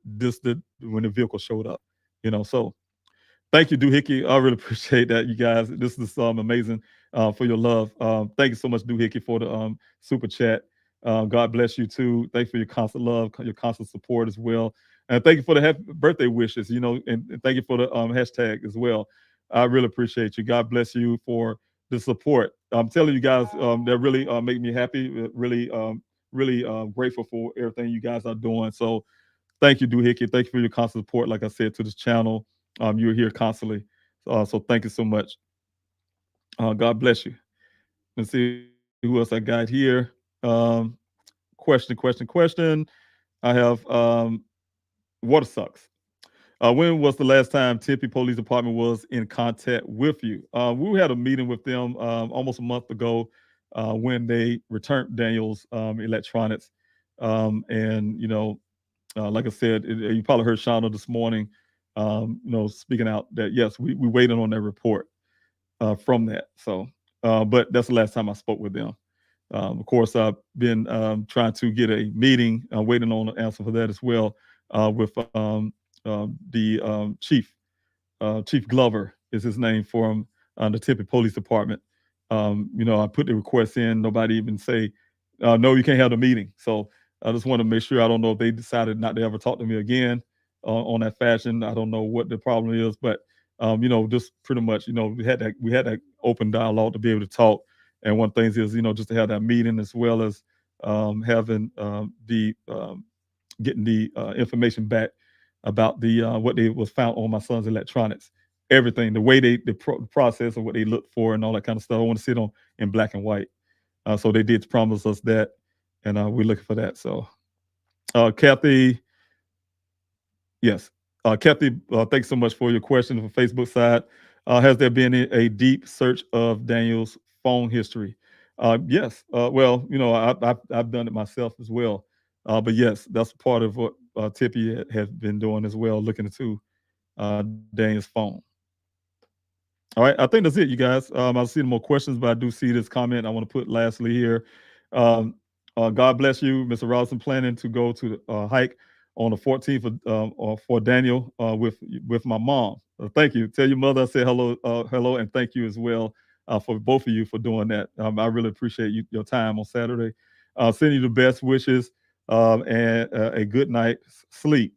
S1: when the vehicle showed up. So thank you, Doohickey. I really appreciate that, you guys. This is amazing for your love. Thank you so much, Doohickey, for the super chat. God bless you too. Thank you for your constant love, your constant support as well. And thank you for the happy birthday wishes, and thank you for the hashtag as well. I really appreciate you. God bless you for the support. I'm telling you guys, that really make me happy. Really grateful for everything you guys are doing. So thank you, Doohickey. Thank you for your constant support, like I said, to this channel. You're here constantly. So thank you so much. God bless you. Let's see who else I got here. Um, question. I have water sucks. When was the last time Tempe Police Department was in contact with you? We had a meeting with them almost a month ago when they returned Daniel's electronics. And, like I said, you probably heard Shauna this morning, speaking out that, yes, we waited on that report from that. So, but that's the last time I spoke with them. Of course, I've been trying to get a meeting, waiting on an answer for that as well, with the chief. Chief Glover is his name for the Tempe Police Department. I put the request in. Nobody even say, no, you can't have the meeting. So I just want to make sure. I don't know if they decided not to ever talk to me again on that fashion. I don't know what the problem is, but just pretty much, we had that open dialogue to be able to talk. And one thing is, just to have that meeting as well as having getting the information back about the what they was found on my son's electronics, everything, the way the process of what they look for and all that kind of stuff. I want to see it in black and white. So they did promise us that, and we're looking for that. So, Kathy, yes, Kathy, thanks so much for your question from Facebook side. Has there been a deep search of Daniel's phone history? Yes. Well, I've done it myself as well. But yes, that's part of what Tippy has been doing as well, looking into Daniel's phone. All right, I think that's it, you guys. I see no more questions, but I do see this comment. I want to put lastly here. God bless you, Mr. Robinson, planning to go to the hike on the 14th for Daniel with my mom. Thank you. Tell your mother I said hello, and thank you as well for both of you for doing that. I really appreciate your time on Saturday. Sending you the best wishes and a good night's sleep.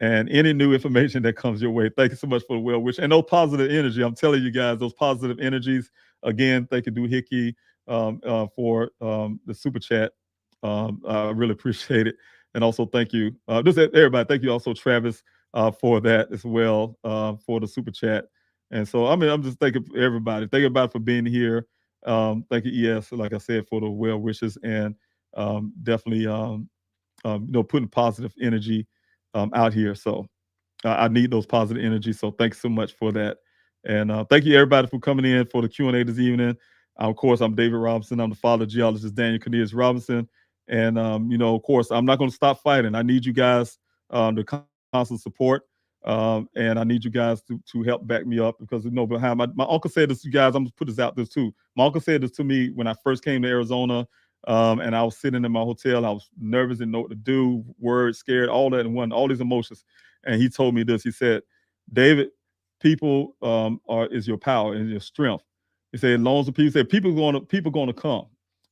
S1: And any new information that comes your way. Thank you so much for the well wish and those positive energy. I'm telling you guys, those positive energies. Again, thank you, Doohickey, for the super chat. I really appreciate it. And also thank you, just everybody. Thank you also, Travis, for that as well, for the super chat. And so, I'm just thanking everybody. Thank everybody for being here. Thank you, ES, like I said, for the well wishes and definitely, putting positive energy out here. So I need those positive energies. So thanks so much for that. And thank you everybody for coming in for the Q&A this evening. Of course, I'm David Robinson. I'm the father of geologist Daniel C. Robinson. And, of course, I'm not going to stop fighting. I need you guys to constant support. And I need you guys to help back me up because, behind my uncle said this, you guys, I'm going to put this out there too. My uncle said this to me when I first came to Arizona. And I was sitting in my hotel. I was nervous, didn't know what to do, worried, scared, all that in one, all these emotions. And he told me this. He said, David, people is your power and your strength. He said, as long as people going to come.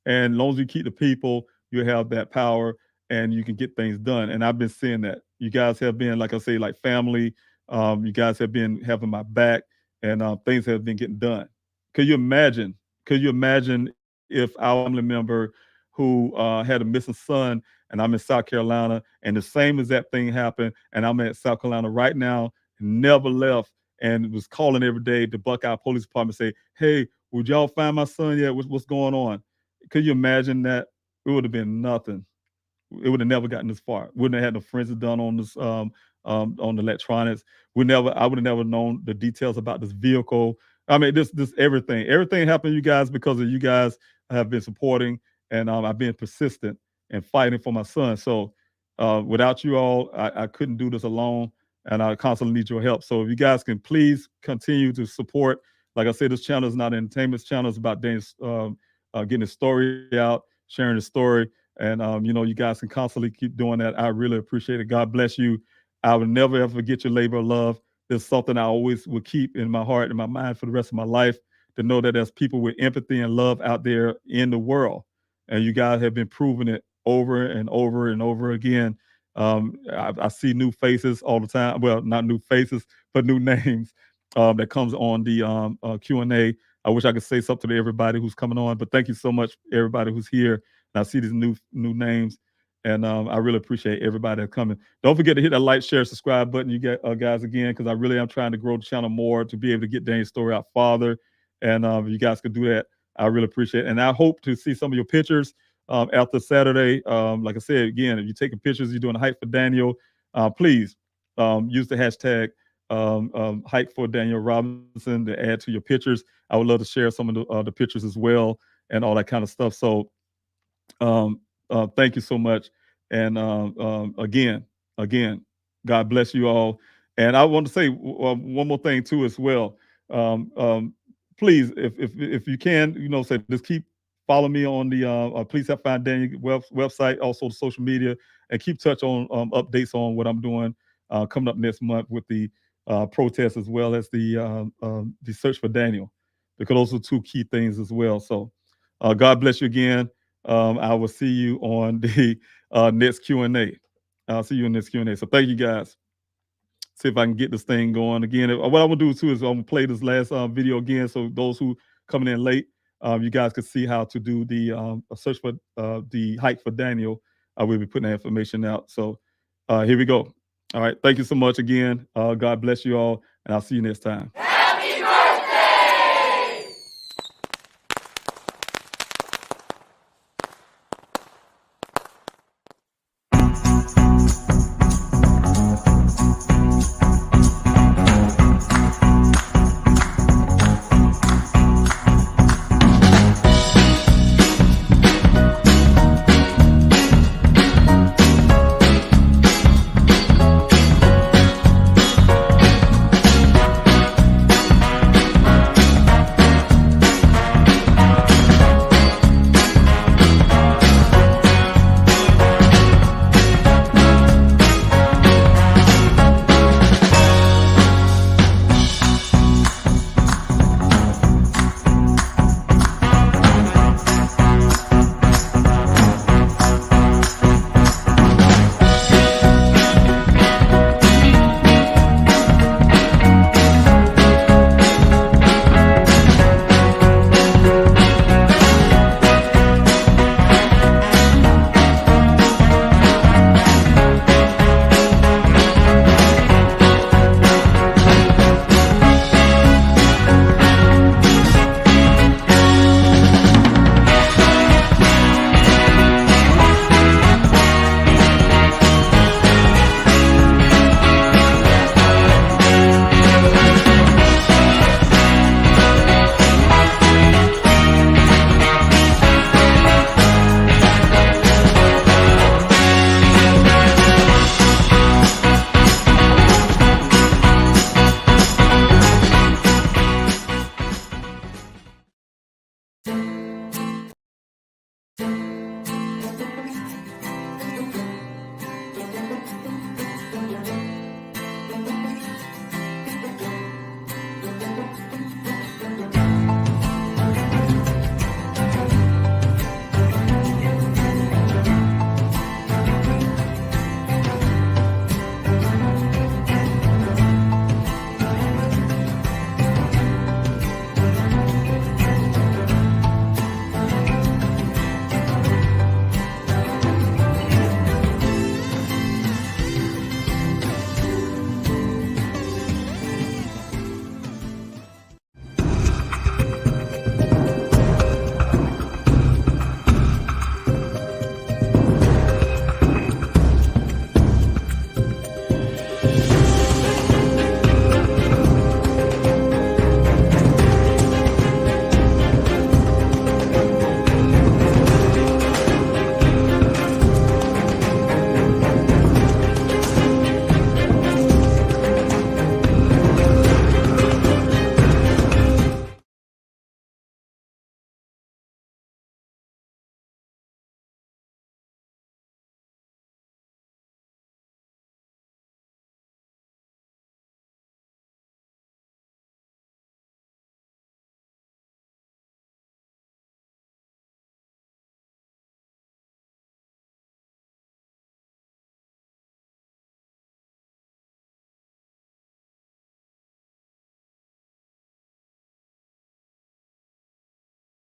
S1: And as long as you keep the people, you have that power and you can get things done. And I've been seeing that. You guys have been, like I say, like family. You guys have been having my back and things have been getting done. Could you imagine if our family member who had a missing son and I'm in South Carolina and the same exact thing happened and I'm at South Carolina right now, never left and was calling every day to Buckeye Police Department say, hey, would y'all find my son yet? What's going on? Could you imagine that? It would have been nothing. It would have never gotten this far. Wouldn't have had the forensics done on this on the electronics. I would have never known the details about this vehicle. I mean, this everything. Everything happened to you guys because of you guys have been supporting and I've been persistent and fighting for my son. So without you all, I couldn't do this alone, and I constantly need your help. So if you guys can please continue to support. Like I said, this channel is not an entertainment channel. It's about Daniel's getting his story out, sharing his story. And, you guys can constantly keep doing that. I really appreciate it. God bless you. I will never, ever forget your labor of love. It's something I always will keep in my heart and my mind for the rest of my life, to know that there's people with empathy and love out there in the world. And you guys have been proving it over and over and over again. I see new faces all the time. Well, not new faces, but new names that comes on the Q&A. I wish I could say something to everybody who's coming on, but thank you so much, everybody who's here. And I see these new names, and I really appreciate everybody that's coming. Don't forget to hit that like, share, subscribe button, you get guys, again, because I really am trying to grow the channel more to be able to get Daniel's story out farther. And if you guys could do that, I really appreciate it. And I hope to see some of your pictures after Saturday. Like I said, again, if you're taking pictures, you're doing a hike for Daniel, please use the hashtag hike for Daniel Robinson to add to your pictures. I would love to share some of the pictures as well and all that kind of stuff. So thank you so much. And again, God bless you all. And I want to say one more thing too as well. Please, if you can, say just keep follow me on the Please Help Find Daniel website, also the social media, and keep touch on updates on what I'm doing coming up next month with the protest, as well as the search for Daniel, because those are two key things as well. So God bless you again. I will see you on the next Q&A. I'll see you in this Q&A. So thank you, guys. See if I can get this thing going again. What I'm gonna do too is I'm gonna play this last video again, so those who coming in late, you guys can see how to do the search for the hike for Daniel. I will be putting that information out. So here we go. All right. Thank you so much again. God bless you all, and I'll see you next time.
S4: Happy birthday!